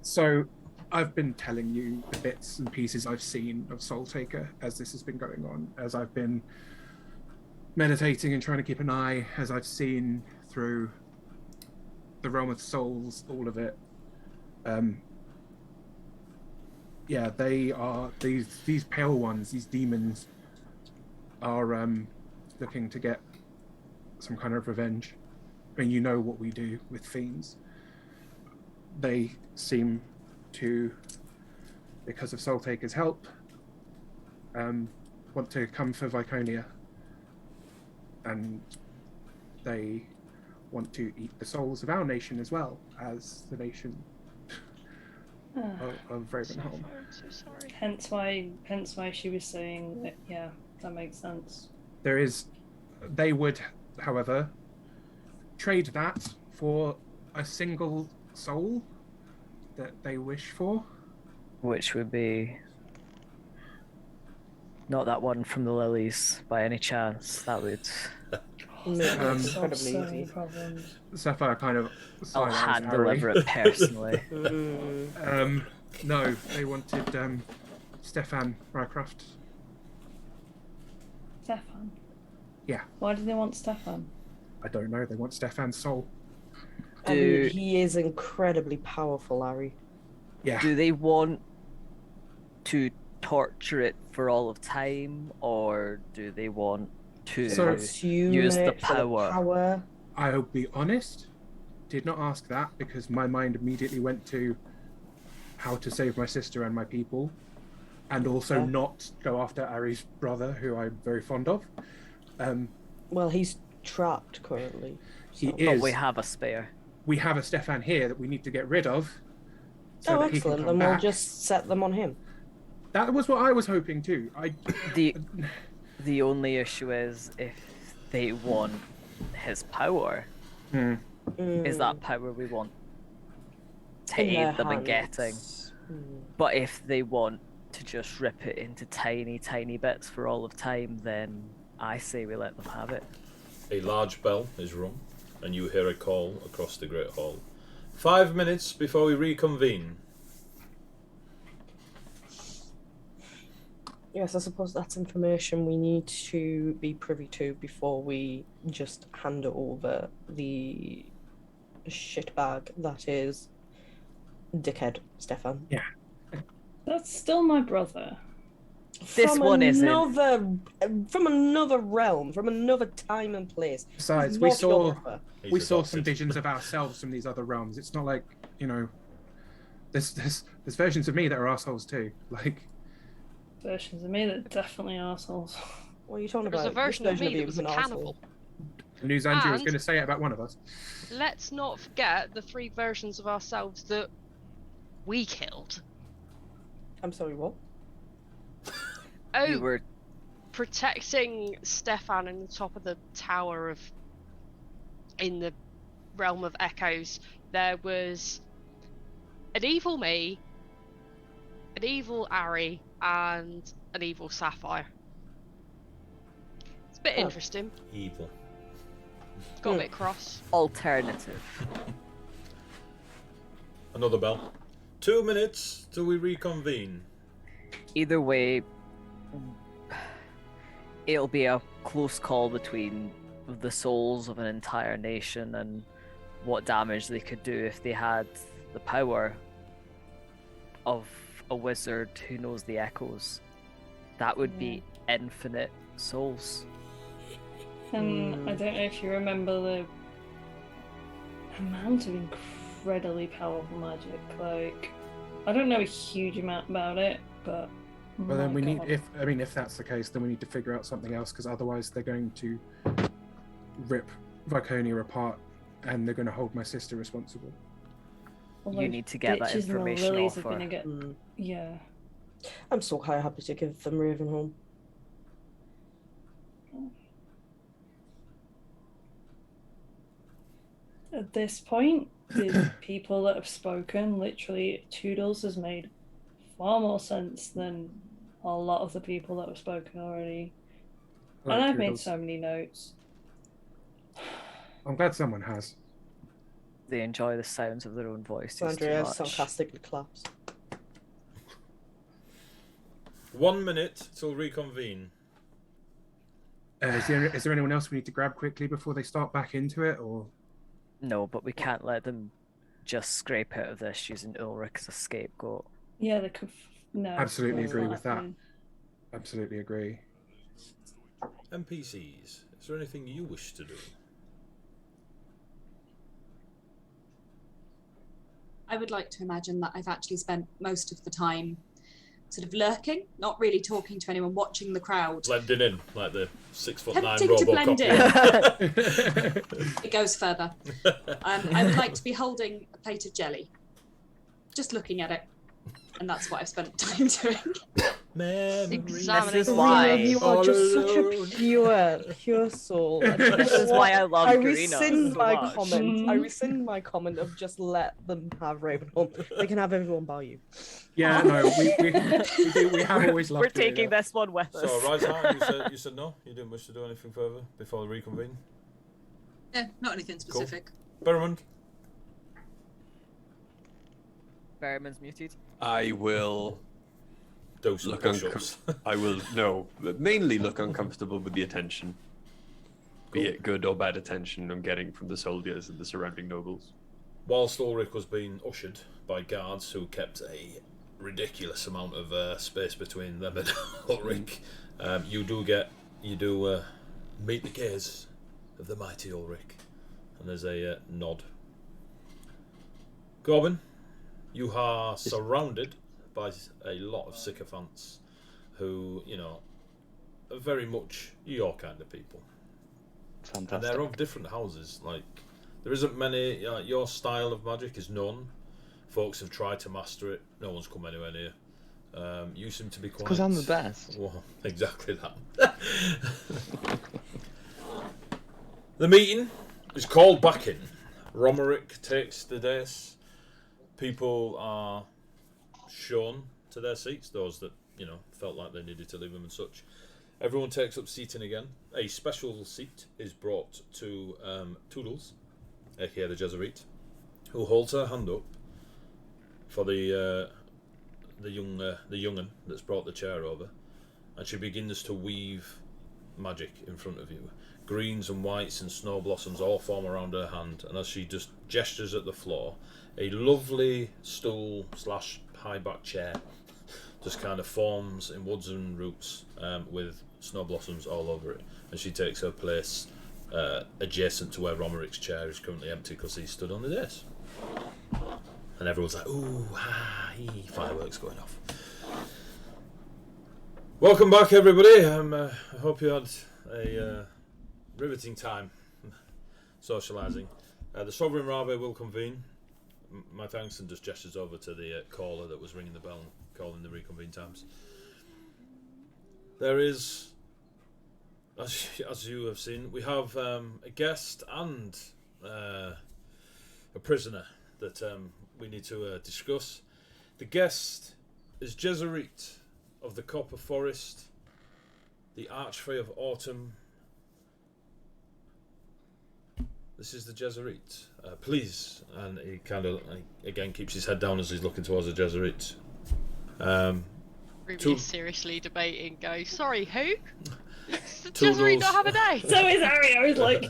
So, I've been telling you the bits and pieces I've seen of Soul Taker as this has been going on, as I've been meditating and trying to keep an eye, as I've seen through the realm of souls, all of it. Yeah, they are these pale ones, these demons are looking to get some kind of revenge. I mean, you know what we do with fiends. They seem to, because of Soul Taker's help, want to come for Viconia. And they want to eat the souls of our nation as well as the nation of Ravenholm. I'm so sorry. Hence why she was saying that. Yeah, that makes sense. They would, however, trade that for a single soul that they wish for. which would be not that one from the lilies by any chance. That would. Incredibly easy. Sapphire kind of. I'll hand Harry. deliver it personally. No, they wanted Stefan Rycroft. Stefan? Yeah. Why do they want Stefan? I don't know. They want Stefan's soul. I mean, he is incredibly powerful, Larry. Yeah. Do they want to torture it for all of time, or do they want to use the power? I'll be honest. Did not ask that because my mind immediately went to how to save my sister and my people, and also not go after Ari's brother, who I'm very fond of. Well, he's trapped currently. He is. But we have a spare. We have a Stefan here that we need to get rid of. So that he can excellent. come Then back. we'll just set them on him. That was what I was hoping too. The only issue is if they want his power. Is that power we want to In their aid them in hands. getting? But if they want to just rip it into tiny, tiny bits for all of time, then I say we let them have it. A large bell is rung, and you hear a call across the Great Hall. 5 minutes before we reconvene. Yes, I suppose that's information we need to be privy to before we just hand over the shitbag that is dickhead Stefan. Yeah. That's still my brother. This one isn't. From another realm, from another time and place. Besides, He's we not your saw brother. some visions of ourselves from these other realms. It's not like, you know, there's versions of me that are assholes too. Like Versions of me that are definitely assholes. What are you talking There's about? a version of Which me you that was a an arsehole? cannibal. I knew Andrew was And- going to say it about one of us. Let's not forget the 3 versions of ourselves that we killed. I'm sorry, what? Oh, You were protecting Stefan in the top of the tower in the realm of echoes. There was an evil me, an evil Ari, and an evil Sapphire. It's a bit interesting. Evil. Got a bit cross. alternative. Another bell. 2 minutes till we reconvene. Either way, it'll be a close call between the souls of an entire nation and what damage they could do if they had the power of a wizard who knows the echoes. That would be infinite souls. And I don't know if you remember the amount of incredibly powerful magic. Like, I don't know a huge amount about it, but Well, then My we need, God. if that's the case, then we need to figure out something else, because otherwise they're going to rip Viconia apart, and they're going to hold my sister responsible. All You those need to get that bitches and the information lilies off are gonna her. get. Yeah. I'm so quite happy to give them Ravenholm. At this point, the people that have spoken, literally, Toodles has made far more sense than a lot of the people that have spoken already. Right, And I've made Toodles. so many notes. I'm glad someone has. They enjoy the sounds of their own voices too Andrea much. sarcastically claps. 1 minute till reconvene. Is there anyone else we need to grab quickly before they start back into it, or? No, but we can't let them just scrape out of this using Ulrich as a scapegoat. Yeah, they could. No. Absolutely that's agree not with that. happening. Absolutely agree. NPCs, is there anything you wish to do? I would like to imagine that I've actually spent most of the time sort of lurking, not really talking to anyone, watching the crowd. Blending in, like the 6'9" Tempting to blend Robocop. It goes further. I would like to be holding a plate of jelly, just looking at it, and that's what I've spent time doing. Examining This is the why- ways. You are just such a pure soul. This is why I love I Garina rescind so my much. comment. I rescind my comment of just let them have Ravenholm. They can have everyone bar you. Yeah, no, we have always loved We're taking Garina. this one with us. So, Ryzar, you said no? You didn't wish to do anything further before the reconvene? Yeah, not anything specific. Berman? Berman's muted. I will Do some look push-ups. mainly look uncomfortable with the attention. Be it good or bad attention I'm getting from the soldiers and the surrounding nobles. Whilst Ulrich was being ushered by guards who kept a ridiculous amount of space between them and Ulrich, you do meet the gaze of the mighty Ulrich, and there's a nod. Corbin, you are surrounded by a lot of sycophants who, are very much your kind of people. Fantastic. And they're of different houses. Like, there isn't many. Your style of magic is none. Folks have tried to master it. No one's come anywhere near. You seem to be quite. Because I'm the best. Well, exactly that. The meeting is called back in. Romerick takes the dais. People are shown to their seats. Those that felt like they needed to leave them and such. Everyone takes up seating again. A special seat is brought to Toodles, aka the Jesuit, who holds her hand up for the young'un that's brought the chair over, and she begins to weave magic in front of you. Greens and whites and snow blossoms all form around her hand, and as she just gestures at the floor, a lovely stool / high back chair just kind of forms in woods and roots with snow blossoms all over it, and she takes her place adjacent to where Romerick's chair is currently empty because he stood on the dais. And everyone's like, ooh, fireworks going off. Welcome back, everybody. I hope you had a riveting time socialising. The Sovereign Rabe will convene. My thanks, and just gestures over to the caller that was ringing the bell and calling the reconvene times. There is, as you have seen, we have a guest and a prisoner that we need to discuss. The guest is Jesuit of the Copper Forest, the Archfey of Autumn. This is the Jesuit. Please, and he kind of again keeps his head down as he's looking towards the Jesuit. Ruby is seriously debating. Go, sorry, who? Does Toodles. Jesuit not have a name? So is Harry. I was like.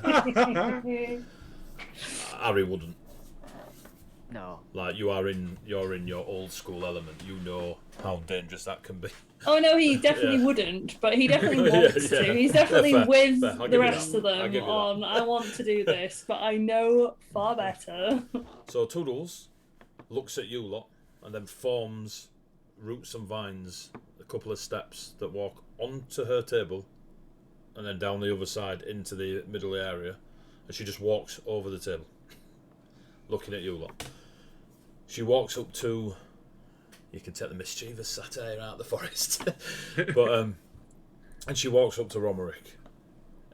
Harry wouldn't. No. Like you're in your old school element. You know how dangerous that can be. Oh no, he definitely Yeah. wouldn't, but he definitely wants Yeah. to. He's definitely Fair, with fair. I'll give the you rest that. of I'll them give you that. on, I want to do this, but I know far better. So Toodles looks at you lot and then forms roots and vines couple of steps that walk onto her table and then down the other side into the middle area, and she just walks over the table, looking at you lot. She walks up to... You can take the mischievous satire out of the forest. But and she walks up to Romerick.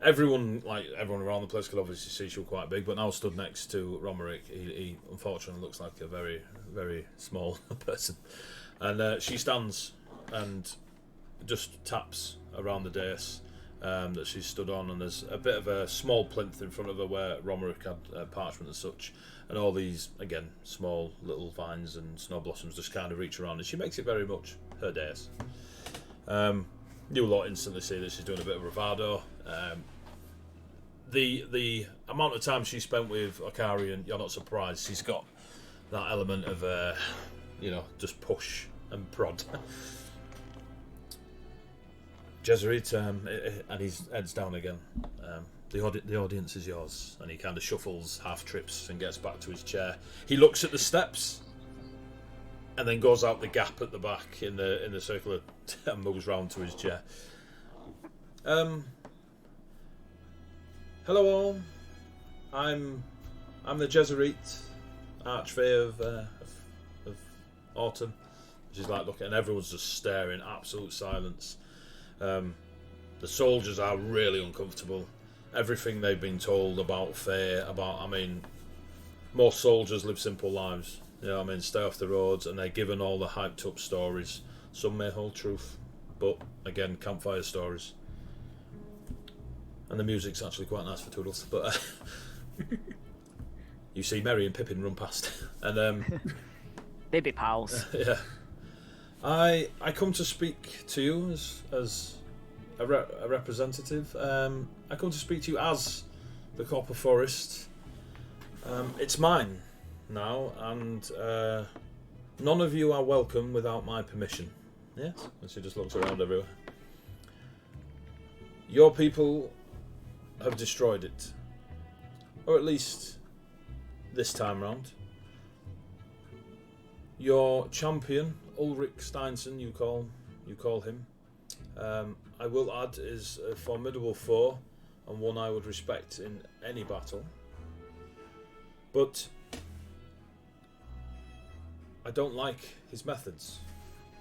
Everyone around the place could obviously see she was quite big, but now stood next to Romerick, he unfortunately looks like a very, very small person. And she stands and just taps around the dais that she stood on, and there's a bit of a small plinth in front of her where Romerick had parchment and such, and all these, again, small little vines and snow blossoms just kind of reach around, and she makes it very much her dais. You lot instantly see that she's doing a bit of bravado. The amount of time she spent with Akarian, you're not surprised. She's got that element of, just push and prod. Jezerit, and his head's down again. The audience is yours. And he kind of shuffles, half trips, and gets back to his chair. He looks at the steps, and then goes out the gap at the back in the circle and moves round to his chair. Hello all. I'm the Jezerit, Archfey of Autumn. She's like looking, and everyone's just staring, absolute silence. The soldiers are really uncomfortable. Everything they've been told about Fae, most soldiers live simple lives. Stay off the roads, and they're given all the hyped up stories. Some may hold truth, but again, campfire stories. And the music's actually quite nice for Toodles. But you see Merry and Pippin run past, and they be pals. Yeah. I come to speak to you as a representative. I come to speak to you as the Copper Forest. It's mine now, and none of you are welcome without my permission. Yes? And she just looks around everywhere. Your people have destroyed it. Or at least this time round. Your champion, Ulrich Steinson, you call him. I will add, is a formidable foe and one I would respect in any battle. But I don't like his methods.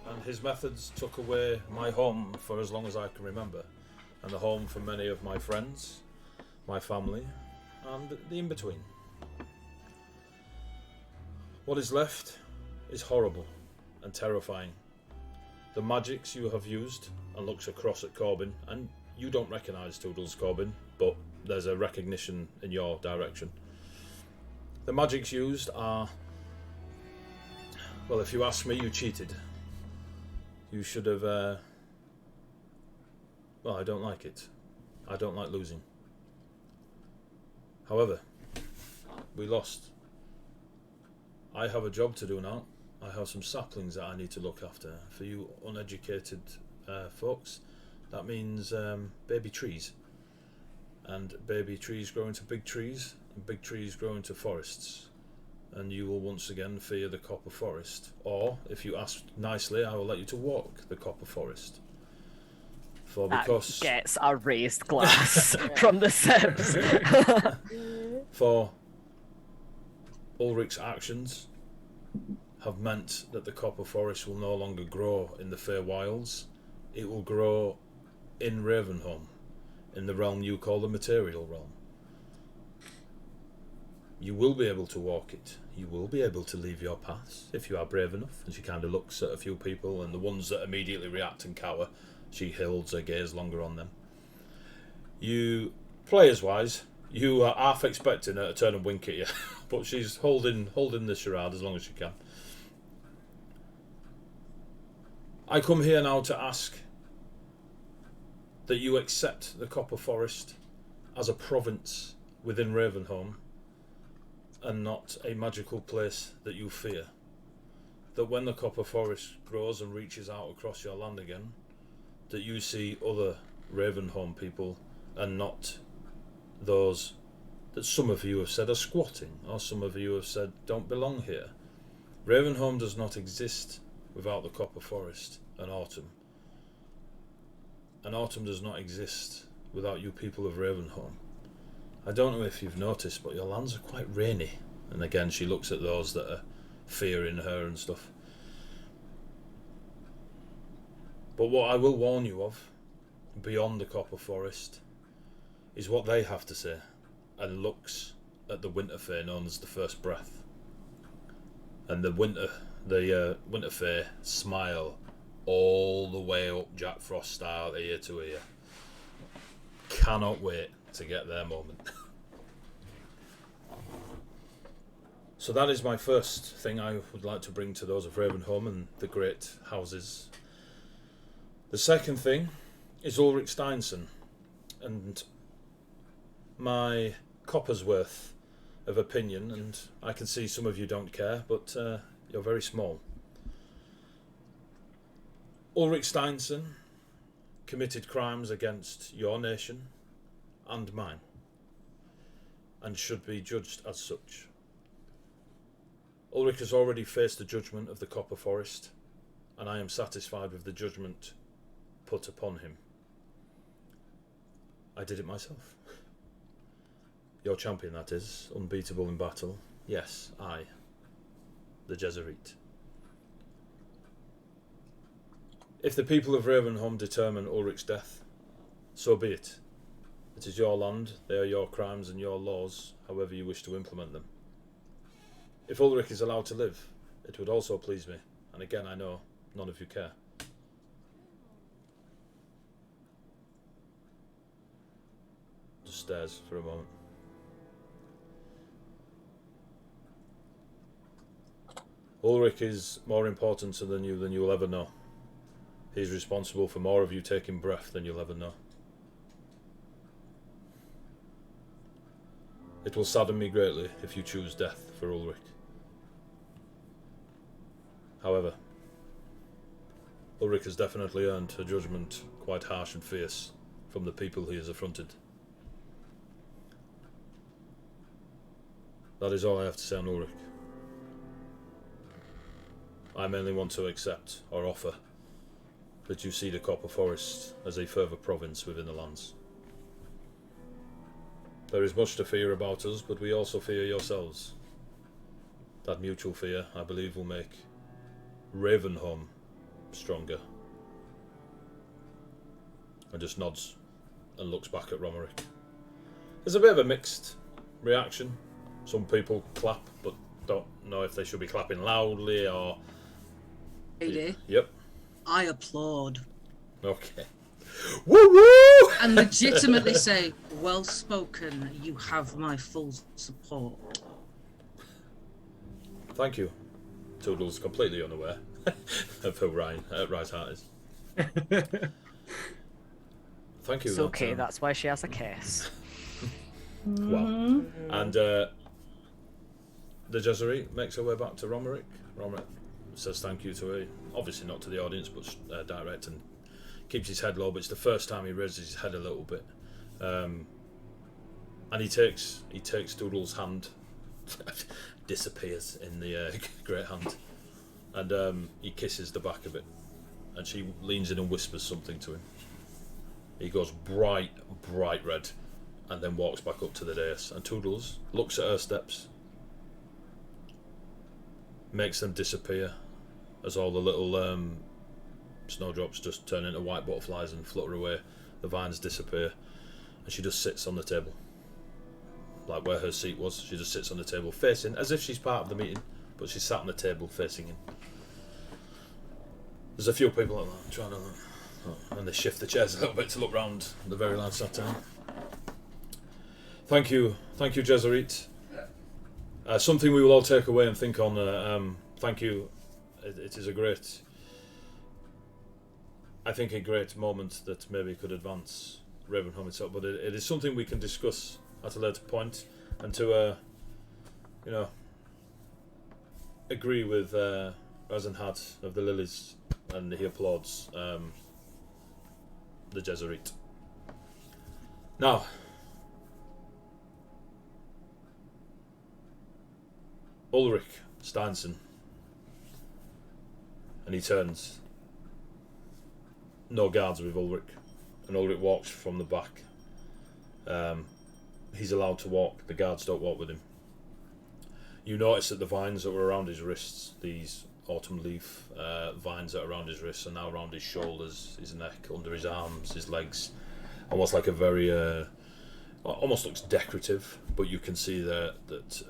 And his methods took away my home for as long as I can remember. And the home for many of my friends, my family, and the in-between. What is left is horrible and terrifying. The magics you have used, and looks across at Corbin, and you don't recognise Toodles, Corbin, but there's a recognition in your direction. The magics used are, well, if you ask me, you cheated. You should have, well, I don't like it. I don't like losing. However, we lost. I have a job to do now. I have some saplings that I need to look after. For you uneducated folks, that means baby trees. And baby trees grow into big trees, and big trees grow into forests. And you will once again fear the Copper Forest. Or, if you ask nicely, I will let you to walk the Copper Forest. That gets a raised glass from the sips. For Ulrich's actions have meant that the Copper Forest will no longer grow in the Feywilds. It will grow in Ravenholm, in the realm you call the Material Realm. You will be able to walk it. You will be able to leave your paths, if you are brave enough. And she kind of looks at a few people, and the ones that immediately react and cower, she holds her gaze longer on them. You, players-wise, you are half expecting her to turn and wink at you, but she's holding the charade as long as she can. I come here now to ask that you accept the Copper Forest as a province within Ravenholm, and not a magical place that you fear. That when the Copper Forest grows and reaches out across your land again, that you see other Ravenholm people, and not those that some of you have said are squatting, or some of you have said don't belong here. Ravenholm does not exist without the Copper Forest and Autumn. an autumn does not exist without you people of Ravenholm. I don't know if you've noticed, but your lands are quite rainy. And again, she looks at those that are fearing her and stuff. But what I will warn you of, beyond the Copper Forest, is what they have to say, and looks at the Winterfell known as the First Breath. And the Winterfell smile all the way up Jack Frost style, ear to ear. Cannot wait to get their moment. So that is my first thing I would like to bring to those of Ravenholm and the great houses. The second thing is Ulrich Steinson, and my copper's worth of opinion, and I can see some of you don't care, but you're very small. Ulrich Steinson committed crimes against your nation and mine, and should be judged as such. Ulrich has already faced the judgment of the Copper Forest, and I am satisfied with the judgment put upon him. I did it myself. Your champion, that is, unbeatable in battle. Yes, I, the Jesuit. If the people of Ravenholm determine Ulrich's death, so be it. It is your land, they are your crimes and your laws, however you wish to implement them. If Ulrich is allowed to live, it would also please me, and again I know none of you care. Just stares for a moment. Ulrich is more important than you will ever know. He's responsible for more of you taking breath than you'll ever know. It will sadden me greatly if you choose death for Ulrich. However, Ulrich has definitely earned a judgment quite harsh and fierce from the people he has affronted. That is all I have to say on Ulrich. I mainly want to accept or offer that you see the Copper Forest as a further province within the lands. There is much to fear about us, but we also fear yourselves. That mutual fear, I believe, will make Ravenholm stronger. And just nods and looks back at Romerick. There's a bit of a mixed reaction. Some people clap, but don't know if they should be clapping loudly or... AD? Yep. I applaud. Okay. Woo woo! And legitimately say, well spoken, you have my full support. Thank you. Toodles completely unaware of who Right Heart is. Thank you. It's okay, that's why she has a case. Well, and the Jesuit makes her way back to Romerick. Romerick says thank you to her, obviously not to the audience, but direct, and keeps his head low. But it's the first time he raises his head a little bit, and he takes Toodles' hand, disappears in the great hand, and he kisses the back of it, and she leans in and whispers something to him. He goes bright red, and then walks back up to the dais, and Toodles looks at her steps, makes them disappear as all the little snowdrops just turn into white butterflies and flutter away. The vines disappear, and she just sits on the table, like where her seat was. She just sits on the table, facing, as if she's part of the meeting, but she's sat on the table facing him. There's a few people like that trying to, and they shift the chairs a little bit to look round the very last Saturn. Thank you, Jesuit. Something we will all take away and think on. Thank you. It is a great, I think, a great moment that maybe could advance Ravenholm itself. But it is something we can discuss at a later point, and to, agree with Razenhad of the Lilies, and he applauds the Jesuit. Now, Ulrich Steinson, and he turns. No guards with Ulrich. and Ulrich walks from the back. He's allowed to walk. The guards don't walk with him. You notice that the vines that were around his wrists, these autumn leaf vines that are around his wrists, are now around his shoulders, his neck, under his arms, his legs. Almost like a very, almost looks decorative, but you can see that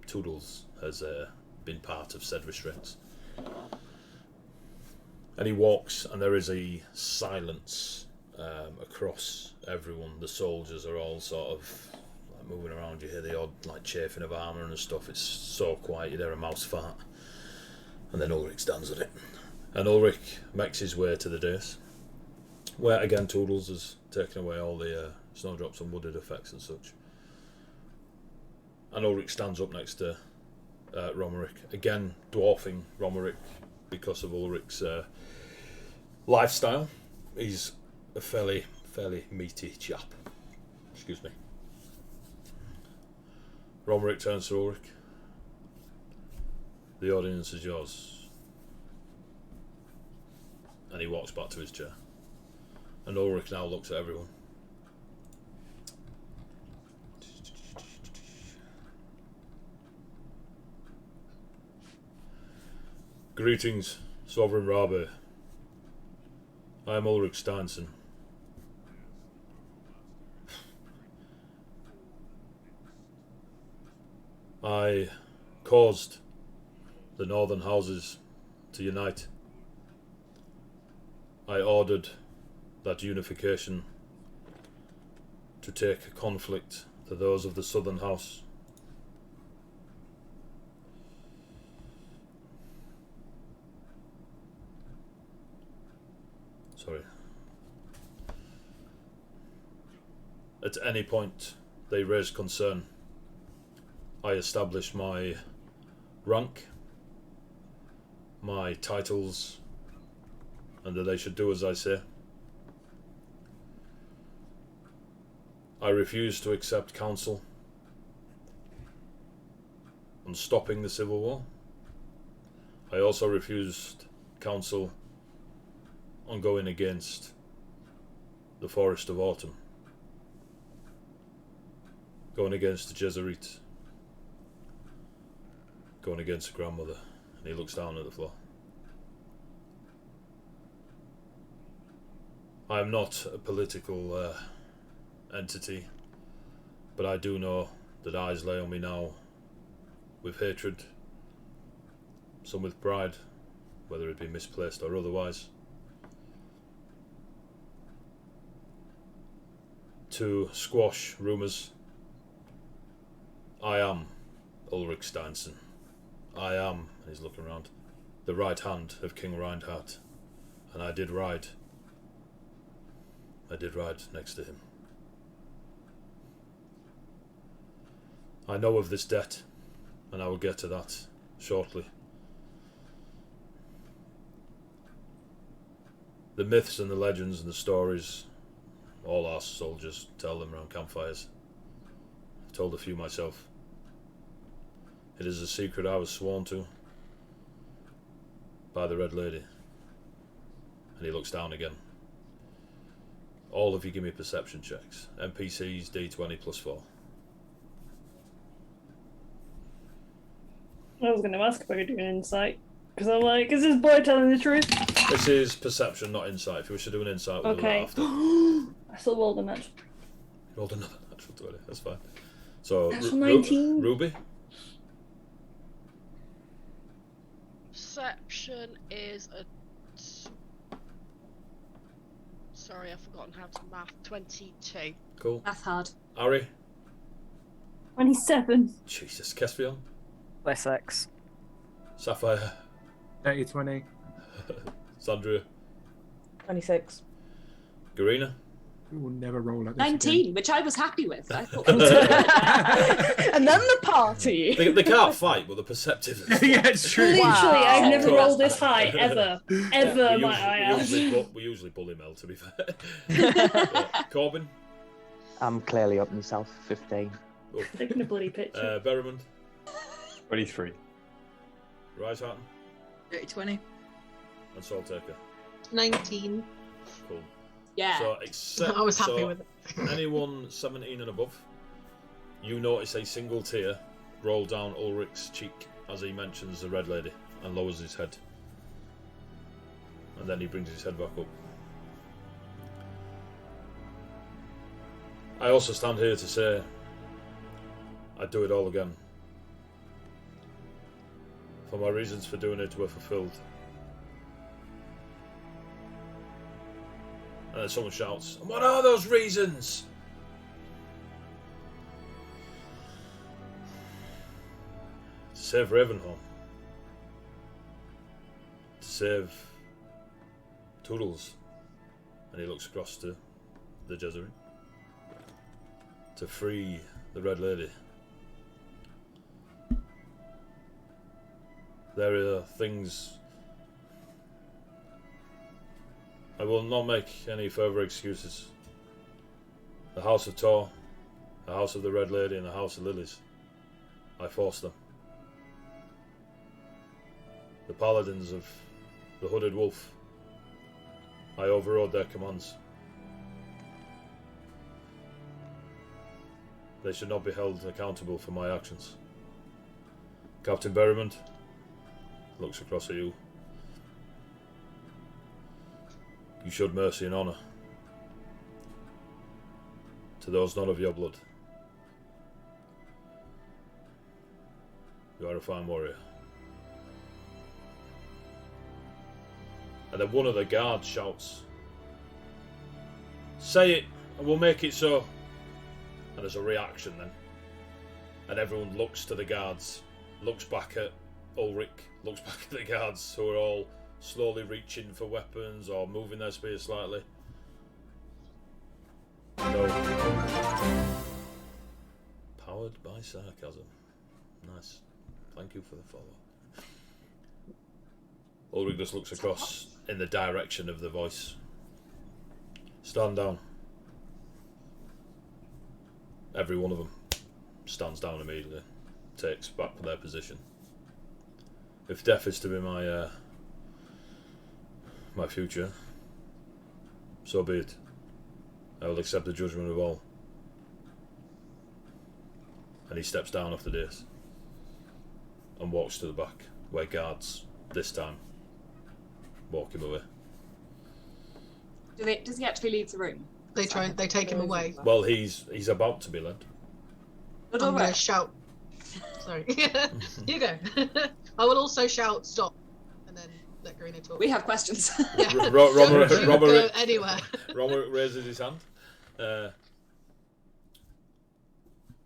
Toodles has been part of said restraints. And he walks, and there is a silence across everyone. The soldiers are all sort of like moving around. You hear the odd like chafing of armour and stuff. It's so quiet. You hear a mouse fart, and then Ulrich stands at it. And Ulrich makes his way to the dais, where again Toodles has taken away all the snowdrops and wooded effects and such. And Ulrich stands up next to Romerick, again dwarfing Romerick because of Ulrich's lifestyle. He's a fairly meaty chap. Excuse me. Romerick turns to Ulrich. The audience is yours. And he walks back to his chair. And Ulrich now looks at everyone. Greetings, Sovereign Rabe. I am Ulrich Steinson. I caused the northern houses to unite. I ordered that unification to take conflict to those of the southern house. Sorry. At any point they raise concern, I establish my rank, my titles, and that they should do as I say. I refuse to accept counsel on stopping the civil war. I also refused counsel on going against the Forest of Autumn, going against the Jesuit, going against the grandmother. And he looks down at the floor. I am not a political entity, but I do know that eyes lay on me now with hatred, some with pride, whether it be misplaced or otherwise. To squash rumours, I am Ulrich Steinson. I am, and he's looking around, the right hand of King Reinhardt, and I did ride next to him. I know of this debt, and I will get to that shortly. The myths and the legends and the stories, all our soldiers tell them around campfires. I've told a few myself. It is a secret I was sworn to by the Red Lady. And he looks down again. All of you give me perception checks. NPCs, D20 +4. I was going to ask if I could do an insight. Because I'm like, is this boy telling the truth? This is perception, not insight. If you wish to do an insight, we'll do that Okay. after. I still rolled a natural. Rolled another natural 20. That's fine. So, Natural 19. Ruby? Perception is a... Sorry, I've forgotten how to math. 22. Cool. Math hard. Ari? 27. Jesus. Kespion? +6. Sapphire? 30-20. Sandria? 26. Garina? We will never roll like this 19, which I was happy with. I thought. And then the party. They can't fight, but they're perceptive. Yeah, it's true. Literally, Wow. I've never Cool. rolled this high, ever. Ever, we might I add. usually bully Mel, to be fair. Yeah. Corbin? I'm clearly up myself, 15. Oh. Taking a bloody picture. Berrimond? 23. Riseharton? 30-20. And Saltaker? 19. Cool. Yeah. So except I was happy so with it. anyone 17 and above, you notice a single tear roll down Ulrich's cheek as he mentions the Red Lady and lowers his head. And then he brings his head back up. I also stand here to say I'd do it all again. For my reasons for doing it were fulfilled. And then someone shouts, "And what are those reasons?" To save Ravenholm. To save Toodles. And he looks across to the Jesuit. To free the Red Lady. There are things... I will not make any further excuses. The House of Tor, the House of the Red Lady, and the House of Lilies. I forced them. The Paladins of the Hooded Wolf. I overrode their commands. They should not be held accountable for my actions. Captain Berrimond looks across at you. You showed mercy and honour to those not of your blood. You are a fine warrior. And then one of the guards shouts, "Say it, and we'll make it so." And there's a reaction then. And everyone looks to the guards, looks back at Ulrich, looks back at the guards who are all slowly reaching for weapons or moving their spears slightly. No. Powered by sarcasm. Nice. Thank you for the follow. Ulrich just looks across in the direction of the voice. Stand down. Every one of them stands down immediately, takes back their position. If death is to be my future, so be it. I will accept the judgment of all. And he steps down off the dais and walks to the back, where guards, this time, walk him away. Does he actually leave the room? They take him away. Well, he's about to be led. But I'm going to shout. Sorry. You go. I will also shout, "Stop," and then let Garina talk. We have questions. Yeah. Robert go anywhere. Robert raises his hand.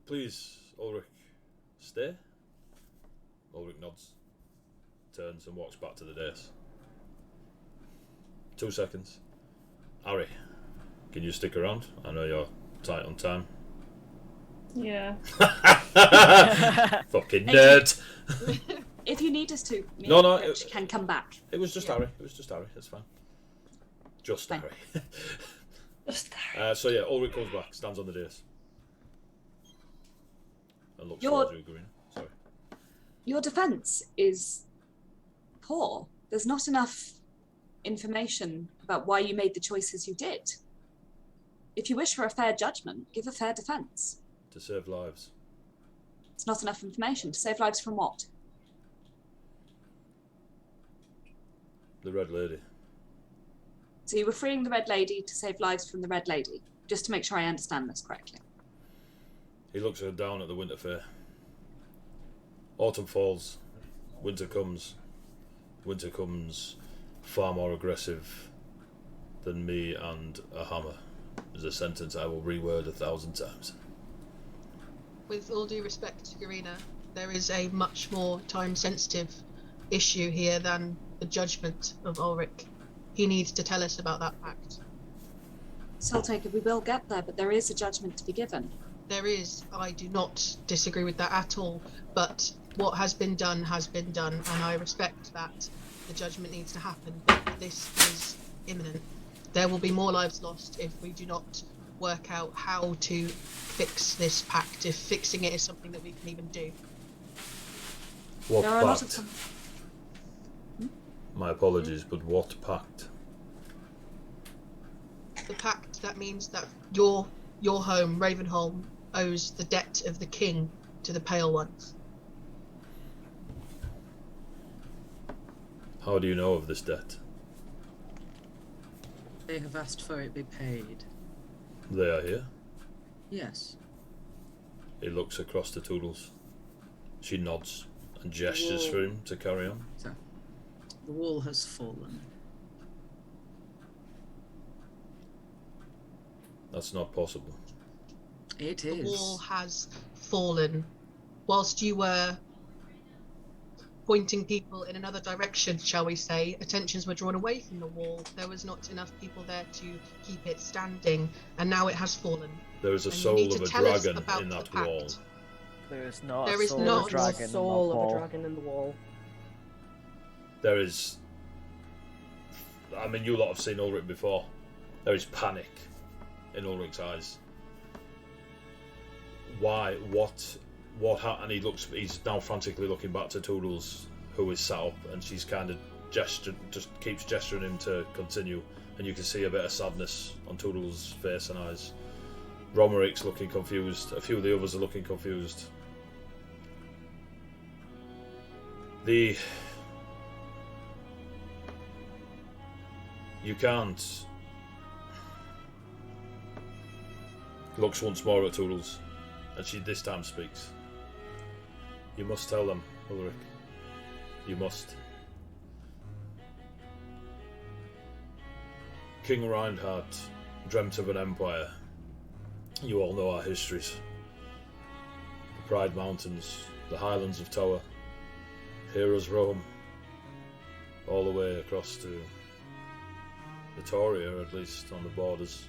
Please, Ulrich, stay. Ulrich nods, turns and walks back to the dais. 2 seconds. Harry, can you stick around? I know you're tight on time. Yeah. Fucking nerd. If you need us to, me No, and Rich can come back. It was just Harry. It was just Harry. It's fine. Just Fine. Harry. Just Harry. So yeah, Ulrich comes back, stands on the dais, and looks Your- towards you, Garina. Sorry. Your defence is poor. There's not enough information about why you made the choices you did. If you wish for a fair judgment, give a fair defence. To save lives. It's not enough information. To save lives from what? The Red Lady. So you were freeing the Red Lady to save lives from the Red Lady, just to make sure I understand this correctly. He looks down at the winter fair. Autumn falls, winter comes. Winter comes far more aggressive than me and a hammer. Is a sentence I will reword 1,000 times. With all due respect to Garina, there is a much more time-sensitive issue here than the judgment of Ulrich. He needs to tell us about that fact. Soultaker, we will get there, but there is a judgment to be given. There is. I do not disagree with that at all. But what has been done, and I respect that. The judgment needs to happen, but this is imminent. There will be more lives lost if we do not work out how to fix this pact, if fixing it is something that we can even do. What There are a lot of pact? My apologies, but what pact? the pact that means that your home, Ravenholm, owes the debt of the king to the Pale Ones. How do you know of this debt? They have asked for it be paid. They are here. Yes. He looks across to Toodles. She nods and gestures for him to carry on. So, the wall has fallen. That's not possible. It is. The wall has fallen. Whilst you were pointing people in another direction, shall we say, attentions were drawn away from the wall. There was not enough people there to keep it standing, and now it has fallen. There is a And you soul need of to a tell us dragon about in the that pact. wall. There is not There a is soul not of a dragon in Soul that of a wall. dragon in the wall. There is... I mean, you lot have seen Ulrich before. There is panic in Ulrich's eyes. Why? What and he's now frantically looking back to Toodles, who is sat up, and she's kind of just keeps gesturing him to continue, and you can see a bit of sadness on Toodles' face and eyes. Romeric's looking confused. A few of the others are looking confused. You can't. Looks once more at Toodles, and she this time speaks. You must tell them, Ulrich. You must. King Reinhardt dreamt of an empire. You all know our histories. The Pride Mountains, the Highlands of Tower, heroes roam, all the way across to Vitoria, at least on the borders.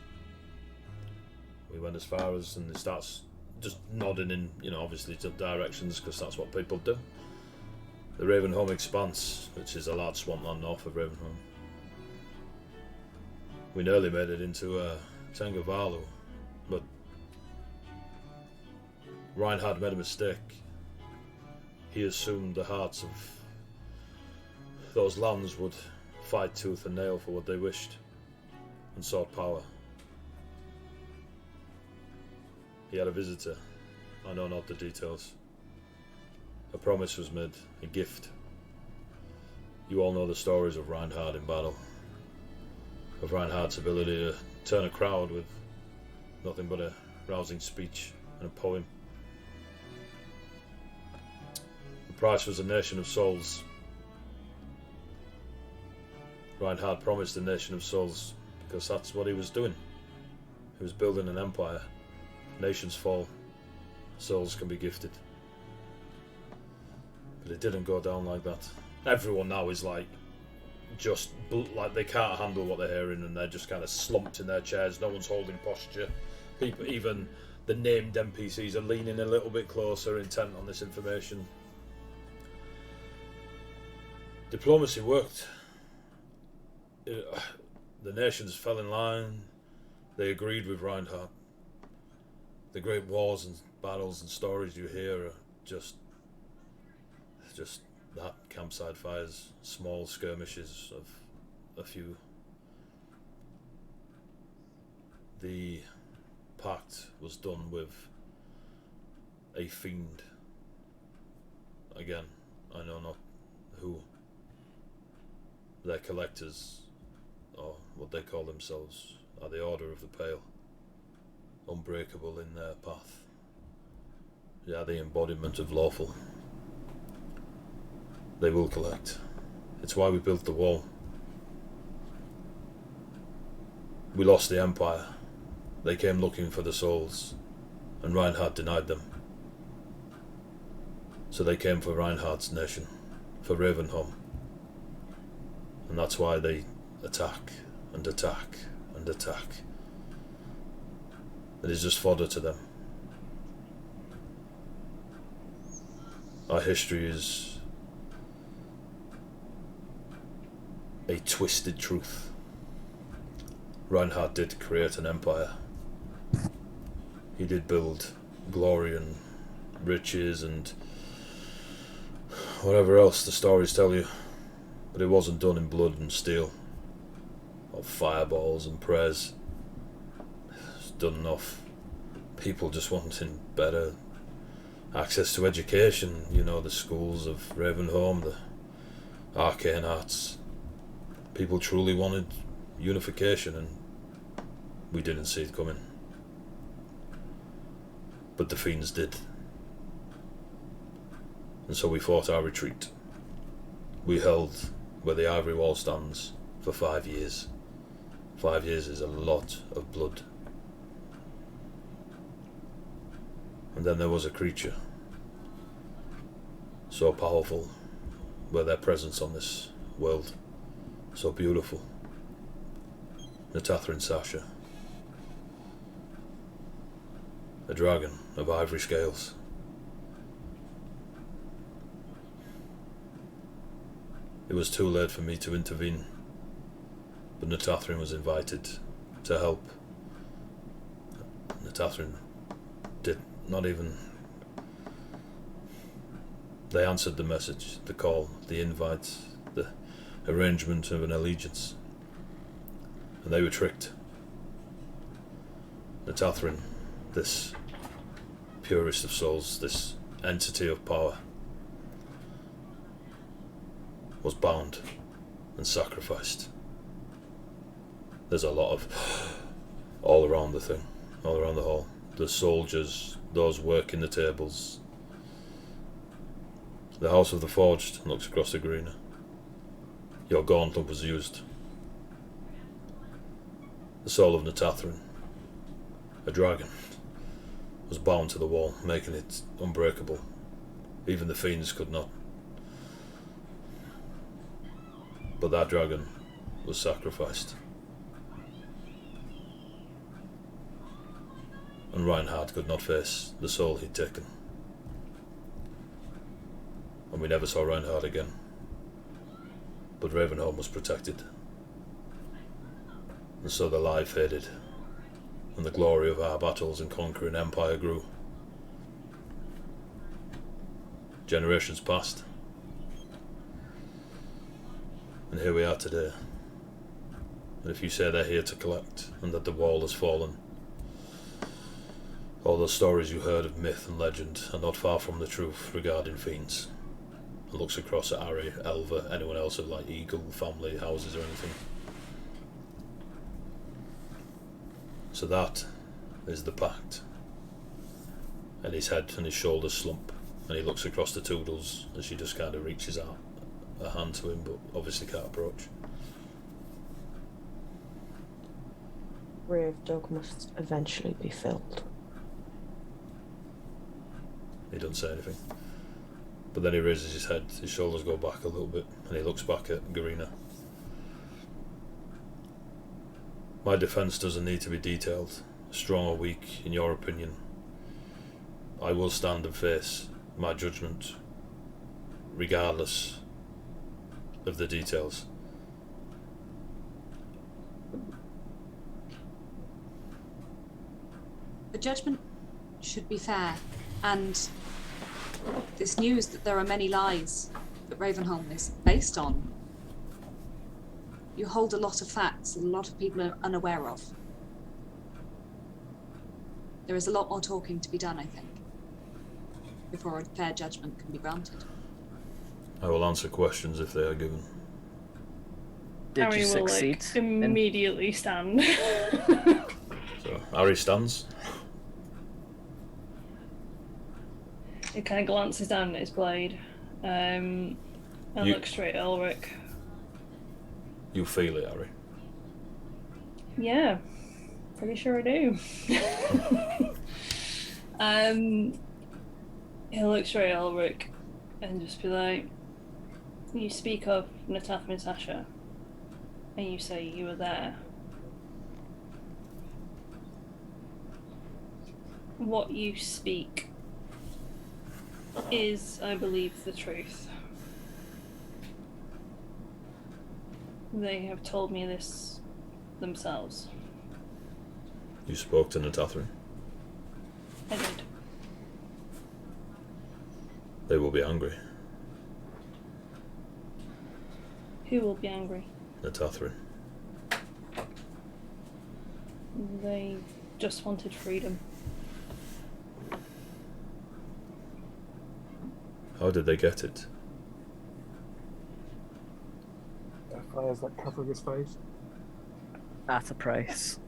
We went as far as, and it starts just nodding in, obviously to directions, because that's what people do. The Ravenholm Expanse, which is a large swampland north of Ravenholm. We nearly made it into Tengavalu, but Reinhard made a mistake. He assumed the hearts of those lands would fight tooth and nail for what they wished, and sought power. He had a visitor. I know not the details. A promise was made, a gift. You all know the stories of Reinhard in battle. Of Reinhard's ability to turn a crowd with nothing but a rousing speech and a poem. The price was a nation of souls. Reinhard promised a nation of souls because that's what he was doing. He was building an empire. Nations fall, souls can be gifted. But it didn't go down like that. Everyone now is like they can't handle what they're hearing, and they're just kind of slumped in their chairs. No one's holding posture. People, even the named NPCs, are leaning a little bit closer, intent on this information. Diplomacy worked. The nations fell in line. They agreed with Reinhardt. The great wars and battles and stories you hear are just that, campsite fires, small skirmishes of a few. The pact was done with a fiend. Again, I know not who. Their collectors, or what they call themselves, are the Order of the Pale. Unbreakable in their path. They are the embodiment of lawful. They will collect. It's why we built the wall. We lost the Empire. They came looking for the souls, and Reinhardt denied them. So they came for Reinhardt's nation, for Ravenholm. And that's why they attack, and attack, and attack. It is just fodder to them. Our history is a twisted truth. Reinhardt did create an empire. He did build glory and riches and whatever else the stories tell you. But it wasn't done in blood and steel, or fireballs and prayers. done off people just wanting better access to education. You know, the schools of Ravenholm, the arcane arts. People truly wanted unification, and we didn't see it coming. But the fiends did. And so we fought our retreat. We held where the ivory wall stands for 5 years. 5 years is a lot of blood. And then there was a creature so powerful, where their presence on this world so beautiful. Natathrin Sasha. A dragon of ivory scales. It was too late for me to intervene, but Natathrin was invited to help. Natathrin did not even... They answered the message, the call, the invite, the arrangement of an allegiance. And they were tricked. Natathrin, this purest of souls, this entity of power, was bound and sacrificed. There's a lot of all around the thing, all around the hall. The soldiers, those working the tables. The House of the Forged looks across the Garina. Your gauntlet was used. The soul of Natathrin, a dragon, was bound to the wall, making it unbreakable. Even the fiends could not. But that dragon was sacrificed. And Reinhard could not face the soul he'd taken. And we never saw Reinhard again. But Ravenholm was protected. And so the lie faded, and the glory of our battles and conquering empire grew. Generations passed, and here we are today. And if you say they're here to collect, and that the wall has fallen, all those stories you heard of myth and legend are not far from the truth regarding fiends. And looks across at Ari, Elva, anyone else of like Eagle, family, houses or anything. So that is the pact. And his head and his shoulders slump, and he looks across to Toodles as she just kind of reaches out a hand to him, but obviously can't approach. Grave Dog must eventually be filled. He doesn't say anything. But then he raises his head, his shoulders go back a little bit, and he looks back at Garina. My defence doesn't need to be detailed, strong or weak, in your opinion. I will stand and face my judgment, regardless of the details. The judgment should be fair, and this news that there are many lies that Ravenholm is based on, you hold a lot of facts that a lot of people are unaware of. There is a lot more talking to be done, I think, before a fair judgment can be granted. I will answer questions if they are given. Did Harry you will succeed? immediately stand. So Harry stands. He kind of glances down at his blade, and looks straight at Ulrich. You feel it, Harry. Yeah, pretty sure I do. He'll look straight at Ulrich and just be like, you speak of Natathrin and Sasha, and you say you were there. What you speak is, I believe, the truth. They have told me this themselves. You spoke to Natathrin. I did. They will be angry. Who will be angry? Natathrin. They just wanted freedom. How did they get it? Fires that cover his face. At a price.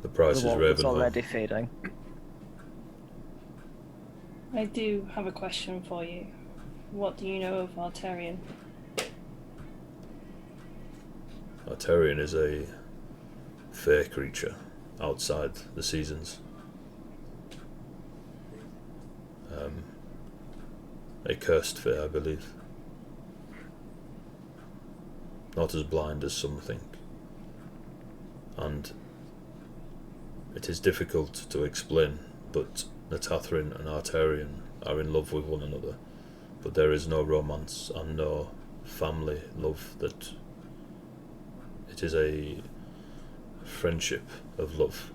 The price The is wall was Ravenhall. already fading. I do have a question for you. What do you know of Arterian? Arterian is a fair creature outside the seasons. A cursed fair, I believe. Not as blind as some think. And it is difficult to explain, but Natathrin and Arterian are in love with one another, but there is no romance and no family love. That it is a friendship of love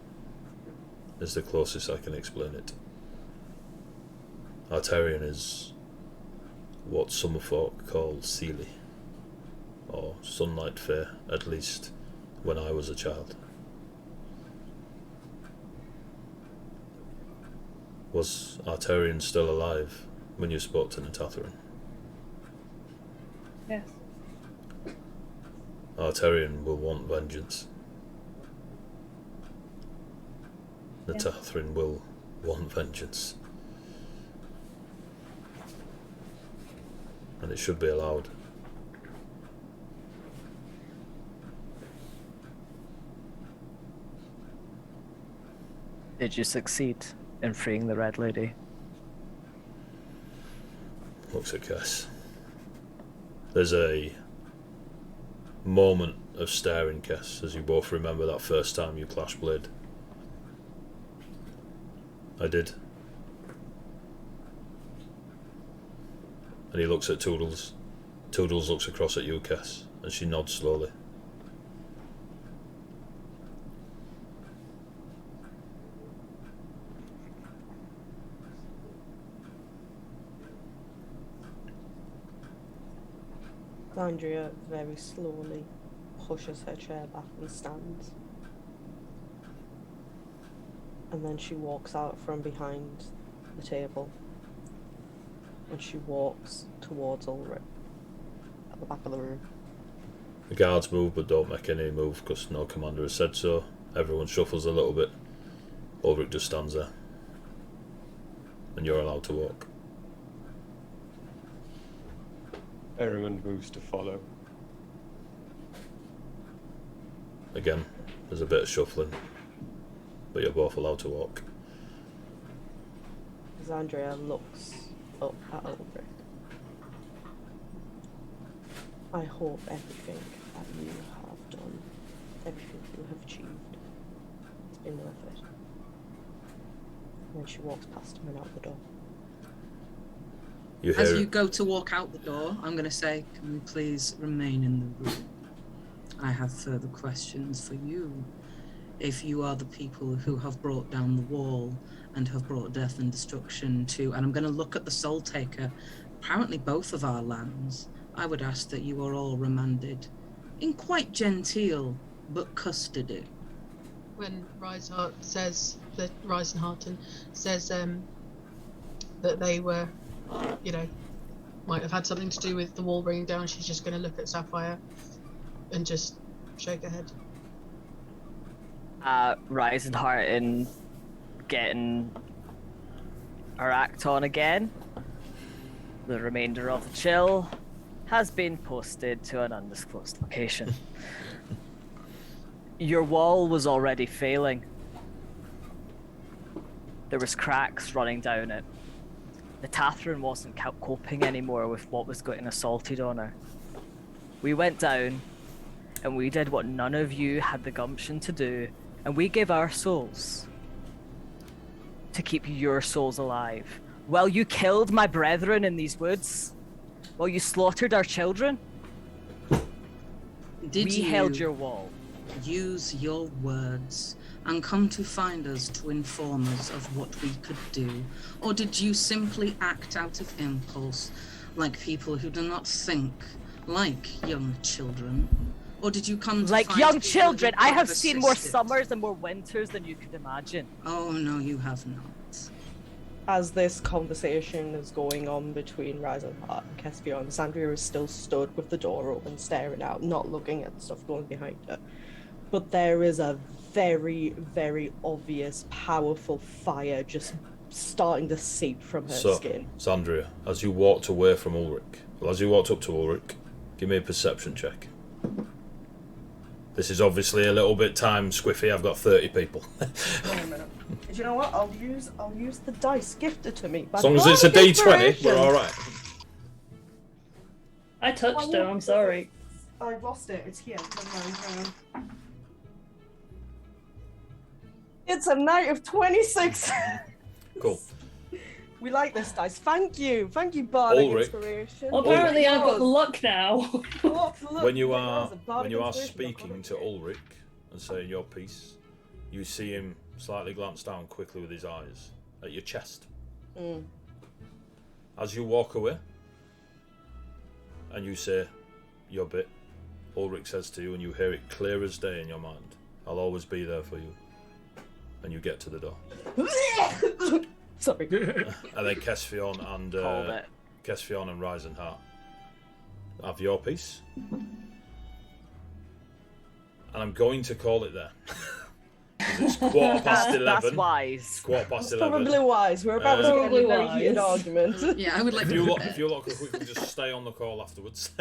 is the closest I can explain it. Arterian is what Summerfolk call Seelie, or Sunlight Fair, at least when I was a child. Was Arterian still alive when you spoke to Natathrin? Yes. Arterian will want vengeance. Yes. Natathrin will want vengeance. And it should be allowed. Did you succeed in freeing the Red Lady? Looks at Cass. There's a moment of staring, Cass, as you both remember that first time you clashed blade. I did. And he looks at Toodles. Toodles looks across at you, Cass, and she nods slowly. Andrea very slowly pushes her chair back and stands. And then she walks out from behind the table. And she walks towards Ulrich at the back of the room. The guards move, but don't make any move because no commander has said so. Everyone shuffles a little bit. Ulrich just stands there. And you're allowed to walk. Ehrman moves to follow. Again, there's a bit of shuffling, but you're both allowed to walk. As Andrea looks up at Ulrich. I hope everything that you have done, everything you have achieved, has been worth it. And then she walks past him and out the door. As you go to walk out the door, I'm going to say, can we please remain in the room? I have further questions for you. If you are the people who have brought down the wall and have brought death and destruction to, and I'm going to look at the Soul Taker, apparently both of our lands, I would ask that you are all remanded in quite genteel but custody. When Risenharten says that they were, you know, might have had something to do with the wall bringing down, she's just going to look at Sapphire and just shake her head. Risenharten getting her act on again. The remainder of the chill has been posted to an undisclosed location. Your wall was already failing. There was cracks running down it. The Tathrin wasn't coping anymore with what was getting assaulted on her. We went down, and we did what none of you had the gumption to do, and we gave our souls to keep your souls alive. While you killed my brethren in these woods, while you slaughtered our children, we held your wall. Use your words and come to find us to inform us of what we could do? Or did you simply act out of impulse, like people who do not think, like young children? Or did you come to Like find young people children, you I could have seen more assisted? summers and more winters than you could imagine. Oh, no, you have not. As this conversation is going on between Ryzenheart and Kespion, Sandria is still stood with the door open, staring out, not looking at the stuff going behind her. But there is a very, very obvious, powerful fire just starting to seep from her skin. Sandria, as you walked away from Ulrich, as you walked up to Ulrich, give me a perception check. This is obviously a little bit time squiffy. I've got 30 people. Wait a minute. Do you know what? I'll use the dice gifted to me. As long as it's a D20, we're all right. I touched her. I'm sorry. I lost it. It's here. Hang on. It's a night of 26. Cool. We like this dice. Thank you, Bardic Ulrich. Inspiration. Well, apparently I've got the luck now. When you are speaking to Ulrich and saying your piece, you see him slightly glance down quickly with his eyes at your chest. As you walk away and you say your bit, Ulrich says to you, and you hear it clear as day in your mind, "I'll always be there for you." And you get to the door. Sorry. And then Kesfion and Ryzenheart have your piece. And I'm going to call it there. It's 11:15. That's wise. It's 11:15. It's probably wise. We're about to get in a very heated argument. Yeah, I would like if to. you lot could quickly just stay on the call afterwards.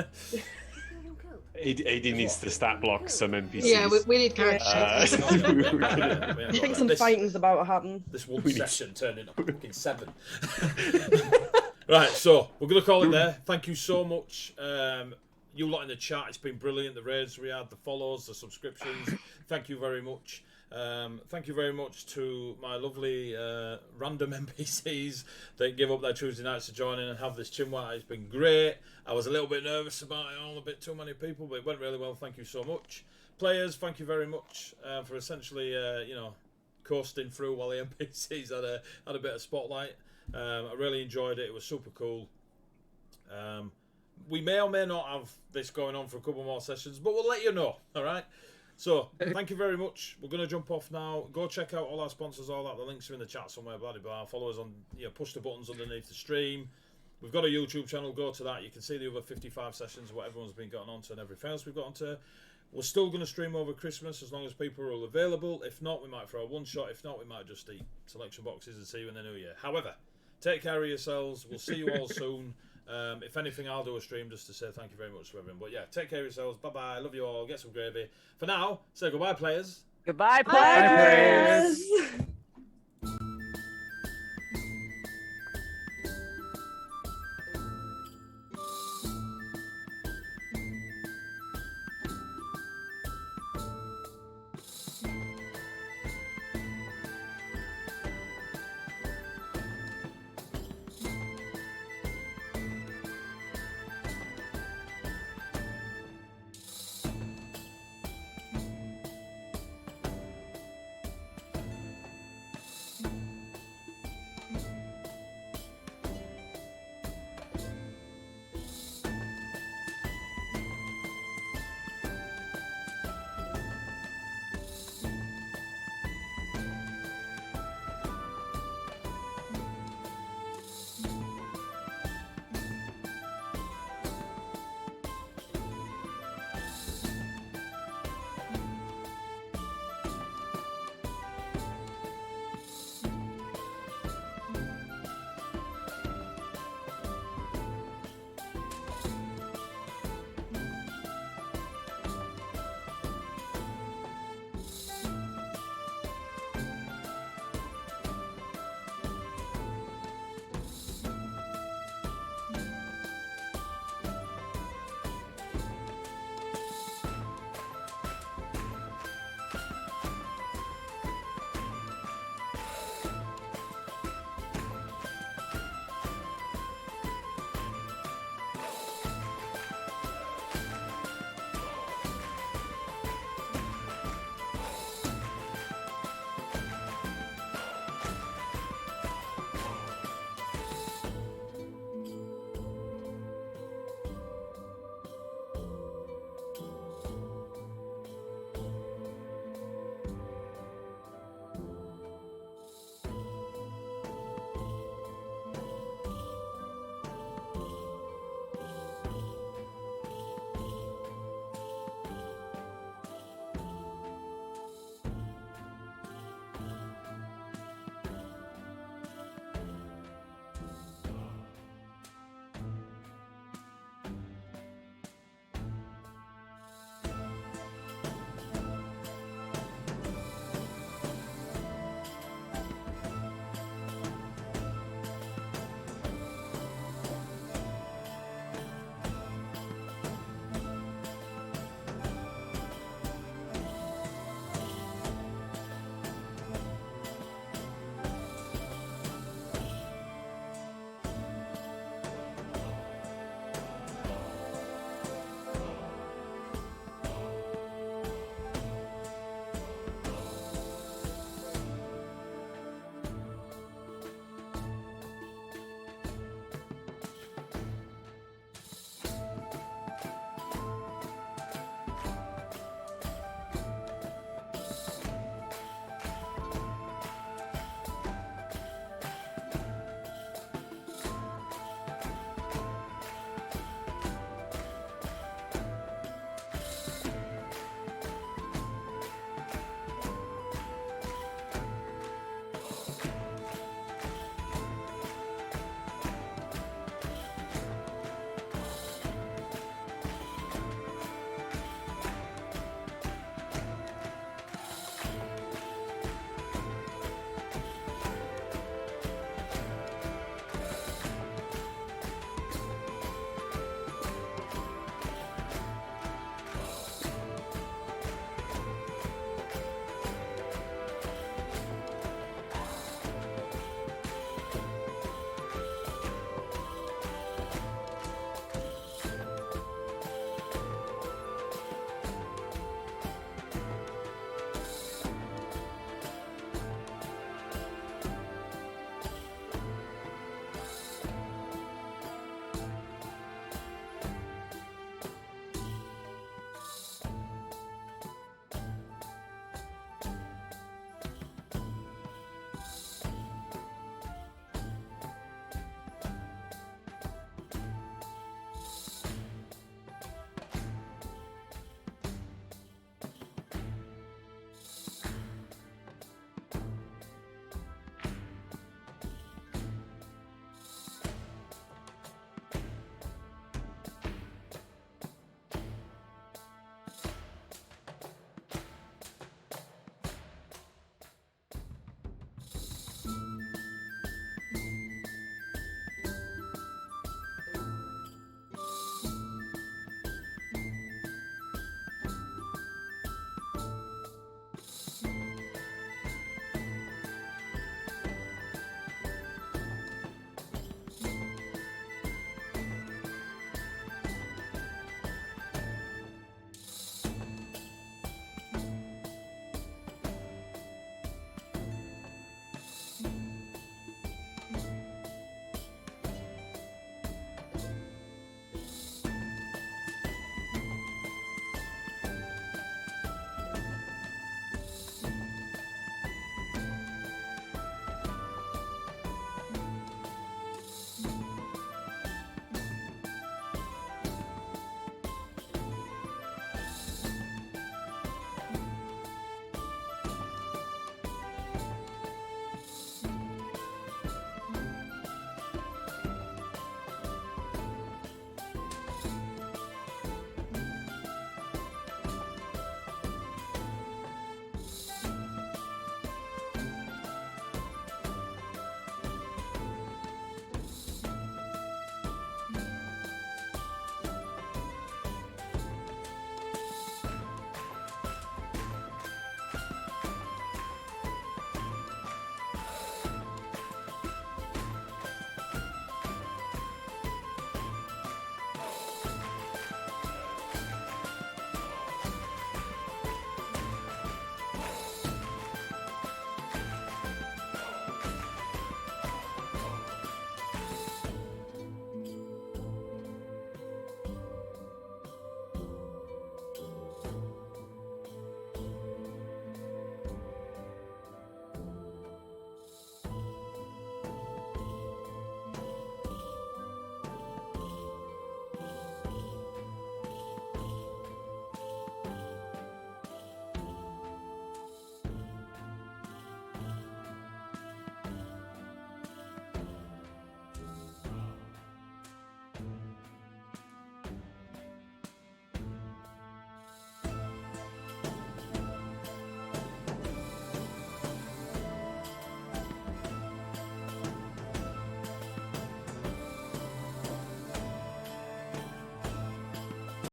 AD needs to stat block some NPCs. Yeah, we need character sheets. I think some fighting's about to happen. This one session turned into fucking 7. Right, so we're going to call it there. Thank you so much. You lot in the chat, it's been brilliant. The raids we had, the follows, the subscriptions. Thank you very much. Thank you very much to my lovely random NPCs that give up their Tuesday nights to join in and have this chinwag. It's been great. I was a little bit nervous about it, all a bit too many people, but it went really well. Thank you so much. Players, thank you very much for essentially, coasting through while the NPCs had a bit of spotlight. I really enjoyed it. It was super cool. We may or may not have this going on for a couple more sessions, but we'll let you know, all right? So, thank you very much. We're going to jump off now. Go check out all our sponsors, all that. The links are in the chat somewhere, blah, blah, blah. Follow us on, push the buttons underneath the stream. We've got a YouTube channel. Go to that. You can see the other 55 sessions, what everyone's been getting onto and everything else we've got onto. We're still going to stream over Christmas as long as people are all available. If not, we might throw a one-shot. If not, we might just eat selection boxes and see you in the new year. However, take care of yourselves. We'll see you all soon. If anything, I'll do a stream just to say thank you very much to everyone. But yeah, take care of yourselves. Bye-bye. Love you all. Get some gravy. For now, say goodbye, players. Goodbye, players.